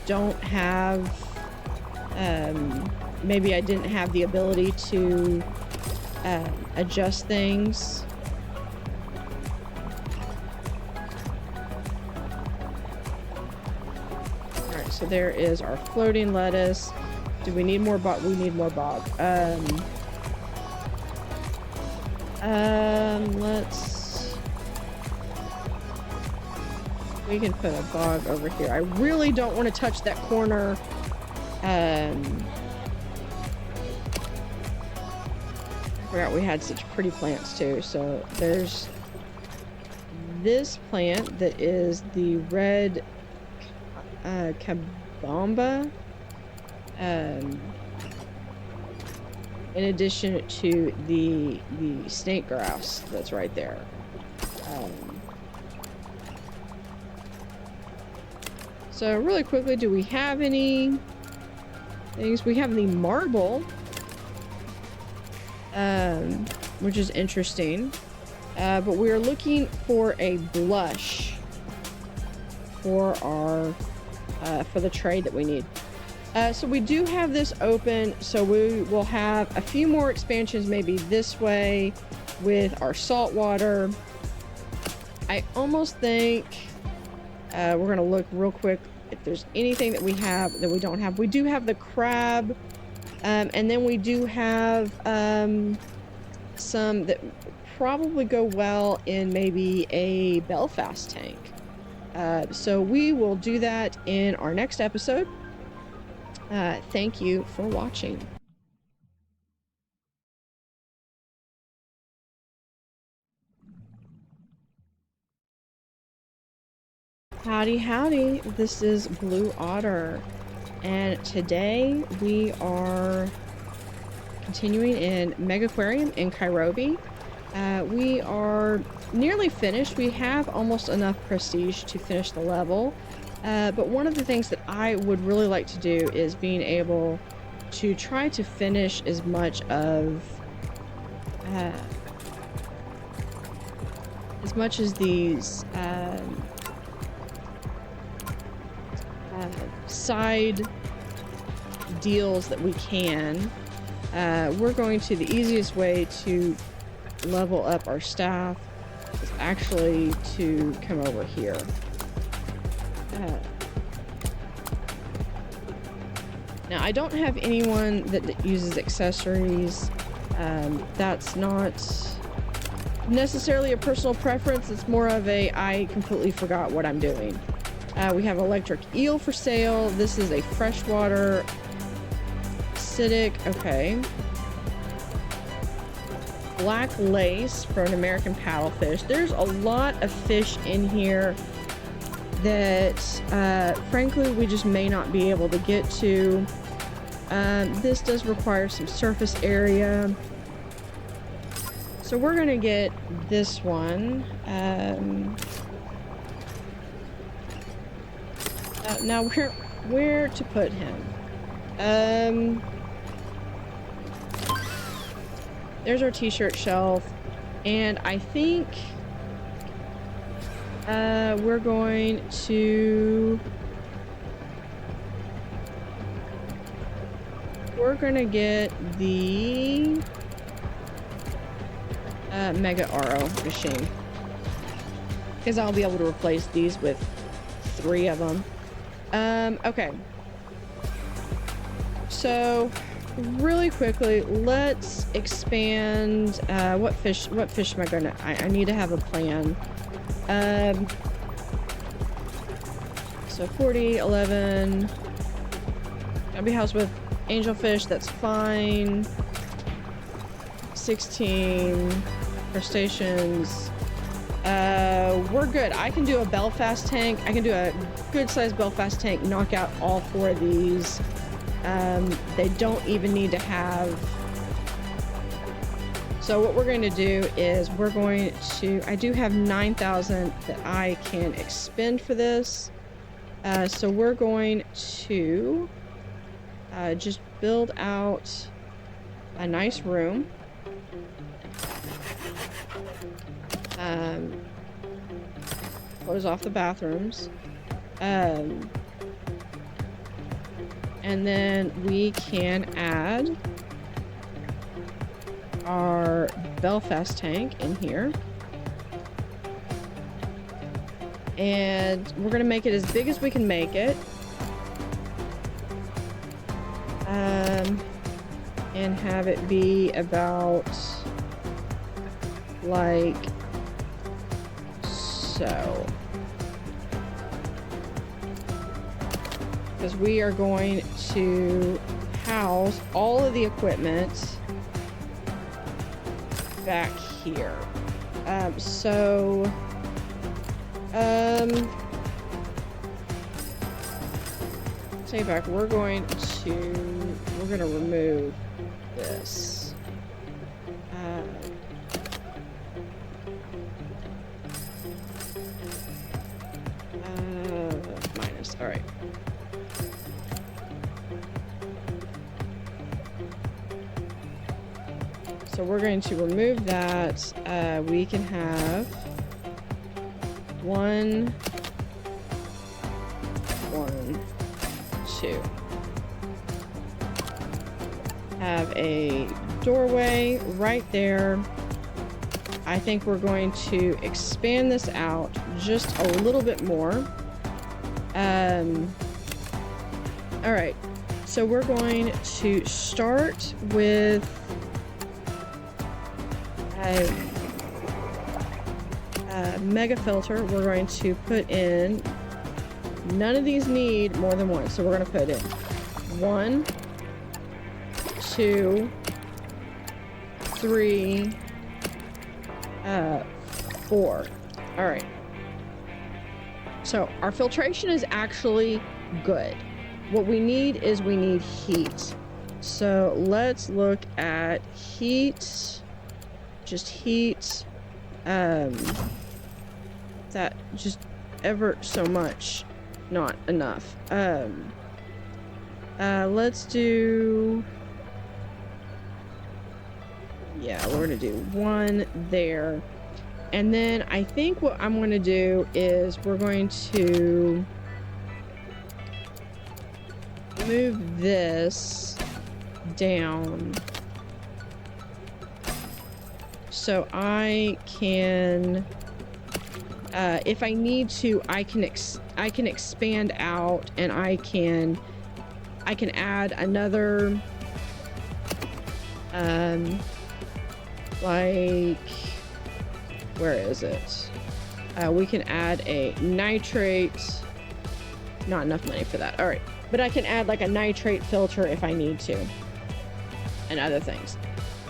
don't have, maybe I didn't have the ability to adjust things. All right, so there is our floating lettuce. Do we need more bog? We need more bog. Let's... We can put a bog over here. I really don't want to touch that corner. I forgot we had such pretty plants too. So there's this plant that is the red kabamba. In addition to the snake grass that's right there. So really quickly, do we have any things? We have the marble, which is interesting. But we're looking for a blush for our for the tray that we need. So we do have this open, so we will have a few more expansions maybe this way with our salt water. I almost think we're going to look real quick if there's anything that we have that we don't have. We do have the crab, and then we do have some that probably go well in maybe a Belfast tank. So we will do that in our next episode. Thank you for watching. Howdy howdy, this is Blue Otter, and today we are continuing in Megaquarium in Kairobi. We are nearly finished. We have almost enough prestige to finish the level. But one of the things that I would really like to do is being able to try to finish as much of as much as these side deals that we can. We're going to, the easiest way to level up our staff is actually to come over here. Now, I don't have anyone that uses accessories. That's not necessarily a personal preference. It's more of a, I completely forgot what I'm doing. We have electric eel for sale. This is a freshwater acidic. Okay. Black lace for an American paddlefish. There's a lot of fish in here that frankly we just may not be able to get to. This does require some surface area, so we're gonna get this one. Now where to put him? There's our t-shirt shelf, and I think we're going to get the Mega RO machine, because I'll be able to replace these with 3 of them. Okay, so really quickly, let's expand. What fish am I gonna, I need to have a plan. So 40, 11, gonna be housed with angelfish, that's fine. 16 crustaceans. We're good. I can do a Belfast tank. I can do a good sized Belfast tank, knock out all 4 of these. They don't even need to have. So what we're going to do is we're going to, I do have 9,000 that I can expend for this. So we're going to just build out a nice room. Close off the bathrooms. And then we can add our Belfast tank in here. And we're gonna make it as big as we can make it. And have it be about like so. Because we are going to house all of the equipment back here. Say back, we're gonna remove this. Minus, all right. So we're going to remove that. We can have 1, 2. Have a doorway right there. I think we're going to expand this out just a little bit more. All right, so we're going to start with a mega filter. We're going to put in, none of these need more than one, so we're going to put in 1, 2, 3, 4. All right. So our filtration is actually good. What we need is we need heat. So let's look at heat. Just heat. That just ever so much not enough. Let's do, yeah, we're gonna do 1 there. And then I think what I'm going to do is we're going to move this down so I can, if I need to, I can expand out, and I can add another, like, where is it? We can add a nitrate. Not enough money for that. All right. But I can add like a nitrate filter if I need to. And other things.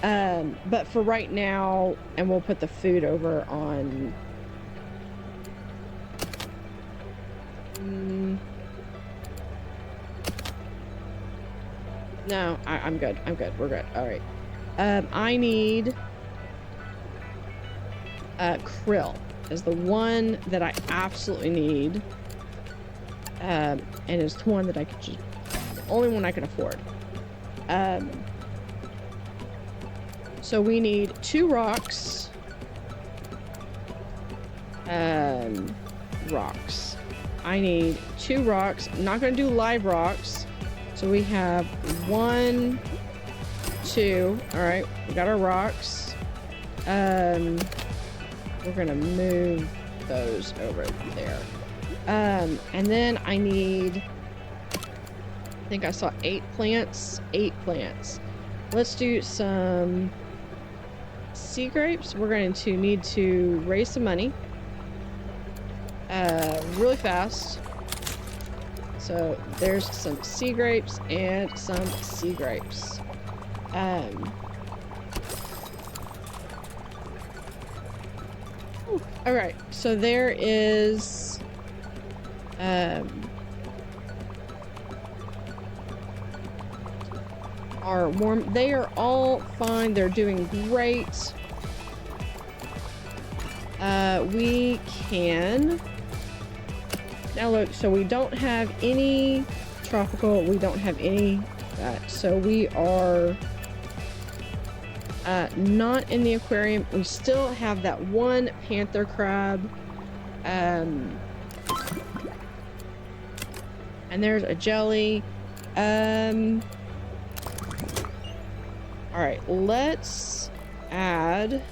But for right now, and we'll put the food over on... No, I'm good. I'm good. We're good. All right. I need... krill is the one that I absolutely need, and it's the one that I could just, the only one I can afford. So we need 2 rocks. Rocks. I need 2 rocks. I'm not gonna do live rocks. So we have 1, 2. All right, we got our rocks. We're gonna move those over there. And then I need, I think I saw 8 plants. 8 plants. Let's do some sea grapes. We're going to need to raise some money really fast. So there's some sea grapes and some sea grapes. All right, so there is our warm. They are all fine. They're doing great. We can now look. So we don't have any tropical. We don't have any that. So we are not in the aquarium. We still have that one panther crab. And there's a jelly. All right, let's add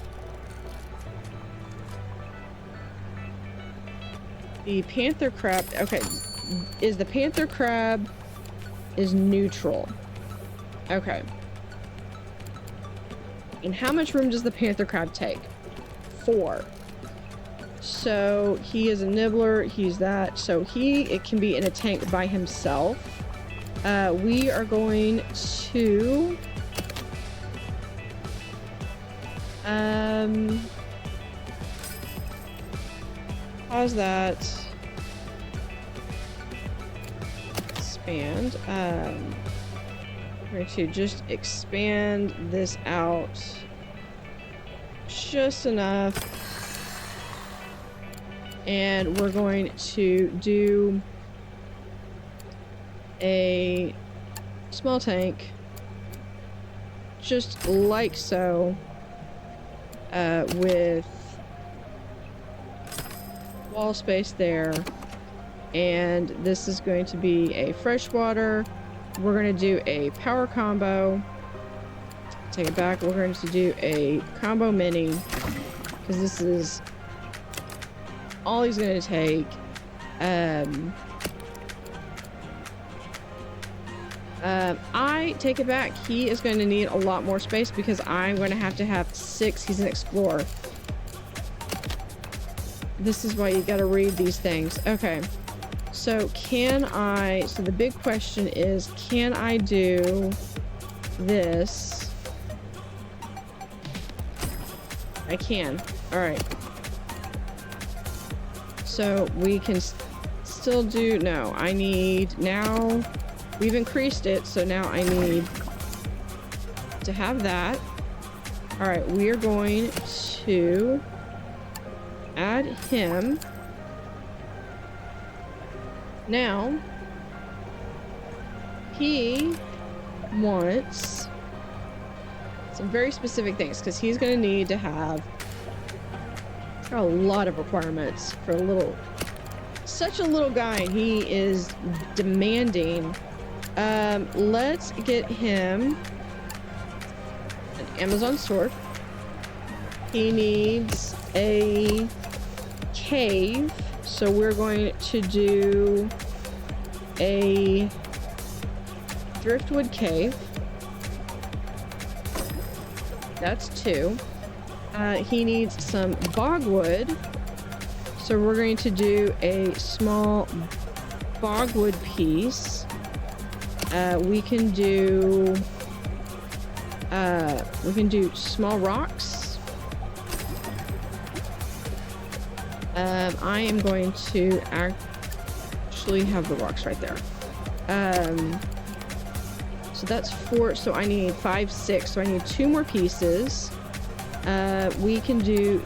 the panther crab. Okay, is the panther crab is neutral. Okay. And how much room does the panther crab take? 4. So he is a nibbler. He's that. So it can be in a tank by himself. We are going to pause that. Expand. We're going to just expand this out just enough. And we're going to do a small tank, just like so, with wall space there. And this is going to be a freshwater. We're going to do a power combo. Take it back. We're going to do a combo mini, because this is all he's going to take. I take it back. He is going to need a lot more space because I'm going to have 6. He's an explorer. This is why you got to read these things. Okay. So so the big question is, can I do this? I can. All right. So we can still do, no, I need, now we've increased it. So now I need to have that. All right. We are going to add him. Now, he wants some very specific things because he's going to need to have a lot of requirements for such a little guy, and he is demanding. Let's get him an Amazon sword. He needs a cave. So we're going to do a driftwood cave. That's 2. He needs some bogwood. So we're going to do a small bogwood piece. We can do small rocks. I am going to actually have the rocks right there. So that's 4. So I need 5, 6. So I need 2 more pieces. We can do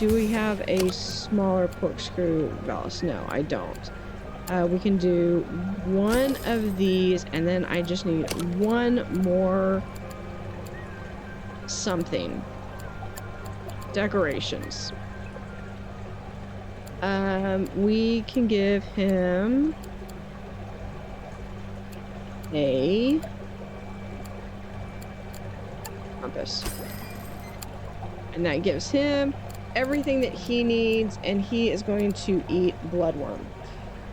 we have a smaller corkscrew ballast? No, I don't. We can do 1 of these, and then I just need 1 more something. Decorations. We can give him a compass. And that gives him everything that he needs, and he is going to eat bloodworm.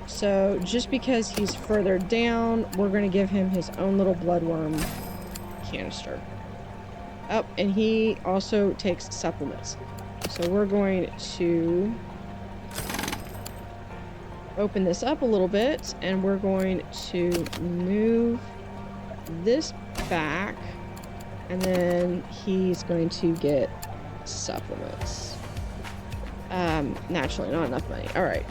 So just because he's further down, we're going to give him his own little bloodworm canister. Oh, and he also takes supplements. So we're going to open this up a little bit, and we're going to move this back, and then he's going to get supplements. Naturally, not enough money. All right.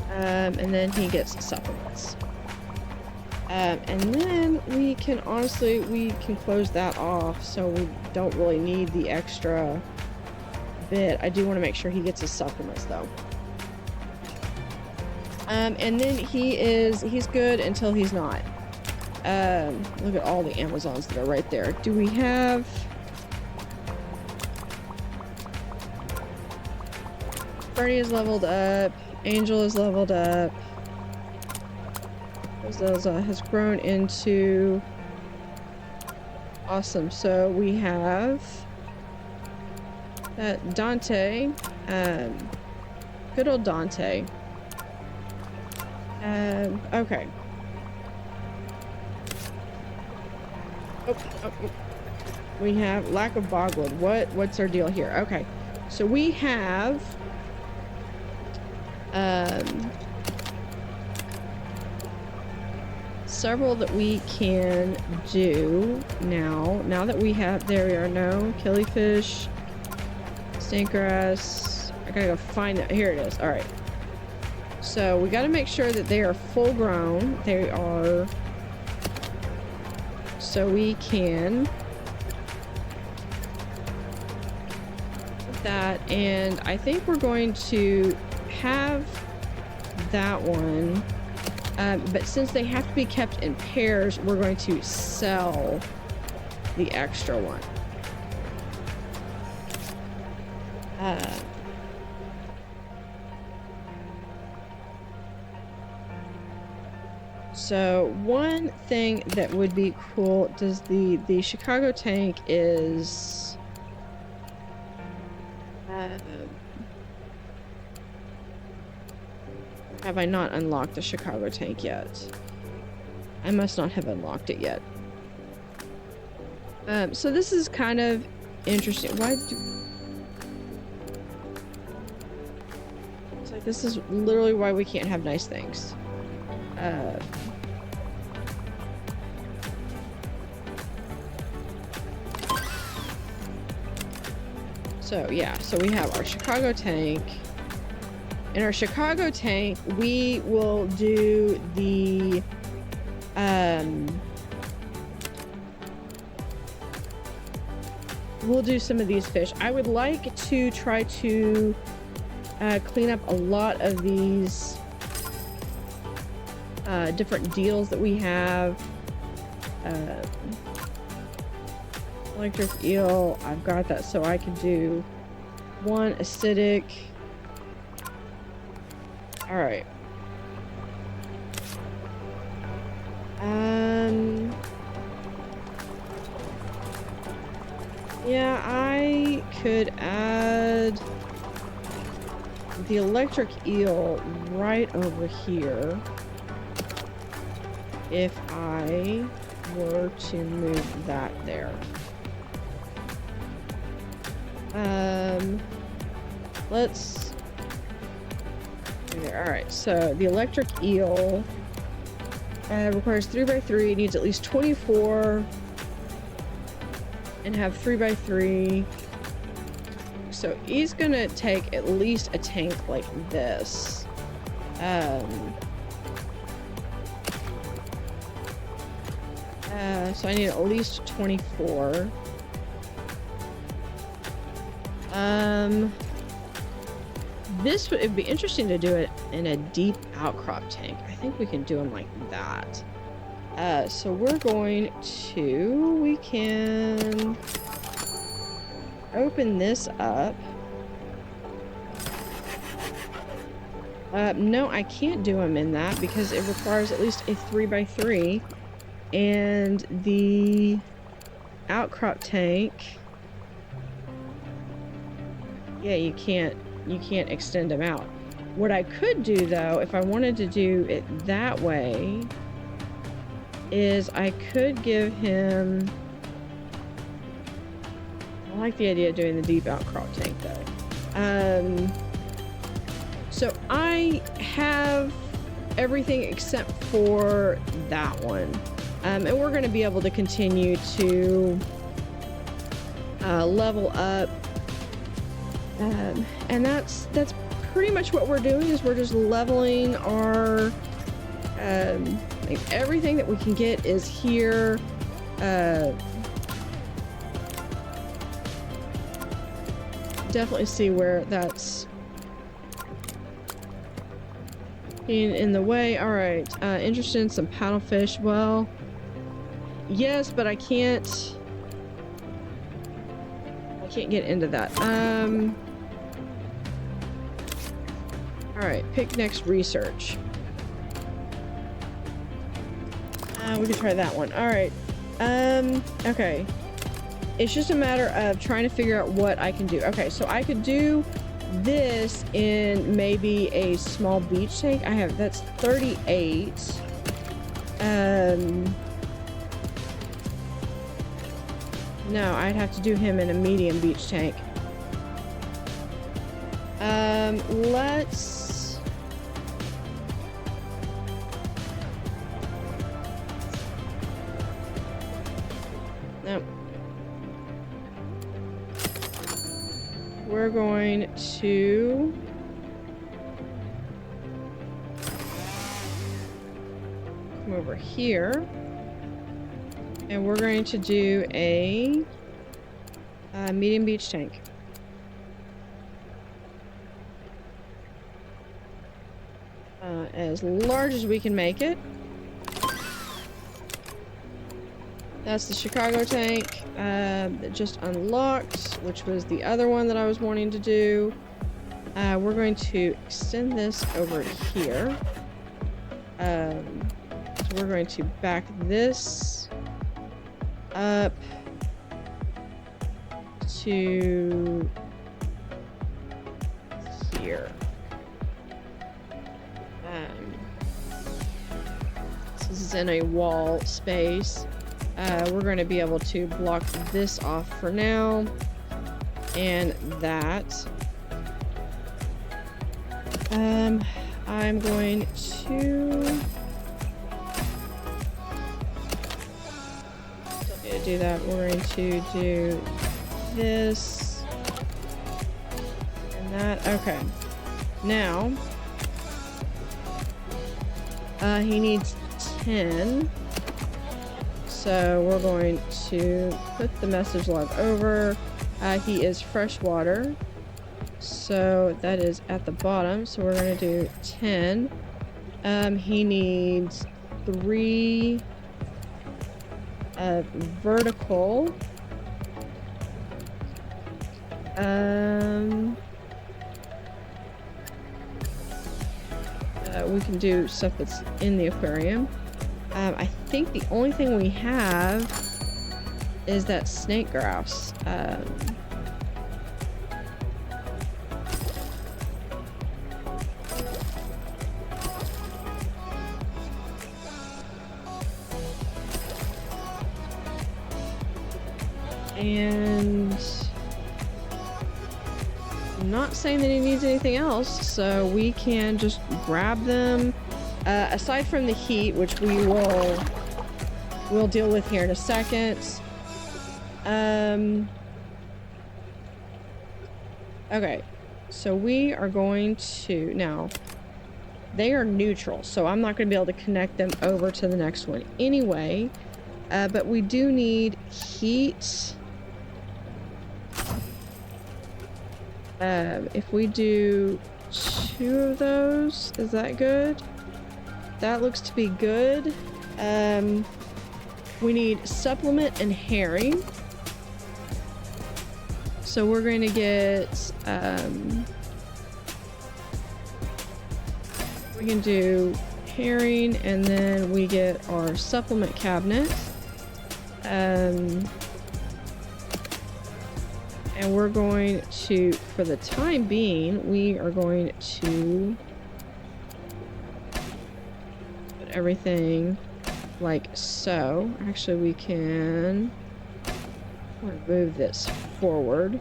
And then he gets supplements. And then we can close that off, so we don't really need the extra bit. I do want to make sure he gets his supplements though. And then he's good until he's not. Look at all the Amazons that are right there. Do we have... Bernie is leveled up. Angel is leveled up. Zelza has grown into... Awesome. So we have... Dante. Good old Dante. Okay. Oh. We have lack of bogwood. What's our deal here? Okay. So we have... several that we can do now that we have... There we are. No. Killifish. Stinkgrass. I gotta go find that. Here it is. All right. So we got to make sure that they are full grown. They are... So we can... put that, and I think we're going to have that one. But since they have to be kept in pairs, we're going to sell the extra one. So one thing that would be cool, does the Chicago tank is... have I not unlocked the Chicago tank yet? I must not have unlocked it yet. So this is kind of interesting. Why do... It's like, this is literally why we can't have nice things. So yeah, so we have our Chicago tank. In our Chicago tank, we will do the we'll do some of these fish. I would like to try to clean up a lot of these different deals that we have. Electric eel, I've got that, so I can do one acidic. All right. Yeah, I could add the electric eel right over here if I were to move that there. Let's... All right, so the electric eel requires 3x3, needs at least 24, and have 3x3. So he's gonna take at least a tank like this. So I need at least 24. This would be interesting to do it in a deep outcrop tank. I think we can do them like that. So we're going to... We can open this up. No, I can't do them in that because it requires at least a 3x3. And the outcrop tank... Yeah, you can't extend them out. What I could do, though, if I wanted to do it that way, is I could give him... I like the idea of doing the deep outcrop tank, though. So I have everything except for that one. And we're going to be able to continue to level up. And that's pretty much what we're doing, is we're just leveling our like everything that we can get is here. Definitely see where that's In the way. All right. Interested in some paddlefish. Well, yes, but I can't get into that. All right. Pick next research. We can try that one. All right. Okay. It's just a matter of trying to figure out what I can do. Okay, so I could do this in maybe a small beach tank. That's 38. No, I'd have to do him in a medium beach tank. Let's... Nope. We're going to come over here, and we're going to do a medium beach tank. As large as we can make it. That's the Chicago tank that just unlocked, which was the other one that I was wanting to do. We're going to extend this over here. So we're going to back this up to here. This is in a wall space. We're going to be able to block this off for now, and that. I'm going to do that. We're going to do this and that. Okay. Now, he needs 10. So we're going to put the message log over. He is freshwater. So that is at the bottom. So we're going to do 10. He needs 3 vertical. We can do stuff that's in the aquarium. I think the only thing we have is that snake grouse. And I'm not saying that he needs anything else, so we can just grab them. Aside from the heat, which we'll deal with here in a second. Okay, so we are going to now. They are neutral, so I'm not going to be able to connect them over to the next one anyway. But we do need heat. If we do 2 of those, is that good? That looks to be good. We need supplement and herring. So we're going to get, we can do herring, and then we get our supplement cabinet. And we're going to, for the time being, we are going to put everything like so. Actually, we can move this forward.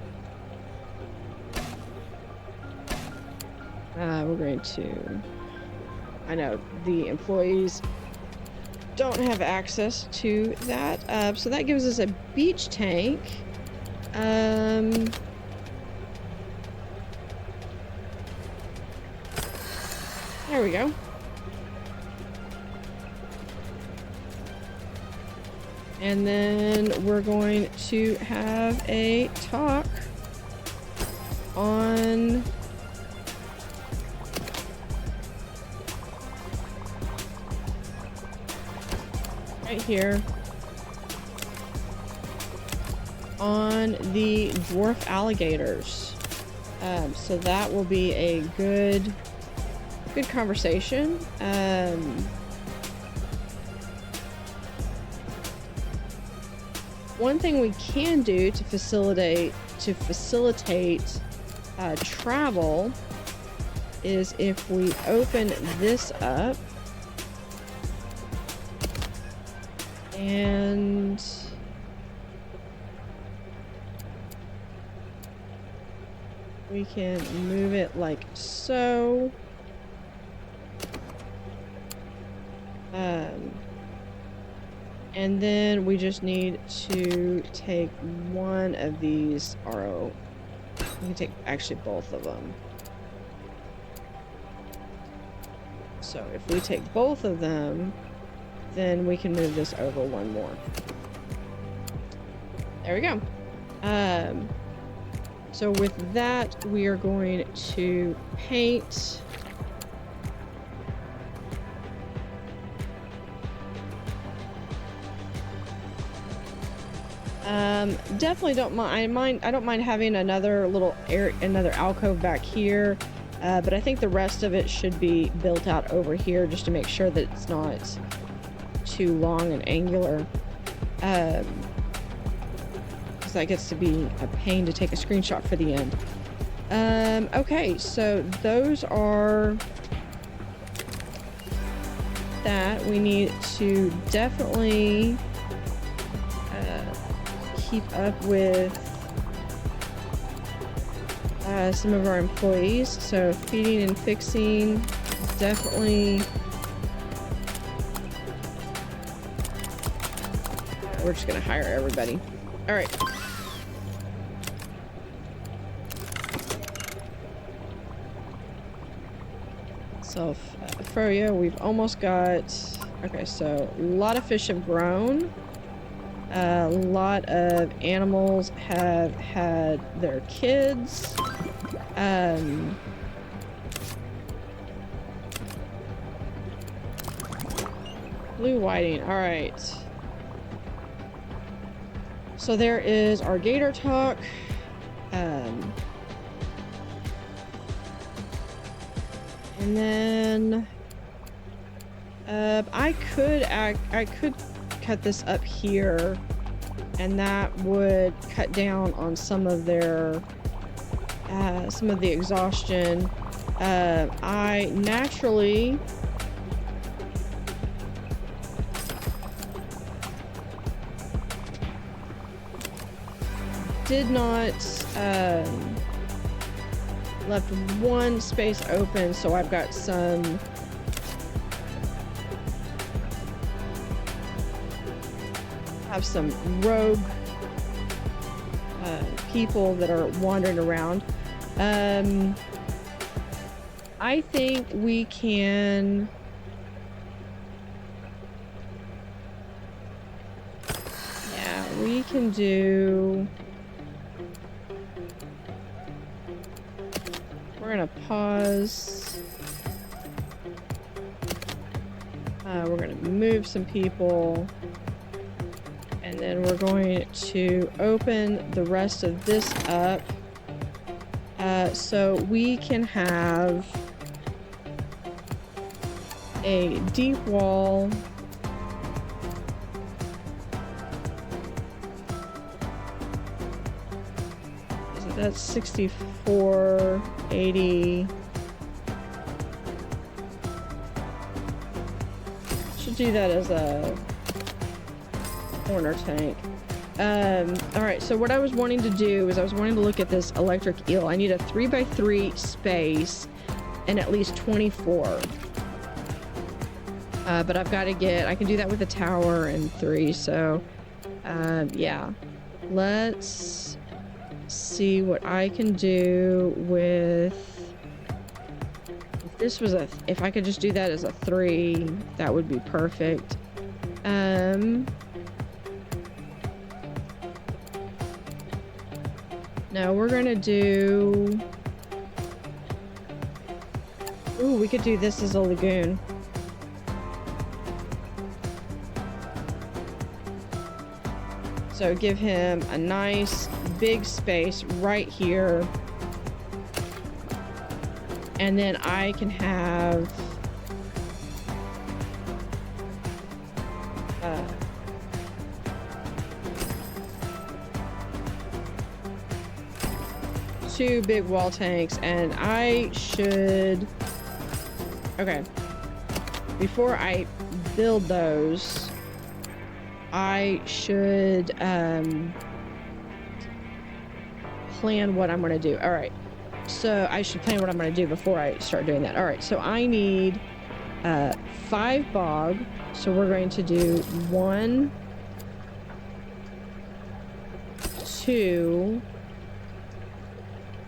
We're going to, I know the employees don't have access to that. So that gives us a beach tank. There we go. And then we're going to have a talk on right here on the dwarf alligators. So that will be a good conversation. One thing we can do to facilitate travel is if we open this up and we can move it like so. And then we just need to take one of these RO. We can take actually both of them. So if we take both of them, then we can move this over one more. There we go. So with that, we are going to paint. Definitely don't mind. I don't mind having another little another alcove back here, but I think the rest of it should be built out over here just to make sure that it's not too long and angular. Because that gets to be a pain to take a screenshot for the end. Okay, so those are that. We need to definitely keep up with some of our employees. So feeding and fixing, definitely. We're just gonna hire everybody. All right. So Froyo, we've almost got. Okay, so a lot of fish have grown. A lot of animals have had their kids. Blue whiting, all right. So there is our gator talk. And then I could cut this up here, and that would cut down on some of their some of the exhaustion. I naturally did not left one space open, so I've got some rogue people that are wandering around. I think we can do. We're gonna pause. We're gonna move some people. And then we're going to open the rest of this up. So we can have a deep wall. That's 6480. Should do that as a corner tank. All right, so what I was wanting to do is I was wanting to look at this electric eel. I need a 3x3 space and at least 24. But I've got to get, I can do that with a tower and 3. So, yeah, let's see what I can do with, if this was a, if I could just do that as a 3, that would be perfect. No, we're gonna do, ooh, we could do this as a lagoon. So give him a nice big space right here. And then I can have two big wall tanks, and I should... Okay. Before I build those, I should plan what I'm going to do. All right. So I should plan what I'm going to do before I start doing that. All right. So I need 5 bog. So we're going to do 1, 2,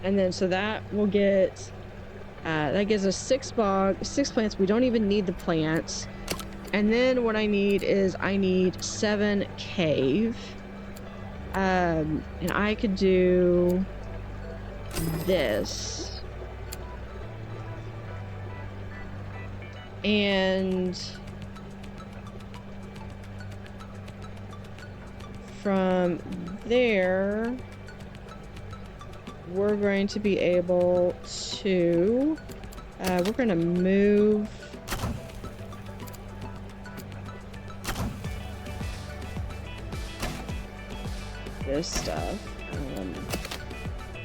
and then so that will get that gives us 6 bog, 6 plants. We don't even need the plants. And then what I need is I need 7 cave. And I could do this. And from there, we're going to be able to, we're going to move this stuff.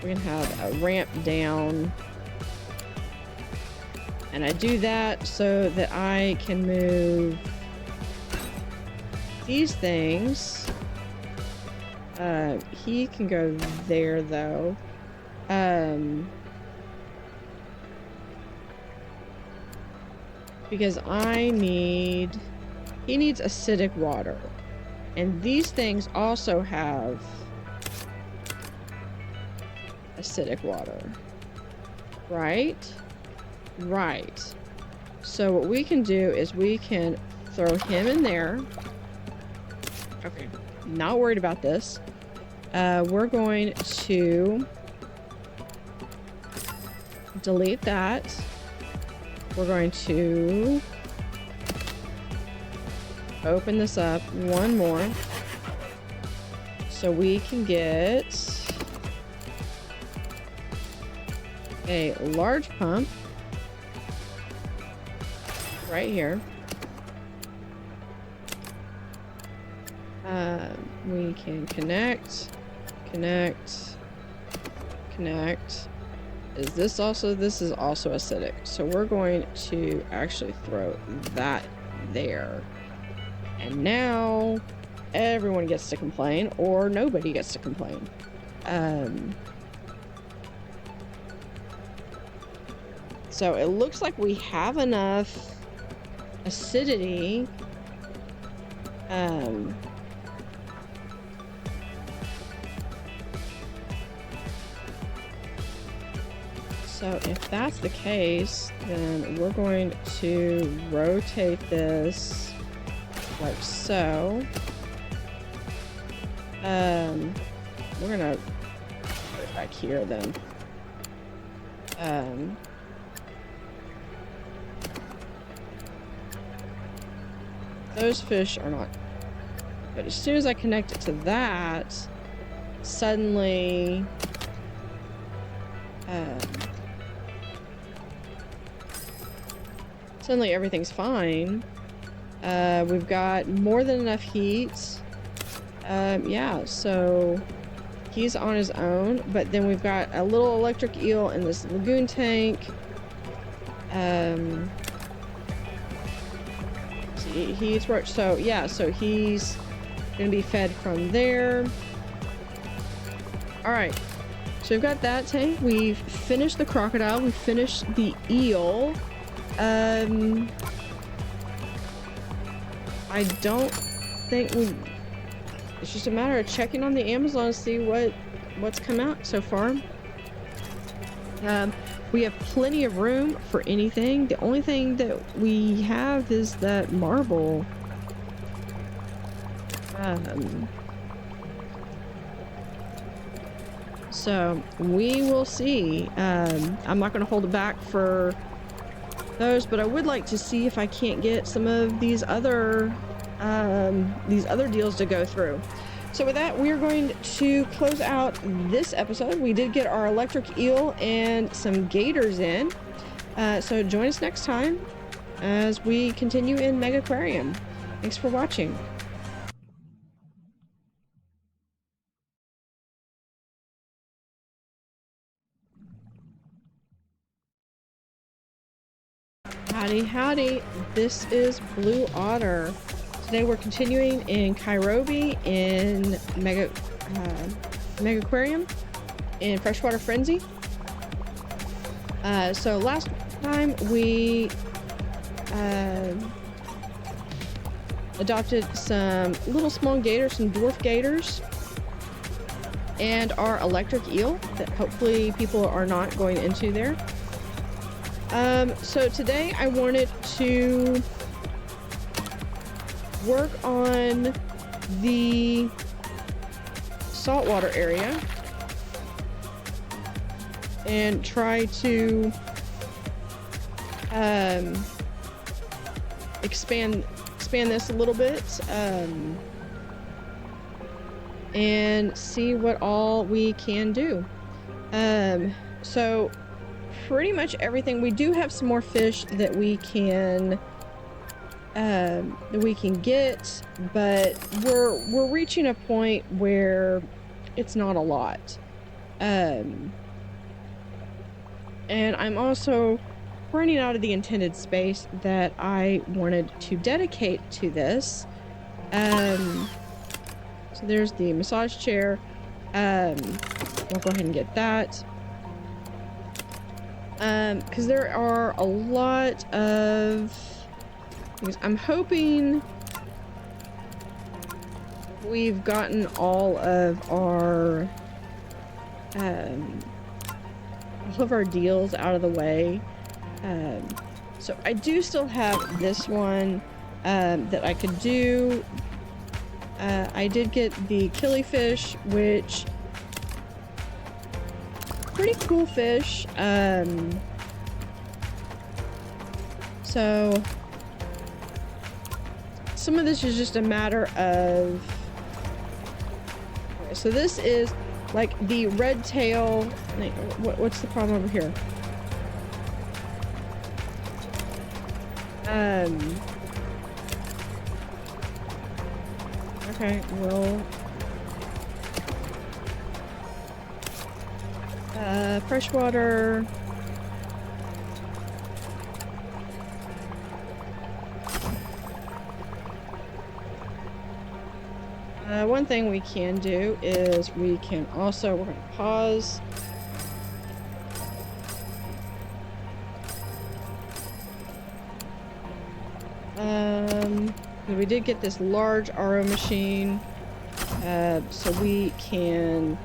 We're going to have a ramp down. And I do that so that I can move these things. He can go there though. Because he needs acidic water. And these things also have acidic water. Right? Right. So what we can do is we can throw him in there. Okay. Not worried about this. We're going to delete that. We're going to open this up one more so we can get a large pump right here. We can connect. This is also acidic. So we're going to actually throw that there. And now everyone gets to complain, or nobody gets to complain. So it looks like we have enough acidity. So if that's the case, then we're going to rotate this like so. We're gonna put it back here then. Those fish are not, but as soon as I connect it to that, suddenly everything's fine. We've got more than enough heat. Yeah, so he's on his own, but then we've got a little electric eel in this lagoon tank. So yeah, so he's gonna be fed from there. All right, so we've got that tank. We've finished the crocodile. We've finished the eel. I don't think it's just a matter of checking on the Amazon to see what's come out so far. We have plenty of room for anything. The only thing that we have is that marble. So we will see. I'm not going to hold it back for those, but I would like to see if I can't get some of these other deals to go through. So with that, we're going to close out this episode. We did get our electric eel and some gators in. So join us next time as we continue in Megaquarium. Thanks for watching. Howdy Howdy, this is Blue Otter. Today we're continuing in Kairobi in Megaquarium in Freshwater Frenzy. So last time we adopted some little small gators, some dwarf gators, and our electric eel that hopefully people are not going into there. So today I wanted to work on the saltwater area and try to expand this a little bit and see what all we can do. So pretty much everything. We do have some more fish that we can get, but we're reaching a point where it's not a lot. And I'm also running out of the intended space that I wanted to dedicate to this. So there's the massage chair. We'll go ahead and get that. Because there are a lot of things. I'm hoping we've gotten all of our deals out of the way. So I do still have this one that I could do. I did get the killifish, which pretty cool fish. So some of this is just a matter of, okay, so this is like the red tail. What's the problem over here? Okay, well, freshwater. One thing we can do is we can also, we're going to pause. We did get this large RO machine, so we can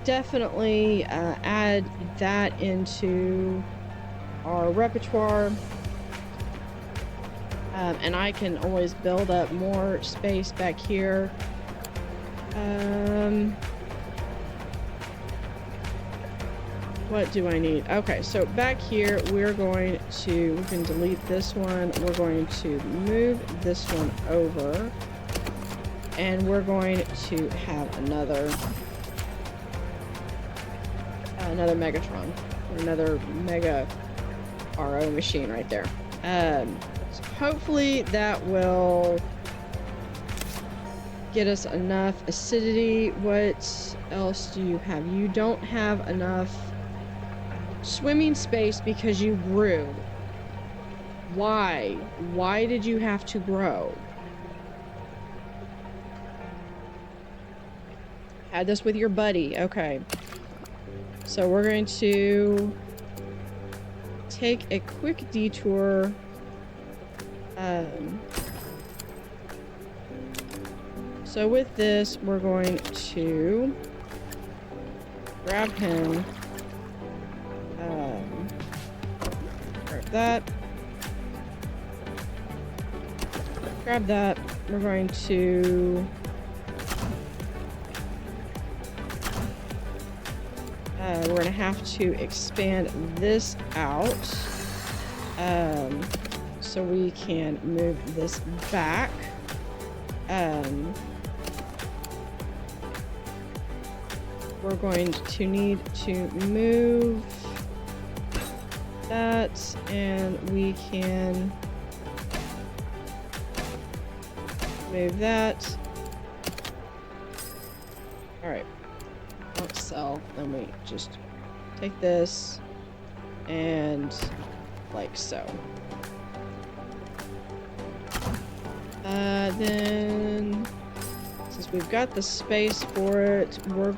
definitely add that into our repertoire. And I can always build up more space back here. What do I need? Okay, so back here we can delete this one. We're going to move this one over, and we're going to have another Megatron, or another Mega RO machine right there. So hopefully that will get us enough acidity. What else do you have? You don't have enough swimming space because you grew. Why? Why did you have to grow? Had this with your buddy. Okay. So we're going to take a quick detour. So with this, we're going to grab him. Grab that. Grab that. We're going to we're going to have to expand this out so we can move this back. we're going to need to move that, and we can move that. All right, don't sell. Then we just take this and like so. Then since we've got the space for it, we'll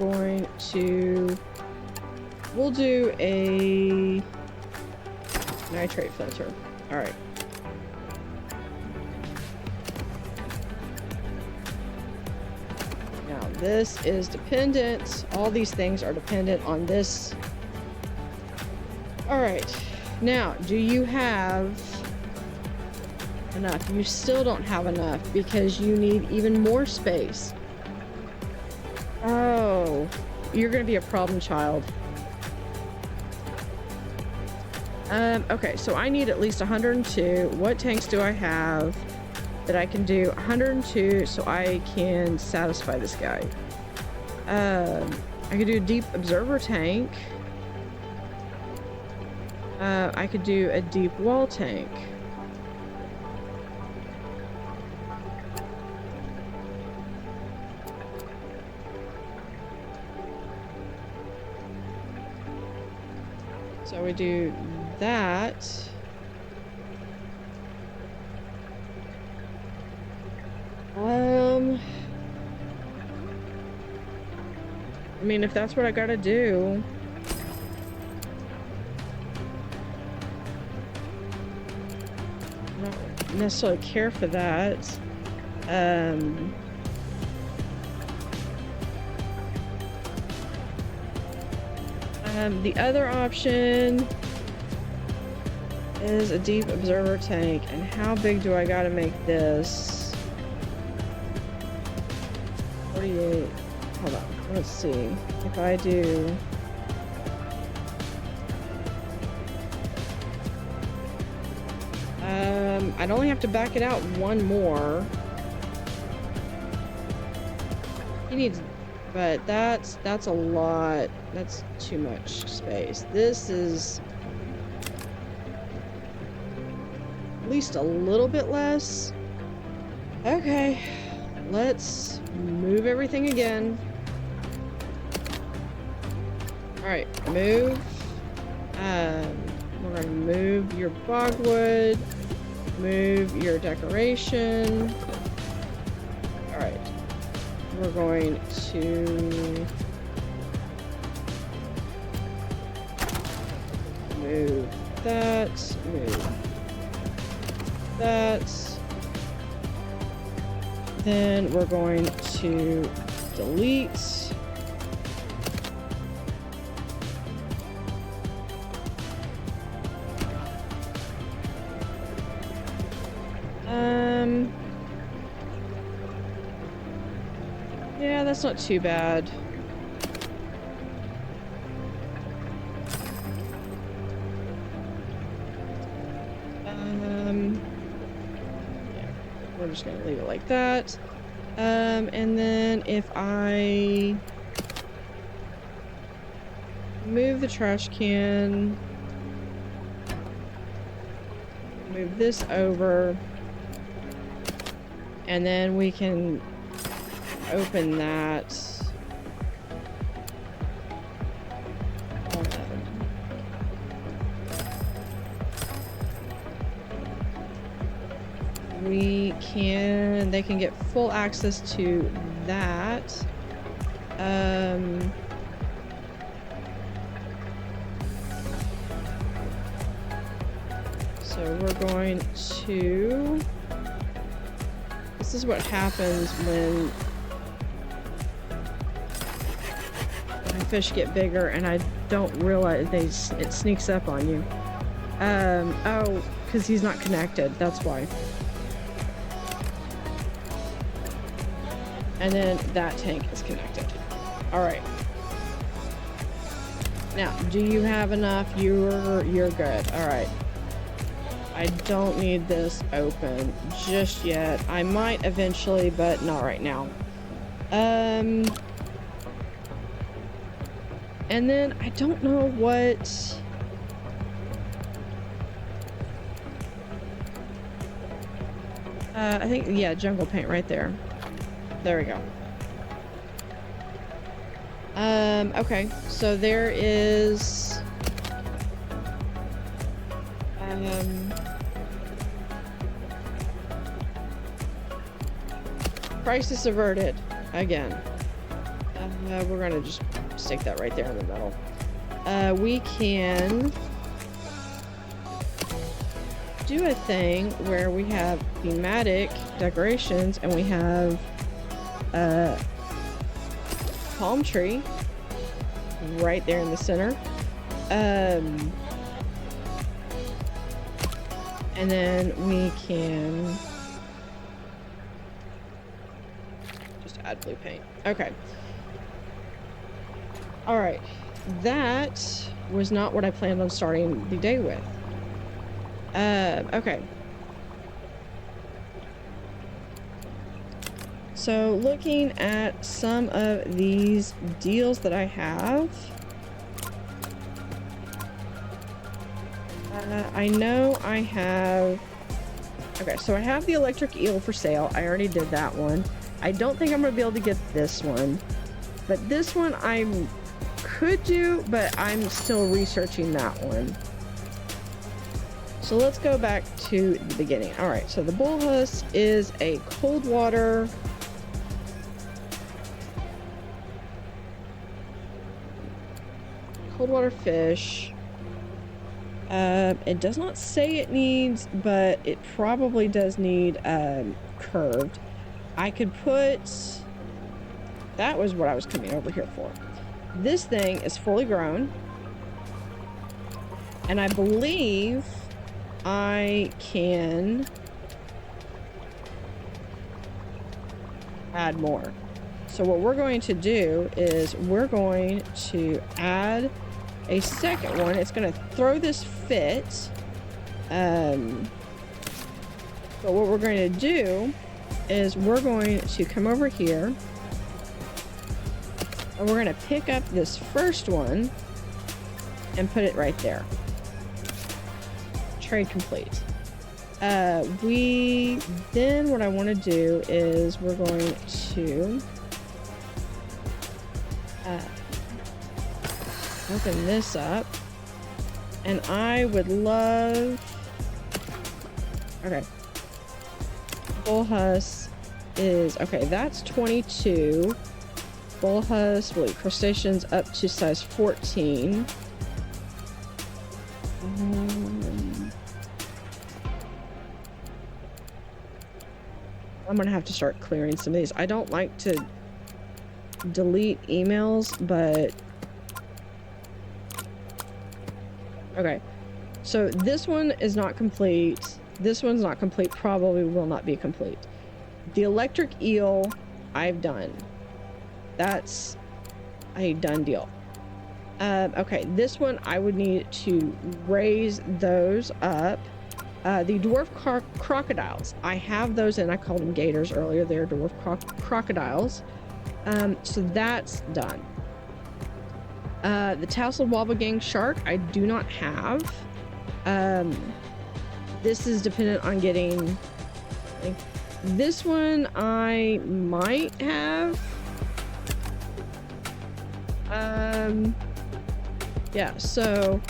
do a nitrate filter. All right. Now this is dependent. All these things are dependent on this. All right. Now, do you have enough? You still don't have enough because you need even more space. Oh, you're gonna be a problem child. Okay, so I need at least 102. What tanks do I have that I can do 102 so I can satisfy this guy? I could do a deep observer tank. I could do a deep wall tank. So we do that. I mean, if that's what I gotta do. I don't necessarily care for that. The other option is a deep observer tank. And how big do I gotta make this? 48. Hold on. Let's see. If I do... I'd only have to back it out one more. He needs... But that's a lot. That's too much space. This is at least a little bit less. Okay, let's move everything again. All right, move. We're gonna move your bogwood, move your decoration. All right. We're going to move that, move that. Then we're going to delete. Yeah, that's not too bad. Yeah, we're just gonna leave it like that. And then if I move the trash can, move this over, and then we can open that. They can get full access to that. So we're going to, this is what happens when fish get bigger and I don't realize it sneaks up on you. Oh, because he's not connected, that's why. And then that tank is connected. All right. Now, do you have enough? You're good. All right. I don't need this open just yet. I might eventually, but not right now. And then I don't know what... I think, yeah, jungle paint right there. There we go. Okay, so there is... crisis averted again. We're gonna just stick that right there in the middle. We can do a thing where we have thematic decorations and we have a palm tree right there in the center. And then we can just add blue paint. Okay. All right. That was not what I planned on starting the day with. Okay. So looking at some of these deals that I have, I know I have, okay, so I have the electric eel for sale. I already did that one. I don't think I'm gonna be able to get this one, but this one I could do, but I'm still researching that one. So let's go back to the beginning. All right, so the bull husk is a cold water fish. It does not say it needs, but it probably does need curved. I could put, that was what I was coming over here for. This thing is fully grown, and I believe I can add more. So what we're going to do is we're going to add a second one. It's going to throw this fit. But what we're going to do is we're going to come over here and we're going to pick up this first one and put it right there. Trade complete. Then what I want to do is we're going to open this up, and I would love, okay, bull husk is, okay, that's 22. Bull husk, wait, crustaceans up to size 14. I'm gonna have to start clearing some of these. I don't like to delete emails, but okay, so this one is not complete. This one's not complete, probably will not be complete. The electric eel I've done. That's a done deal. Okay, this one I would need to raise those up. The dwarf crocodiles, I have those, and I called them gators earlier. They're dwarf crocodiles. So that's done. The tasseled wobble-gang shark I do not have. This is dependent on getting, like, this one I might have. Yeah, so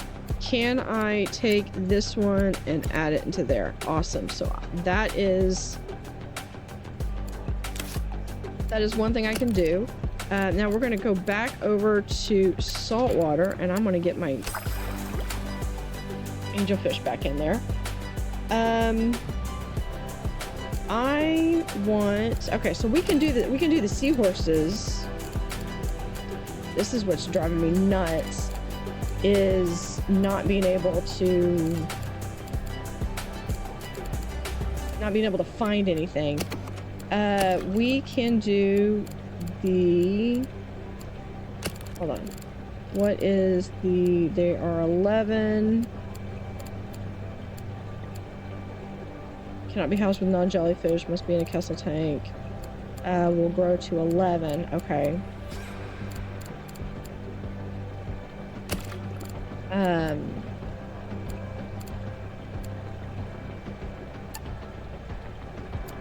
can I take this one and add it into there? Awesome. So that is one thing I can do. Now we're going to go back over to saltwater, and I'm going to get my angelfish back in there. I want, okay, so we can do the seahorses. This is what's driving me nuts, is not being able to find anything. We can do the, hold on, what is the, they are 11, cannot be housed with non-jellyfish, must be in a castle tank. Will grow to 11. Okay.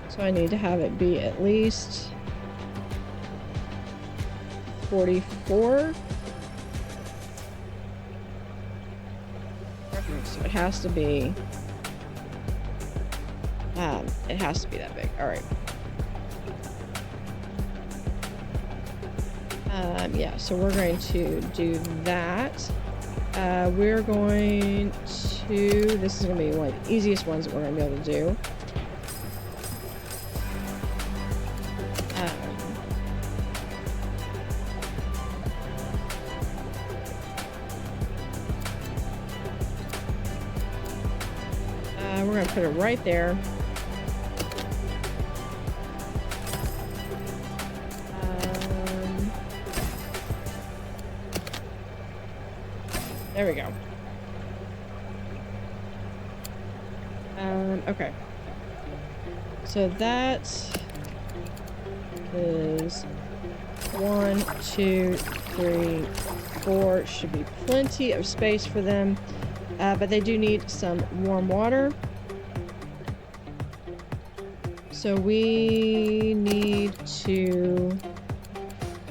So I need to have it be at least 44. So it has to be that big. All right. Yeah, so we're going to do that. We're going to, this is going to be one of the easiest ones that we're going to be able to do. We're going to put it right there. There we go. Okay. So that is 1, 2, 3, 4. Should be plenty of space for them. But they do need some warm water. So we need to...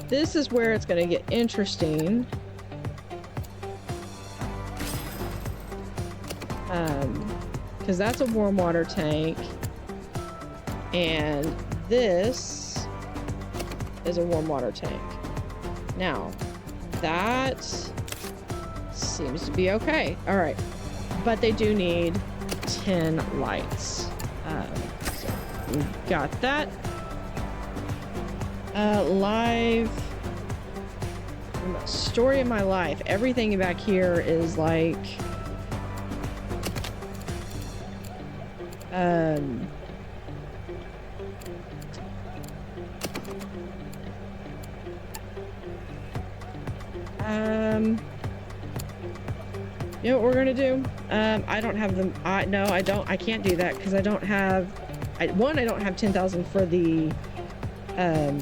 This is where it's going to get interesting. Because that's a warm water tank. And this is a warm water tank. Now, that seems to be okay. All right. But they do need 10 lights. So we got that. Live. Story of my life. Everything back here is like... you know what we're gonna do? I don't have them. No, I don't. I can't do that because I don't have. I don't have 10,000 for the. I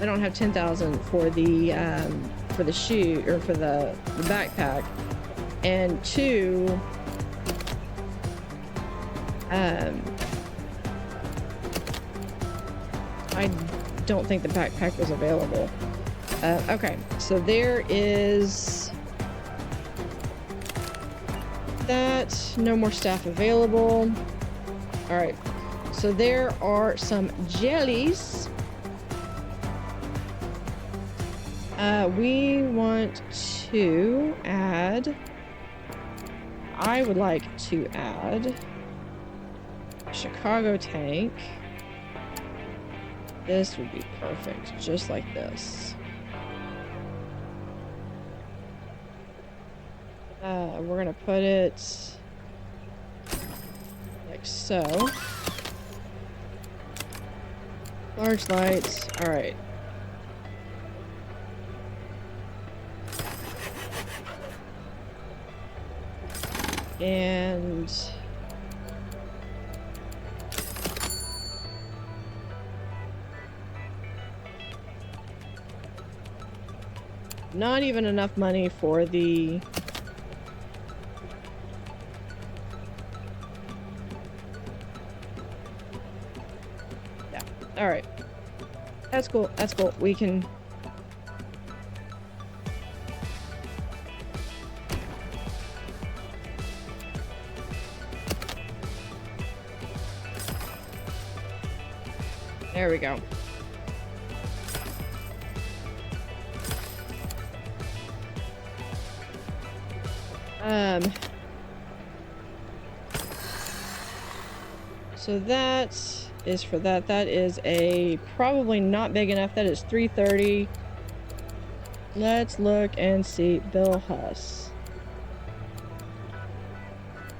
don't have 10,000 for the shoe or for the backpack, and 2. I don't think the backpack was available. Okay, so there is that. No more staff available. All right, so there are some jellies. We want to add... I would like to add Chicago tank. This would be perfect, just like this. We're gonna put it like so. Large lights, all right. And not even enough money for the... Yeah, all right. That's cool, that's cool. We can... There we go. So that is for that. That is a probably not big enough. That is 330. Let's look and see. Bill Huss.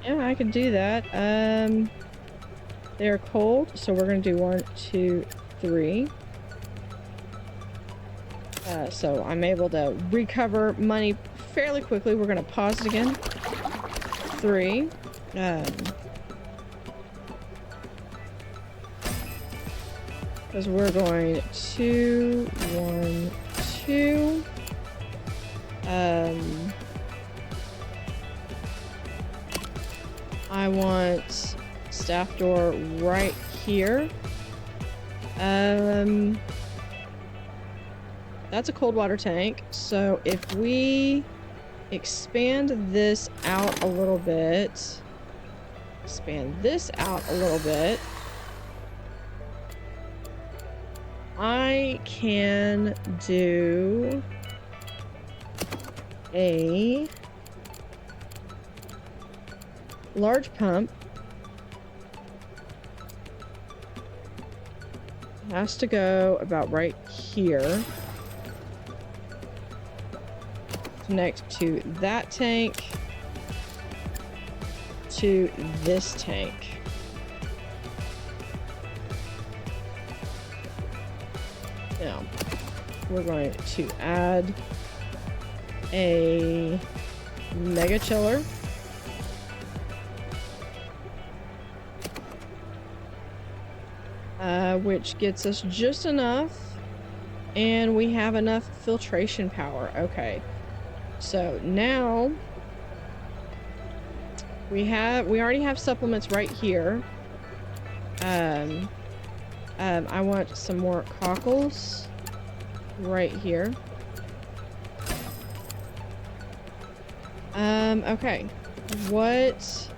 Yeah, I could do that. They're cold, so we're gonna do 1, 2, 3. So I'm able to recover money fairly quickly. We're gonna pause it again. 3. Because we're going 2, 1, 2. I want staff door right here. That's a cold water tank. So if we expand this out a little bit, expand this out a little bit, I can do a large pump. It has to go about right here. Connect to that tank, to this tank. Now, we're going to add a mega chiller. Which gets us just enough, and we have enough filtration power. Okay, so now we already have supplements right here. I want some more cockles right here. Okay, what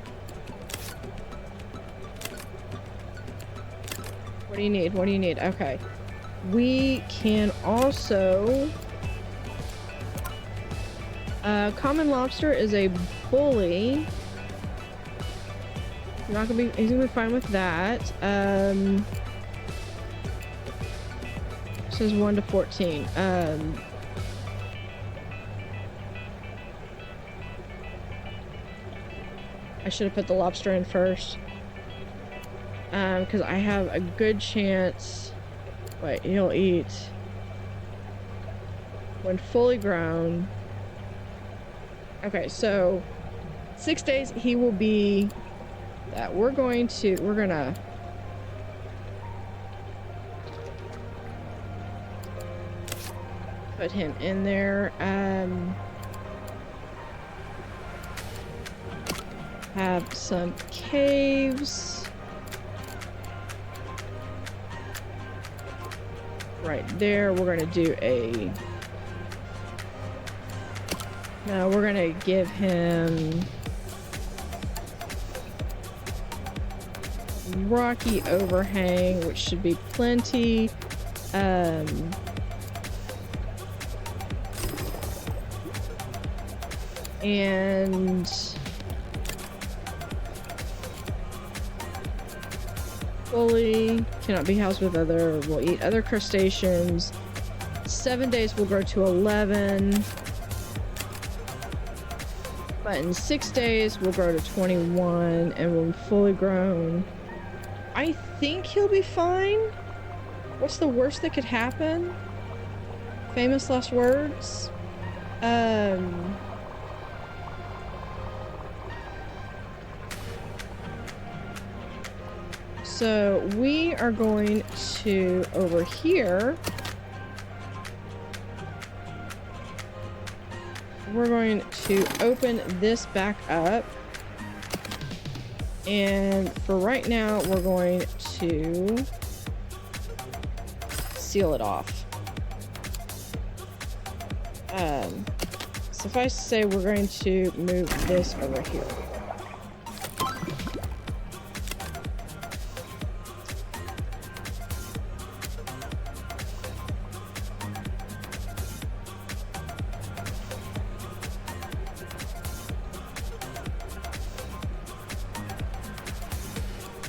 do you need? What do you need? Okay. We can also... common lobster is a bully. He's gonna be fine with that. Says 1 to 14. I should have put the lobster in first. Because I have a good chance... Wait, he'll eat... when fully grown. Okay, so... 6 days, he will be... that we're gonna... put him in there. Have some caves. Right there, we're gonna do a... Now we're gonna give him... rocky overhang, which should be plenty. And... fully cannot be housed with other, will eat other crustaceans. 7 days will grow to 11, but in 6 days will grow to 21, and when fully grown, I think he'll be fine. What's the worst that could happen? Famous last words. So we are going to, over here, we're going to open this back up. And for right now, we're going to seal it off. Suffice to say, we're going to move this over here.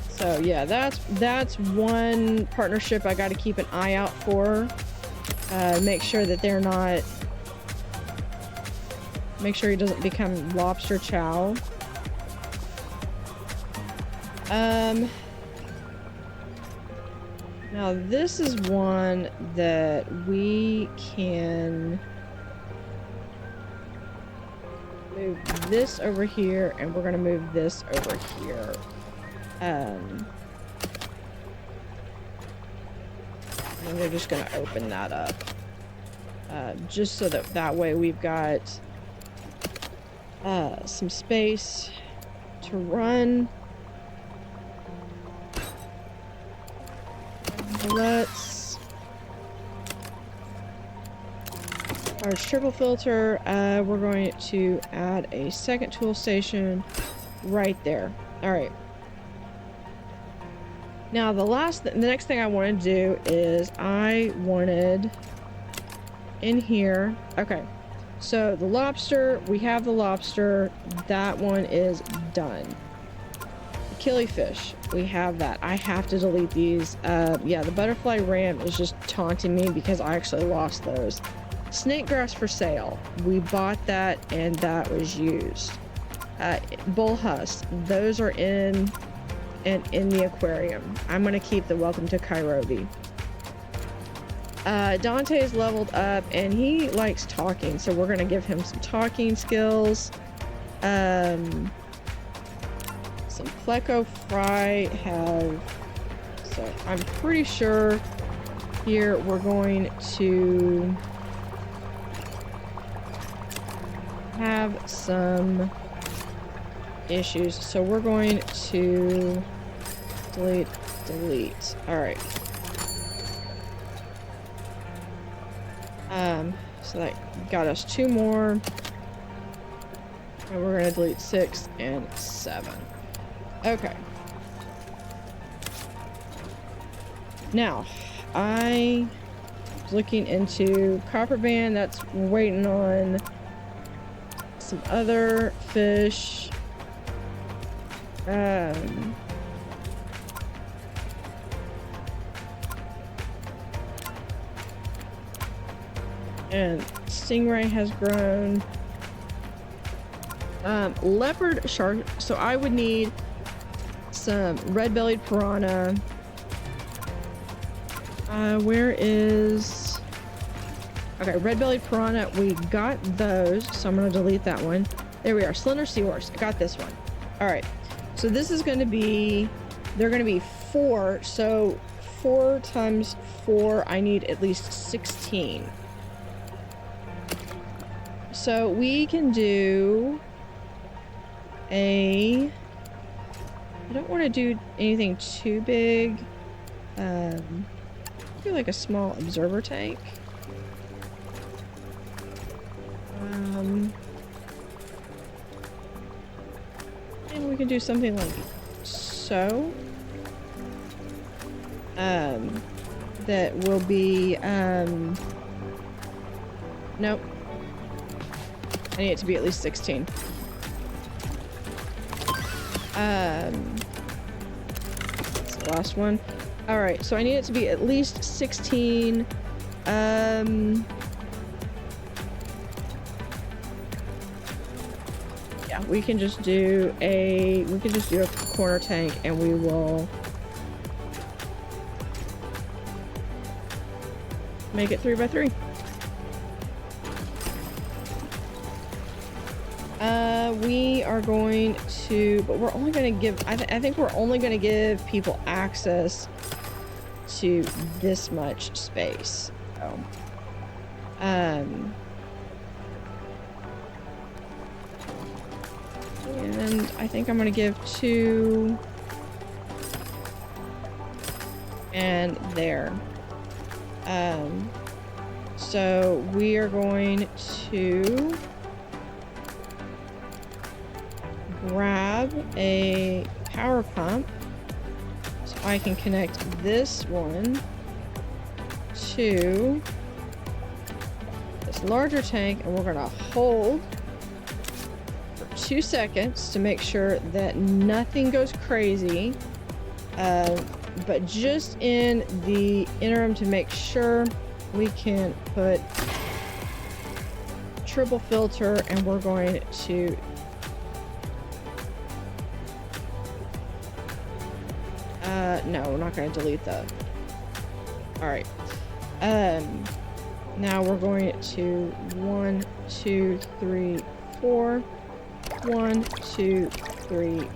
So yeah, that's one partnership I got to keep an eye out for. Make sure that they're not... Make sure he doesn't become lobster chow. Now this is one that we can move this over here, and we're gonna move this over here. And we're just gonna open that up. Just so that way we've got some space to run. Let's our triple filter. We're going to add a second tool station right there. All right. Now the next thing I want to do is I wanted in here. Okay. So the lobster, we have the lobster. That one is done. The killifish, we have that. I have to delete these. Yeah, the butterfly ram is just taunting me because I actually lost those. Snake grass for sale. We bought that and that was used. Bull husk, those are in the aquarium. I'm gonna keep the welcome to Kairobi. Dante is leveled up and he likes talking, so we're gonna give him some talking skills. Some pleco fry have, so I'm pretty sure here we're going to have some issues, so we're going to delete. All right. So that got us 2 more. And we're gonna delete 6 and 7. Okay. Now, I was looking into copper band. That's waiting on some other fish. And stingray has grown. Leopard shark. So I would need some red-bellied piranha. Where is... Okay, red-bellied piranha. We got those, so I'm going to delete that one. There we are. Slender seahorse. I got this one. All right. So this is going to be... They're going to be 4. So 4 times 4, I need at least 16. So we can do a... I don't want to do anything too big. Do like a small observer tank. And we can do something like so. That will be, nope. I need it to be at least 16. That's the last one. Alright, so I need it to be at least 16. Yeah, we can just do a corner tank and we will make it 3 by 3. We are going to, but we're only going to give, I think we're only going to give people access to this much space. So, and I think I'm going to give 2 and there. So we are going to grab a power pump so I can connect this one to this larger tank, and we're going to hold for 2 seconds to make sure that nothing goes crazy, but just in the interim to make sure we can put triple filter, and we're going to no, we're not going to delete that. All right. Now we're going to 1, 2, 3, 4. 1, 2, 3,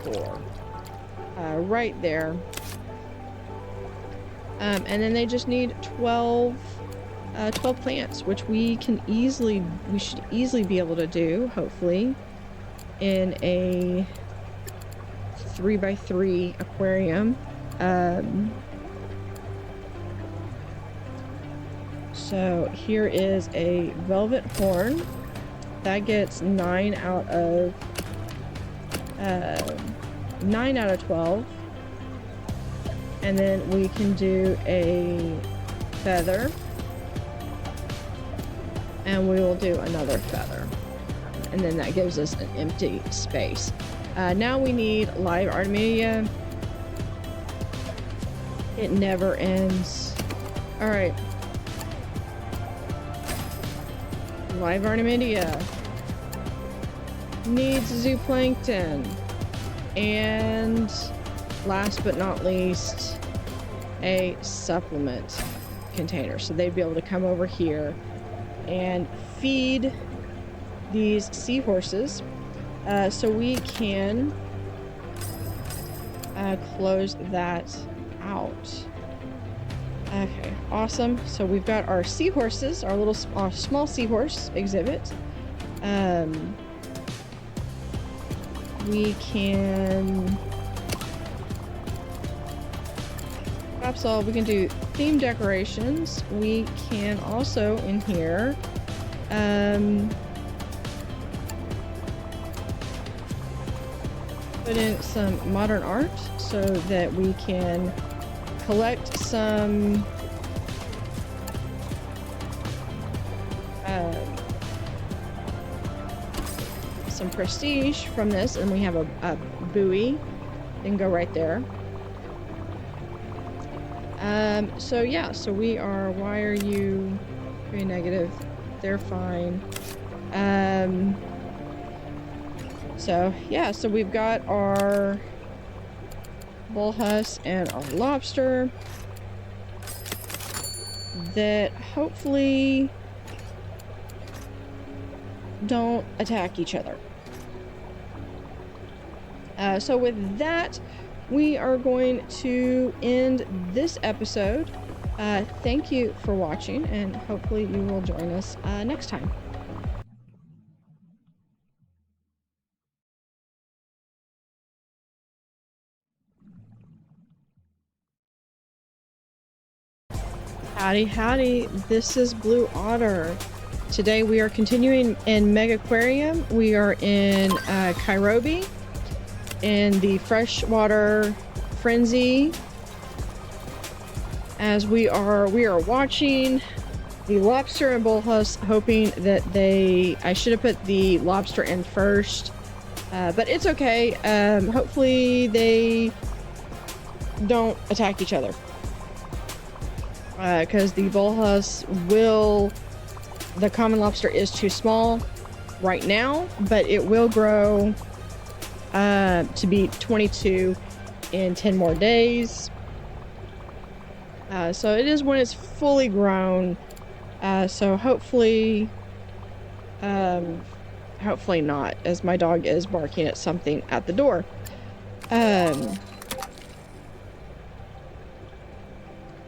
4. Right there. And then they just need 12 plants, which we should easily be able to do, hopefully, in a 3x3 aquarium. So here is a velvet horn that gets 9 out of 12. And then we can do a feather, and we will do another feather, and then that gives us an empty space. Now we need live Artemisia. It never ends. All right, live Artemisia needs zooplankton, and last but not least, a supplement container. So they'd be able to come over here and feed these seahorses. So we can close that out. Okay, awesome. So we've got our seahorses, our little small seahorse exhibit. We can... So we can do theme decorations. We can also in here put in some modern art so that we can collect some prestige from this, and we have a buoy. Then go right there. So yeah, so we are, why are you very negative? They're fine. So yeah, so we've got our bullhuss and our lobster that hopefully don't attack each other. So with that, we are going to end this episode. Thank you for watching, and hopefully you will join us next time. Howdy howdy, this is Blue Otter. Today we are continuing in Megaquarium. We are in Kairobi in the Freshwater Frenzy, as we are watching the lobster and bullhuss, hoping that I should have put the lobster in first, but it's okay. Hopefully they don't attack each other, because the bullhuss the common lobster is too small right now, but it will grow to be 22 in 10 more days. So it is when it's fully grown. So hopefully not, as my dog is barking at something at the door.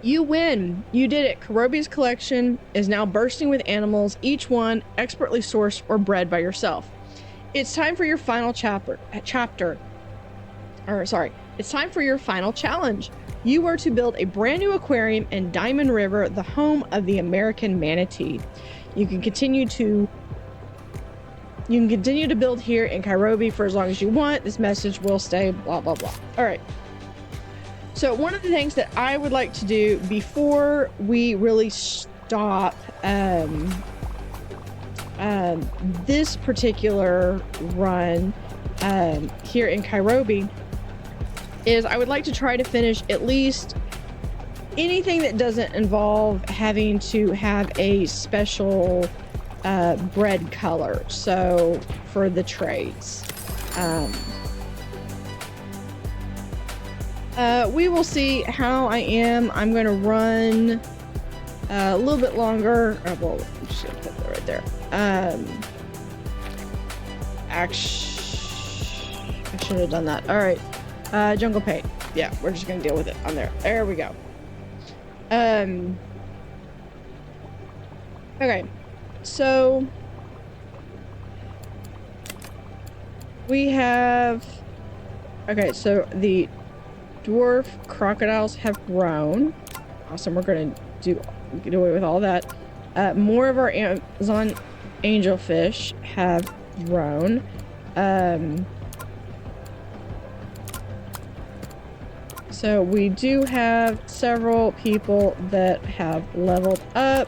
You win! You did it! Kairobi's collection is now bursting with animals, each one expertly sourced or bred by yourself. It's time for your final it's time for your final challenge. You are to build a brand new aquarium in Diamond River, the home of the American manatee. You can continue to build here in Kairobi for as long as you want. This message will stay, blah, blah, blah. All right. So one of the things that I would like to do before we really stop this particular run here in Kairobi is I would like to try to finish at least anything that doesn't involve having to have a special bread color. So for the traits, we will see how I am. I'm going to run a little bit longer. Oh, well, I'm just going to put that right there. I should have done that. All right. Jungle paint. Yeah, we're just going to deal with it on there. There we go. Okay, so we have, okay, so the dwarf crocodiles have grown. Awesome, we're gonna get away with all that. More of our Amazon angelfish have grown. So we do have several people that have leveled up.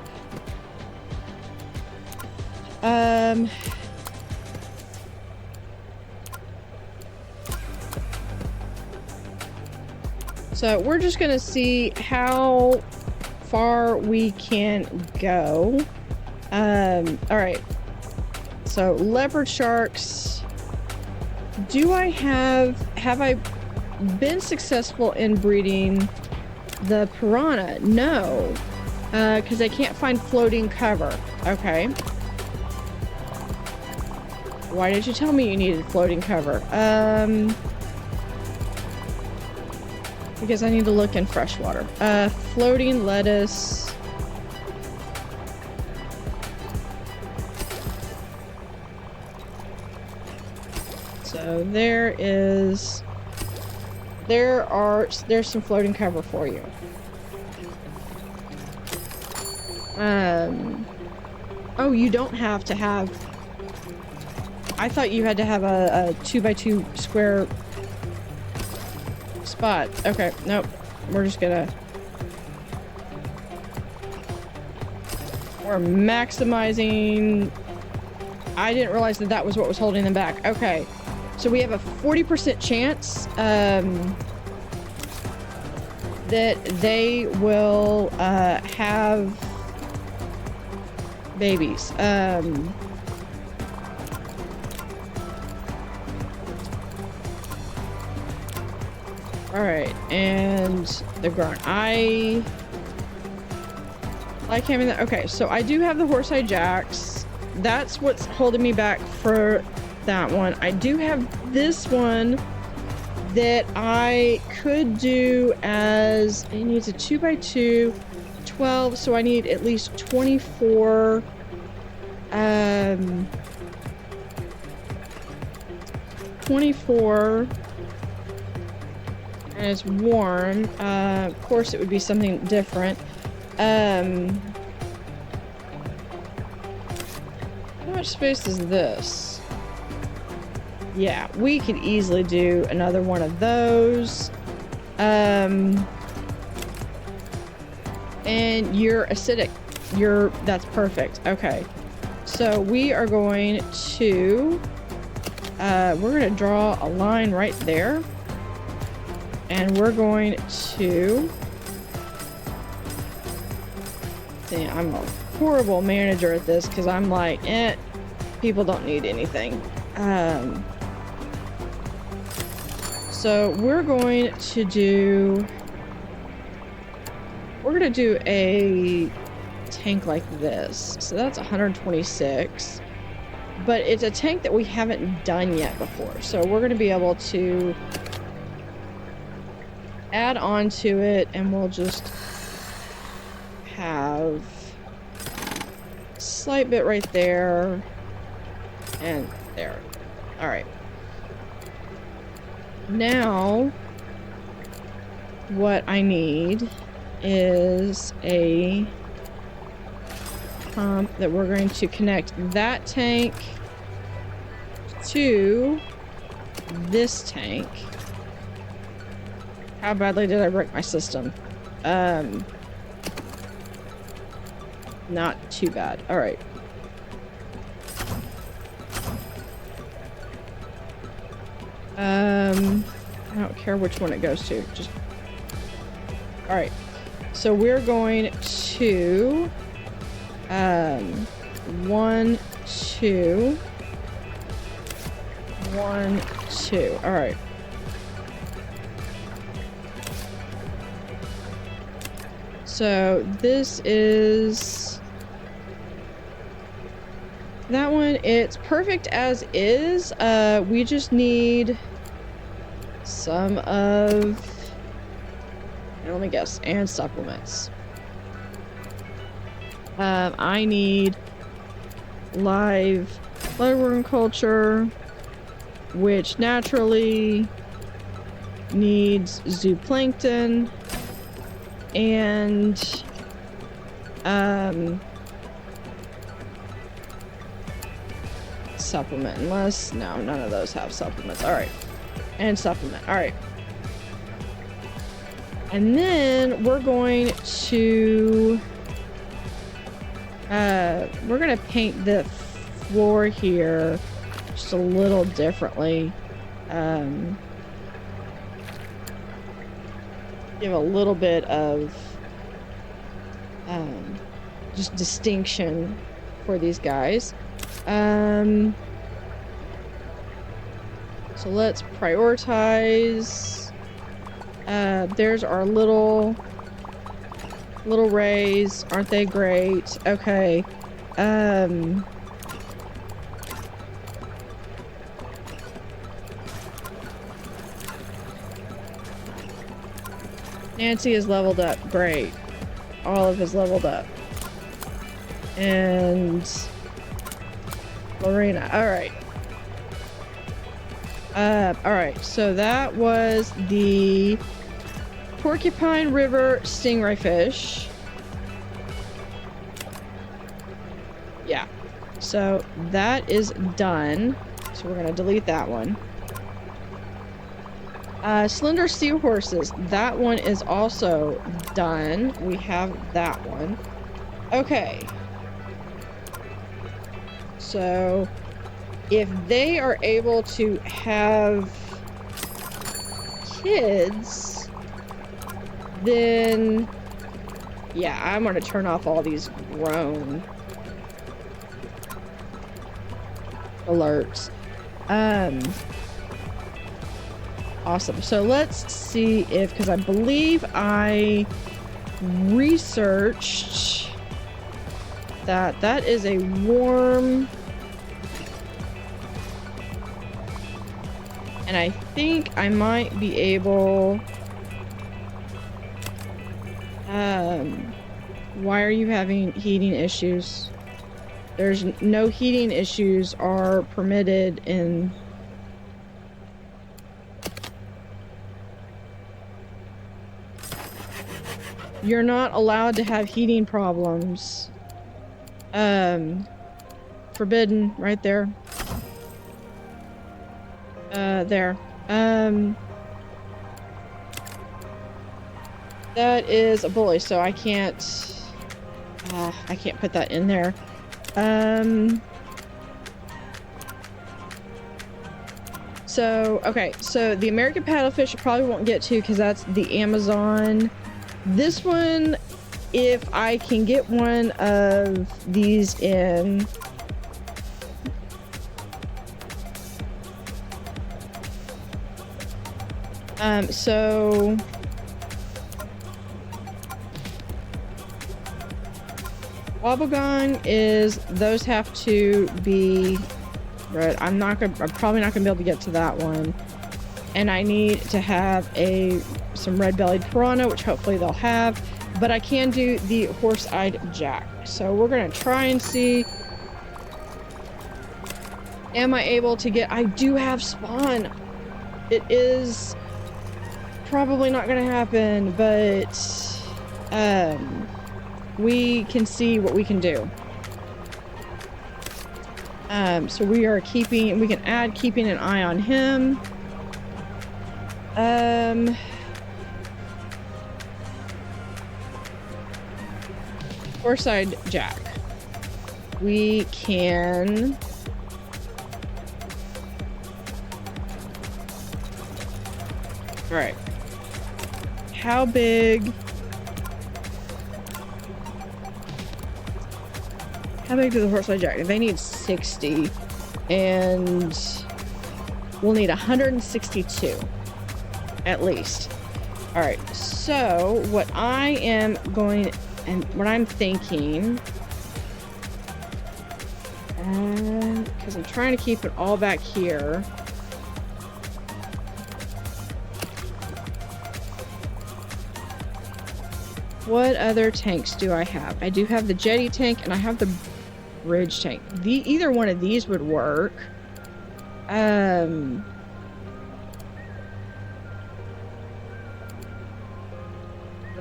So we're just gonna see how far we can go. All right. So leopard sharks. Have I been successful in breeding the piranha? No, because I can't find floating cover. Okay. Why did you tell me you needed floating cover? Because I need to look in freshwater. Floating lettuce. So there's some floating cover for you. Oh, you don't have to have, I thought you had to have a 2x2 square spot. Okay, nope. We're maximizing. I didn't realize that was what was holding them back. Okay. So we have a 40% chance that they will have babies. Alright, and they're grown. I like having that. Okay, so I do have the horseye jacks. That's what's holding me back for that one. I do have this one that I could do as, it needs a 2x2, 12, so I need at least 24 24, and it's warm. Of course it would be something different. How much space is this? Yeah, we could easily do another one of those. And you're acidic. That's perfect. Okay. So we are going to, we're going to draw a line right there. And we're going to, see, I'm a horrible manager at this because I'm like, people don't need anything. So we're going to do a tank like this. So that's 126, but it's a tank that we haven't done yet before. So we're going to be able to add on to it, and we'll just have a slight bit right there and there. All right. Now, what I need is a pump that we're going to connect that tank to this tank. How badly did I break my system? Not too bad. All right. I don't care which one it goes to. Just all right. So we're going to 1, 2, 1, 2. All right. So this is that one. It's perfect as is. We just need some of, let me guess, and supplements. I need live bloodworm culture, which naturally needs zooplankton and supplement. Unless, no, none of those have supplements. All right. And supplement. All right. And then we're going to paint the floor here just a little differently. Give a little bit of just distinction for these guys. So let's prioritize. There's our little rays. Aren't they great? Okay. Nancy is leveled up. Great. Olive is leveled up. And Lorena. Alright. Alright. So that was the Porcupine River stingray fish. Yeah. So that is done. So we're going to delete that one. Slender seahorses. That one is also done. We have that one. Okay. So if they are able to have kids, then yeah, I'm going to turn off all these groan alerts. Awesome. So let's see if, because I believe I researched that that is a warm, and I think I might be able, why are you having heating issues? There's no heating issues are permitted in you're not allowed to have heating problems. Forbidden right there. There. That is a bully, so I can't put that in there. So, okay, so the American paddlefish I probably won't get to because that's the Amazon. This one, if I can get one of these in, so wobblegong is, those have to be red. I'm probably not gonna be able to get to that one. And I need to have some red-bellied piranha, which hopefully they'll have. But I can do the horse-eyed jack. So we're gonna try and see. Am I able to get? I do have spawn. It is probably not gonna happen, but we can see what we can do. So we are keeping. We can add keeping an eye on him. Horse-eyed jack. We can. All right. How big? How big does the horse-eyed jack? They need 60, and we'll need 162 at least. All right. So what I am going and what I'm thinking, because I'm trying to keep it all back here. What other tanks do I have? I do have the jetty tank and I have the bridge tank. Either one of these would work. The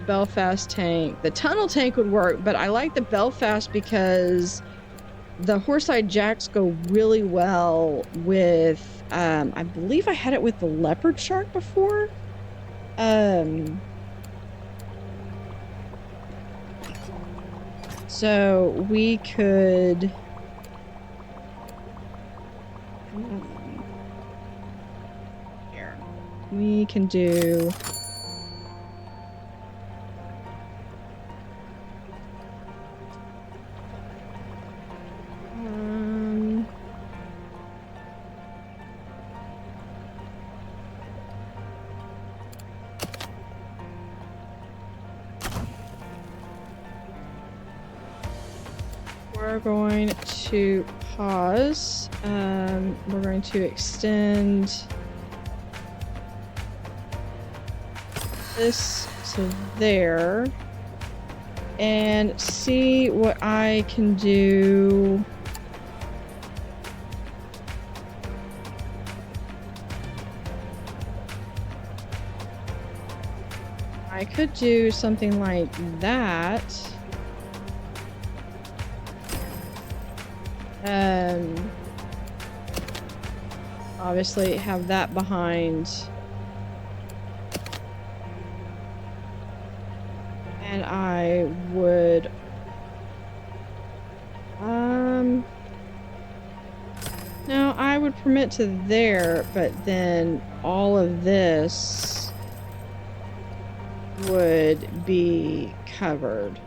Belfast tank. The tunnel tank would work, but I like the Belfast because the horseye jacks go really well with, I believe I had it with the leopard shark before. So we could... Here. We can do... We're going to pause. We're going to extend this to there and see what I can do. I could do something like that. Obviously have that behind. And I would no, I would permit to there, but then all of this would be covered.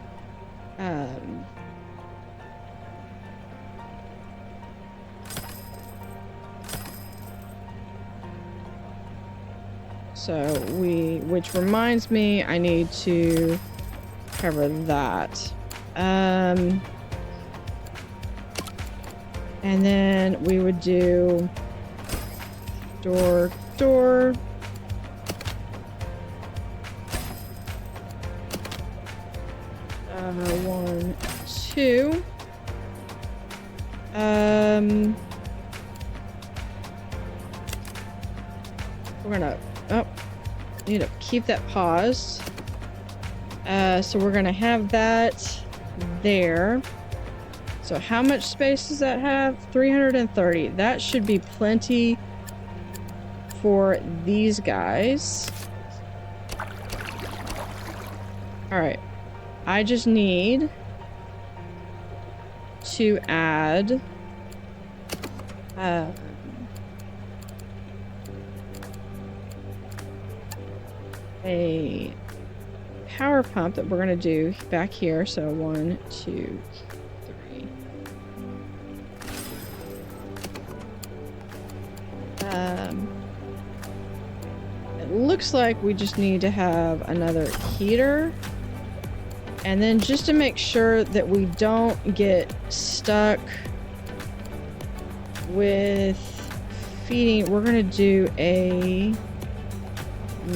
So which reminds me, I need to cover that. And then we would do door. 1, 2. We're gonna, need to keep that paused. So we're gonna have that there. So how much space does that have? 330. That should be plenty for these guys. All right. I just need to add a power pump that we're going to do back here. So 1, 2, 3. It looks like we just need to have another heater. And then just to make sure that we don't get stuck with feeding, we're going to do a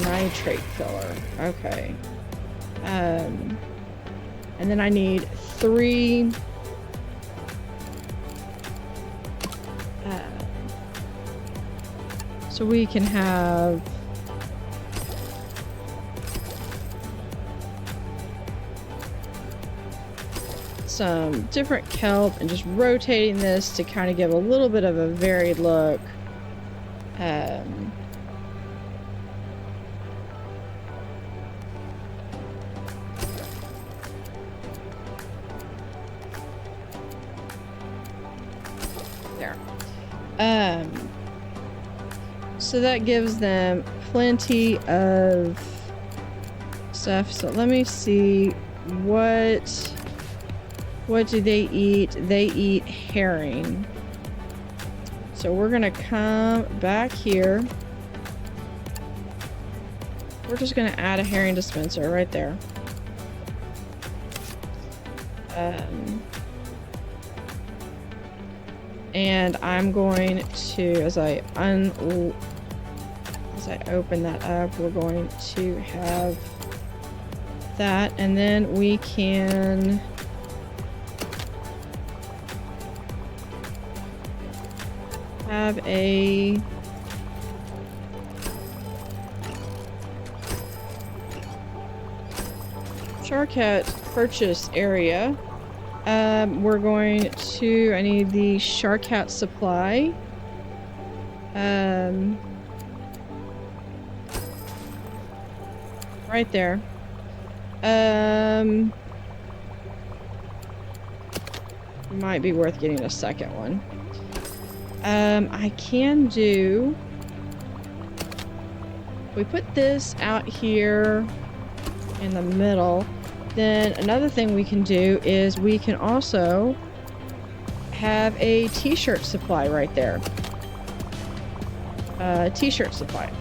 nitrate filler. Okay. And then I need 3 so we can have some different kelp and just rotating this to kind of give a little bit of a varied look. There. So that gives them plenty of stuff. So let me see what do they eat? They eat herring. So we're gonna come back here. We're just gonna add a herring dispenser right there. And I'm going to, as I open that up, we're going to have that, and then we can have a CharCat purchase area. We're going to, I need the CharCat supply. Right there. Might be worth getting a second one. I can do, we put this out here in the middle. Then another thing we can do is we can also have a t-shirt supply right there. T-shirt supply.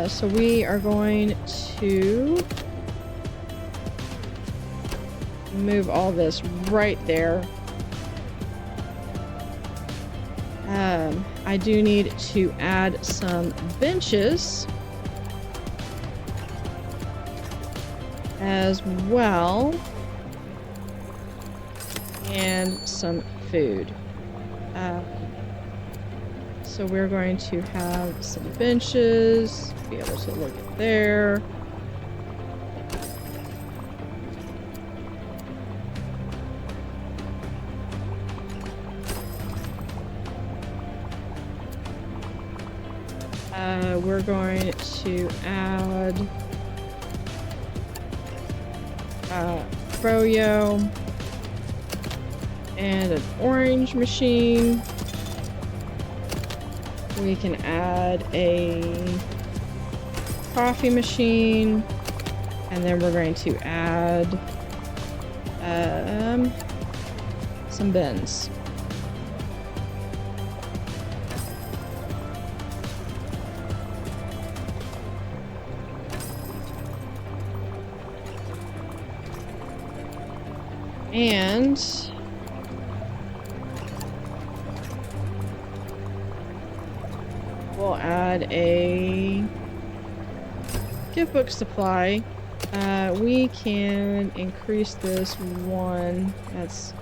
So we are going to move all this right there. I do need to add some benches as well, and some food. So we're going to have some benches, be able to look at there. We're going to add froyo and an orange machine. We can add a coffee machine, and then we're going to add some bins. And we'll add a gift book supply. We can increase this one. That's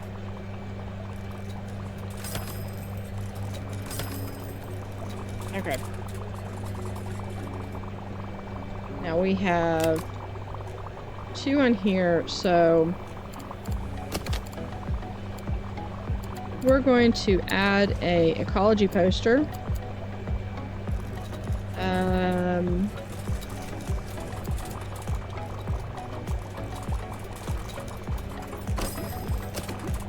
okay. Now we have 2 on here, so we're going to add a ecology poster.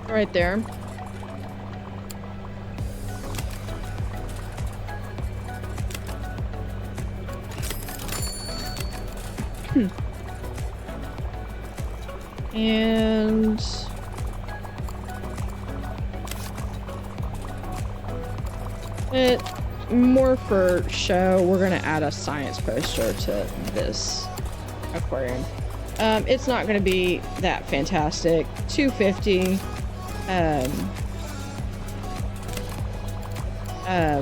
Right there. And it more for show, we're gonna add a science poster to this aquarium. It's not gonna be that fantastic. $250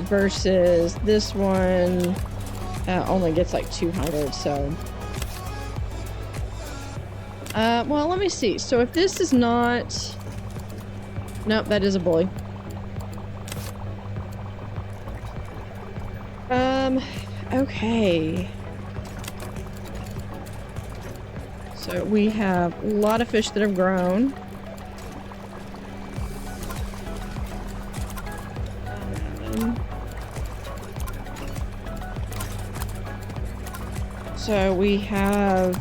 versus this one only gets like 200. So well, let me see. So if this is not, nope, that is a bully. Okay. So we have a lot of fish that have grown. So we have,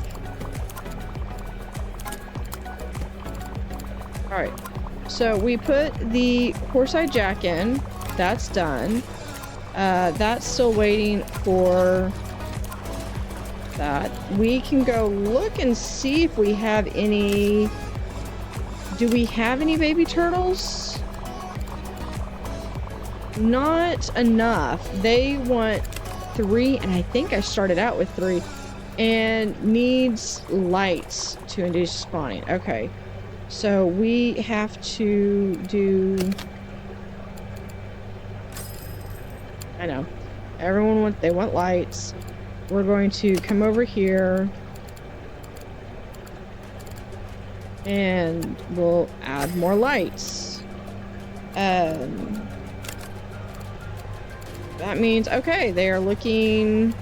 all right. So we put the horse-eye jack in. That's done. That's still waiting for that. We can go look and see if we have any. Do we have any baby turtles? Not enough. They want 3, and I think I started out with 3, and needs lights to induce spawning. Okay, so we have to do, I know, they want lights. We're going to come over here and we'll add more lights. That means, okay, they are looking...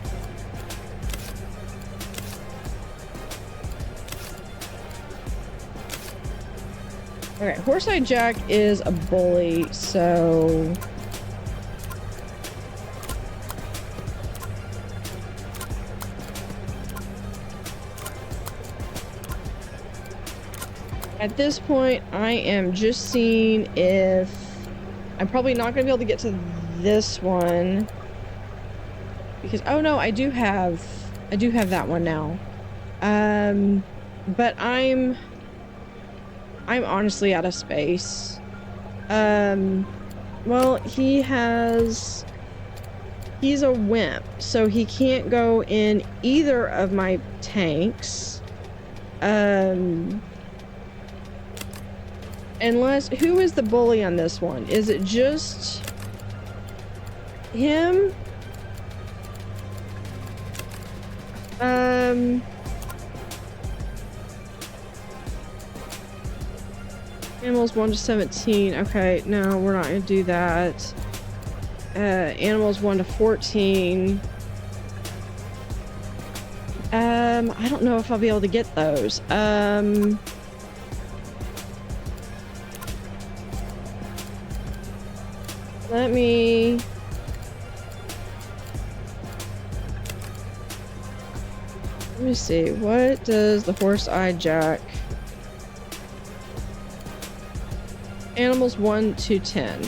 Okay, Horse-Eyed Jack is a bully, so... At this point, I am just seeing if... I'm probably not going to be able to get to this one. Because, oh no, I do have that one now. But I'm honestly out of space. Well, he's a wimp, so he can't go in either of my tanks. Unless, who is the bully on this one? Is it just him? Animals 1 to 17. Okay, no, we're not gonna do that. Animals 1 to 14. I don't know if I'll be able to get those. Let me see. What does the Horse-Eyed Jack? Animals 1 to 10.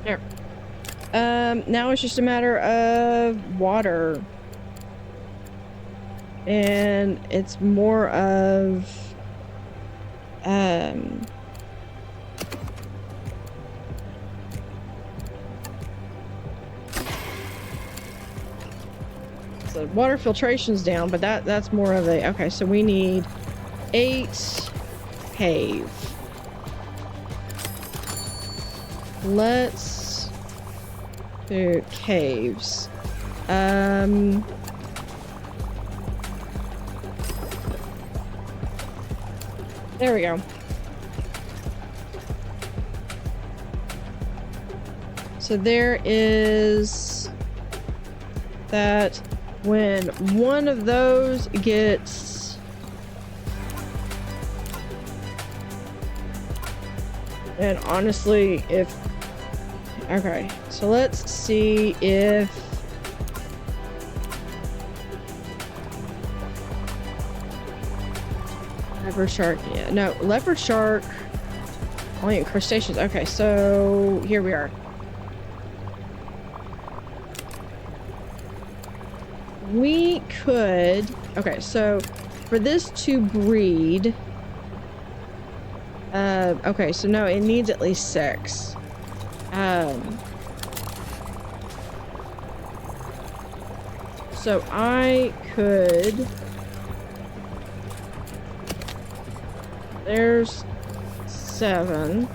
There. Now it's just a matter of water. And it's more of so water filtration's down, but that's more of a okay, so we need 8 cave. Let's do caves. There we go. So there is that when one of those gets and honestly if okay, so let's see if leopard shark, yeah, no, leopard shark only crustaceans. Okay, so here we are. We could, okay, so for this to breed, okay, so no, it needs at least 6. So I could, there's 7.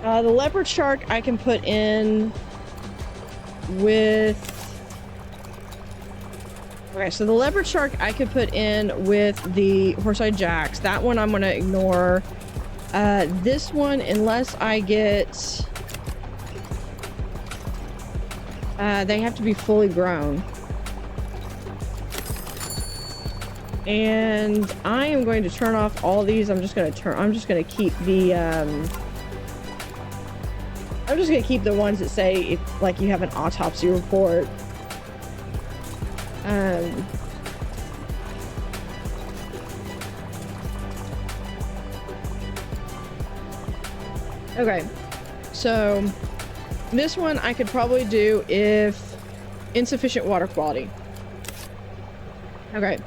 The leopard shark I can put in with... Okay, so the leopard shark I could put in with the horse-eyed jacks. That one I'm going to ignore. This one, unless I get... they have to be fully grown. And I am going to turn off all these. I'm just going to keep the... I'm just gonna keep the ones that say if, like, you have an autopsy report. Okay, so this one I could probably do if insufficient water quality. Okay,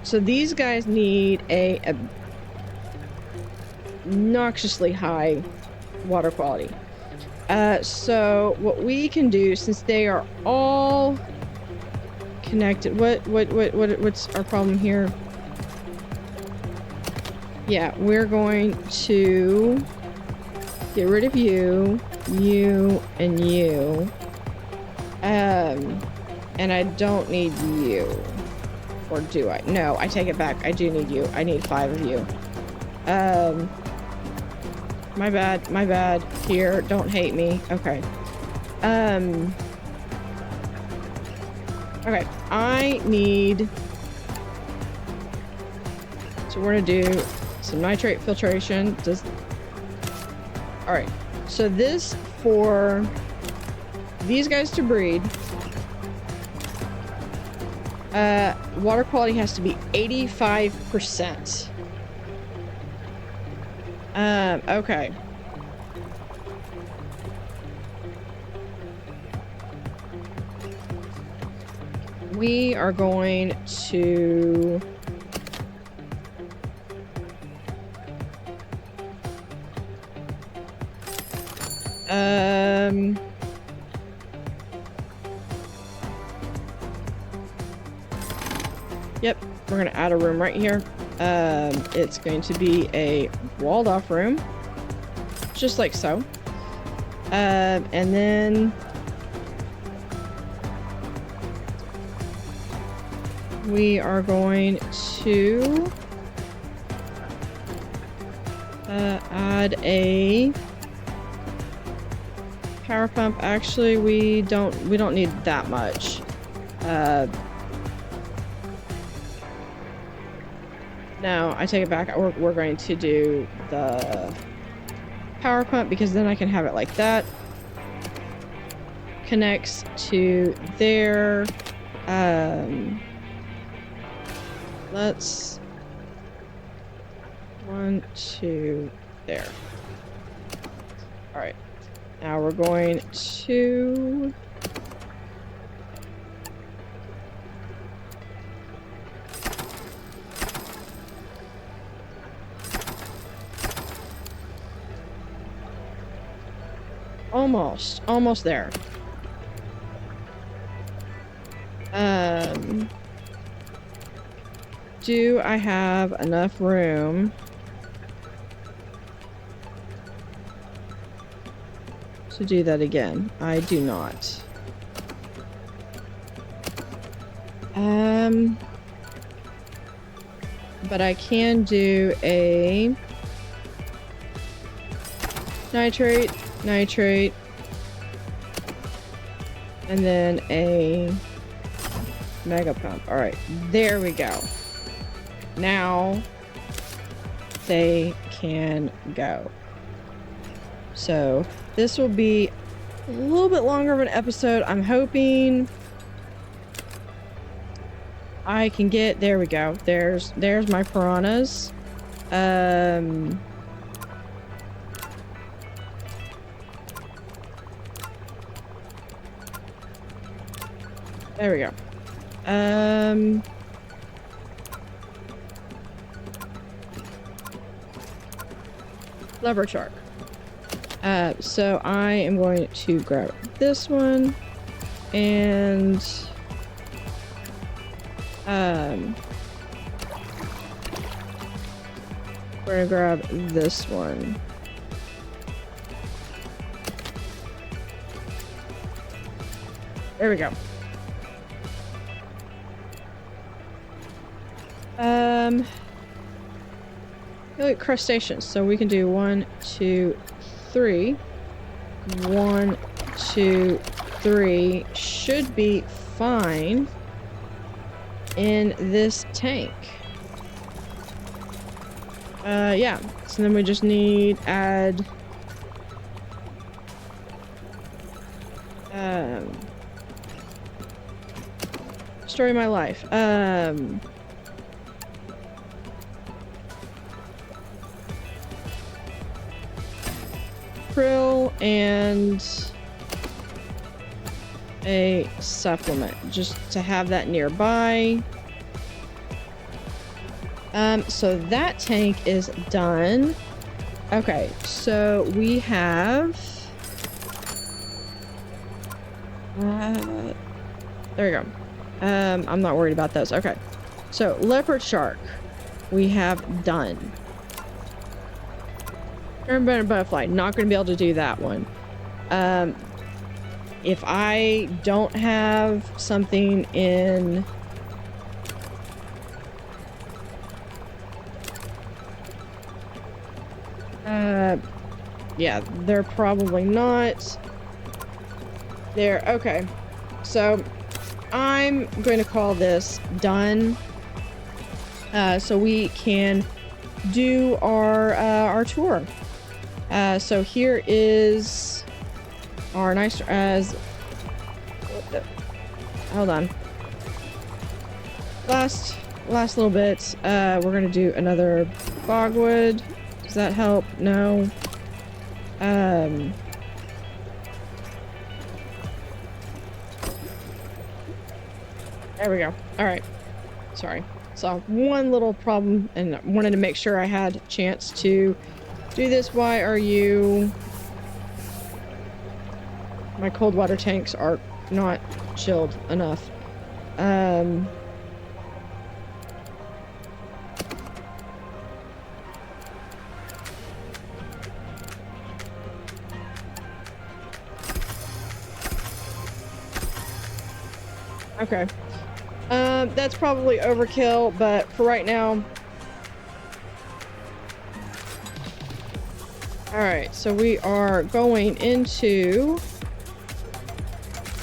So these guys need a obnoxiously high water quality. So what we can do, since they are all connected, what's our problem here? Yeah, we're going to get rid of you, you, and you. And I don't need you. Or do I? No, I take it back. I do need you. I need 5 of you. My bad, my bad. Here, don't hate me. Okay. Okay, I need... So we're gonna do some nitrate filtration. Alright, so this for these guys to breed, water quality has to be 85%. Okay. We are going to... Yep, we're gonna add a room right here. It's going to be a walled off room. Just like so. And then... we are going to... add a... power pump. Actually, we don't need that much. No, I take it back. We're going to do the power pump because then I can have it like that. Connects to there. Let's 1, 2, there. All right. Now we're going to... almost there. Do I have enough room to do that again? I do not. But I can do a nitrate, and then a mega pump. All right, there we go. Now they can go. So this will be a little bit longer of an episode. I'm hoping I can get... there we go. There's my piranhas. We're there we go. Lever shark. So I am going to grab this one and we're gonna grab this one. There we go. Like crustaceans, so we can do 1, 2, 3. 1, 2, 3 should be fine in this tank. Yeah, so then we just need add story of my life. Krill and a supplement just to have that nearby. So that tank is done. Okay, so we have... there you go. I'm not worried about those. Okay. So, leopard shark. We have done. Rainbow butterfly. Not going to be able to do that one. If I don't have something in... yeah, they're probably not. There, okay. So, I'm going to call this done. So we can do our tour. So here is our nice, hold on. Last little bit, we're gonna do another bogwood. Does that help? No. There we go. All right. Sorry. So one little problem, and I wanted to make sure I had a chance to do this. Why are you... My cold water tanks are not chilled enough. Okay. That's probably overkill, but for right now... Alright, so we are going into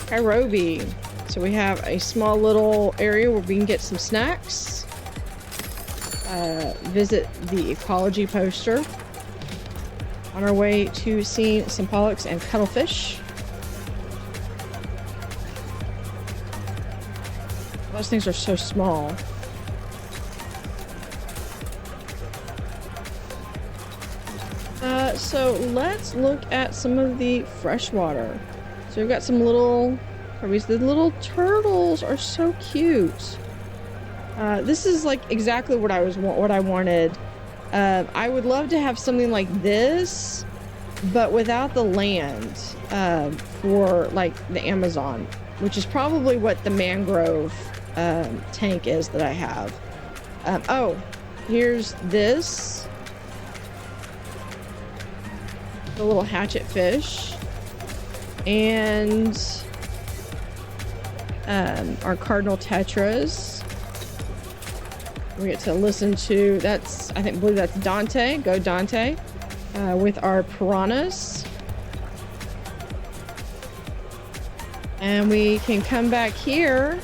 Kairobi. So we have a small little area where we can get some snacks. Visit the ecology poster. On our way to seeing some pollux and cuttlefish. Those things are so small. So let's look at some of the freshwater. So we've got some little... The little turtles are so cute. This is like exactly what I wanted. I would love to have something like this, but without the land for like the Amazon, which is probably what the mangrove tank is that I have. Oh, here's this. The little hatchet fish. And our cardinal tetras. We get to listen to, I believe that's Dante. Go Dante. With our piranhas. And we can come back here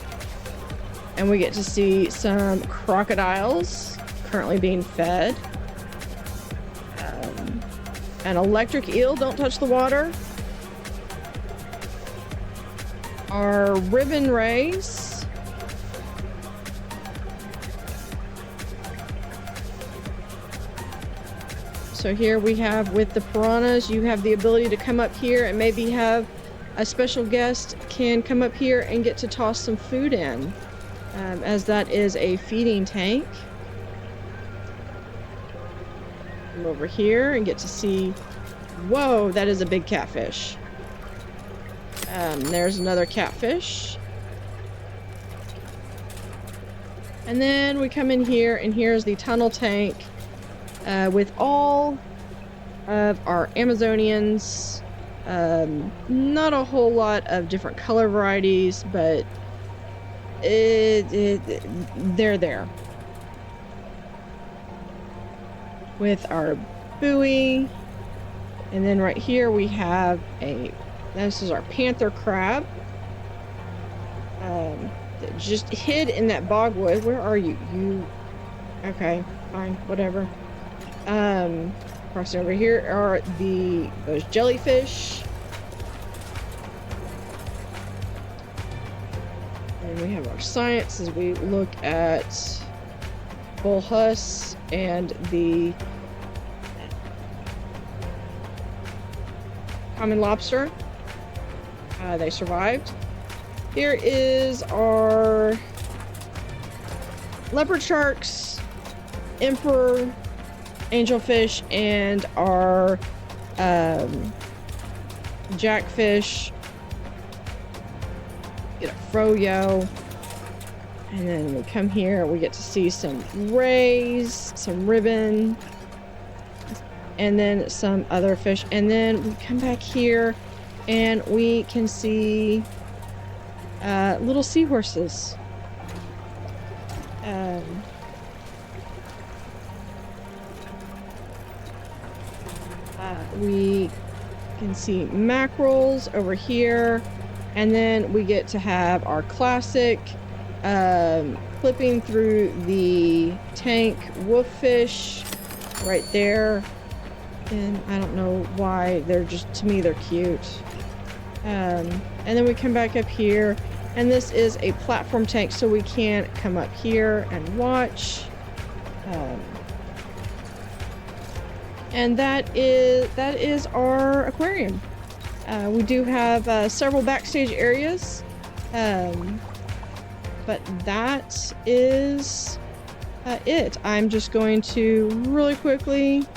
and we get to see some crocodiles currently being fed. An electric eel, don't touch the water. Our ribbon rays. So here we have with the piranhas, you have the ability to come up here and maybe have a special guest can come up here and get to toss some food in, as that is a feeding tank. Come over here and get to see, whoa, that is a big catfish. There's another catfish. And then we come in here, and here's the tunnel tank with all of our Amazonians. Not a whole lot of different color varieties, but they're there. With our buoy. And then right here we have this is our panther crab. Just hid in that bogwood. Where are you? Okay, fine, whatever. Crossing over here are those jellyfish. And we have our science as we look at bull huss and the common lobster. They survived. Here is our leopard sharks. emperor angelfish and our jackfish. Get a froyo. And then we come here, we get to see some rays, some ribbon, and then some other fish. And then we come back here and we can see little seahorses. We can see mackerels over here. And then we get to have our classic clipping through the tank wolffish right there. And I don't know why, they're just, to me, they're cute. And then we come back up here, and this is a platform tank, so we can come up here and watch. And that is our aquarium. We do have several backstage areas, but that is it. I'm just going to really quickly,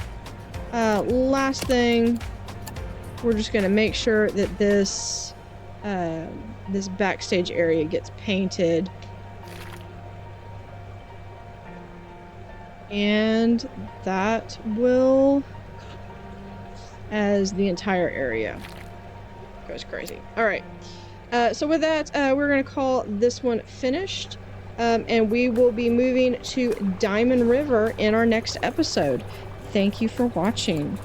last thing, we're just going to make sure that this this backstage area gets painted. And that will, as the entire area goes crazy. All right. So with that, we're going to call this one finished. And we will be moving to Diamond River in our next episode. Thank you for watching.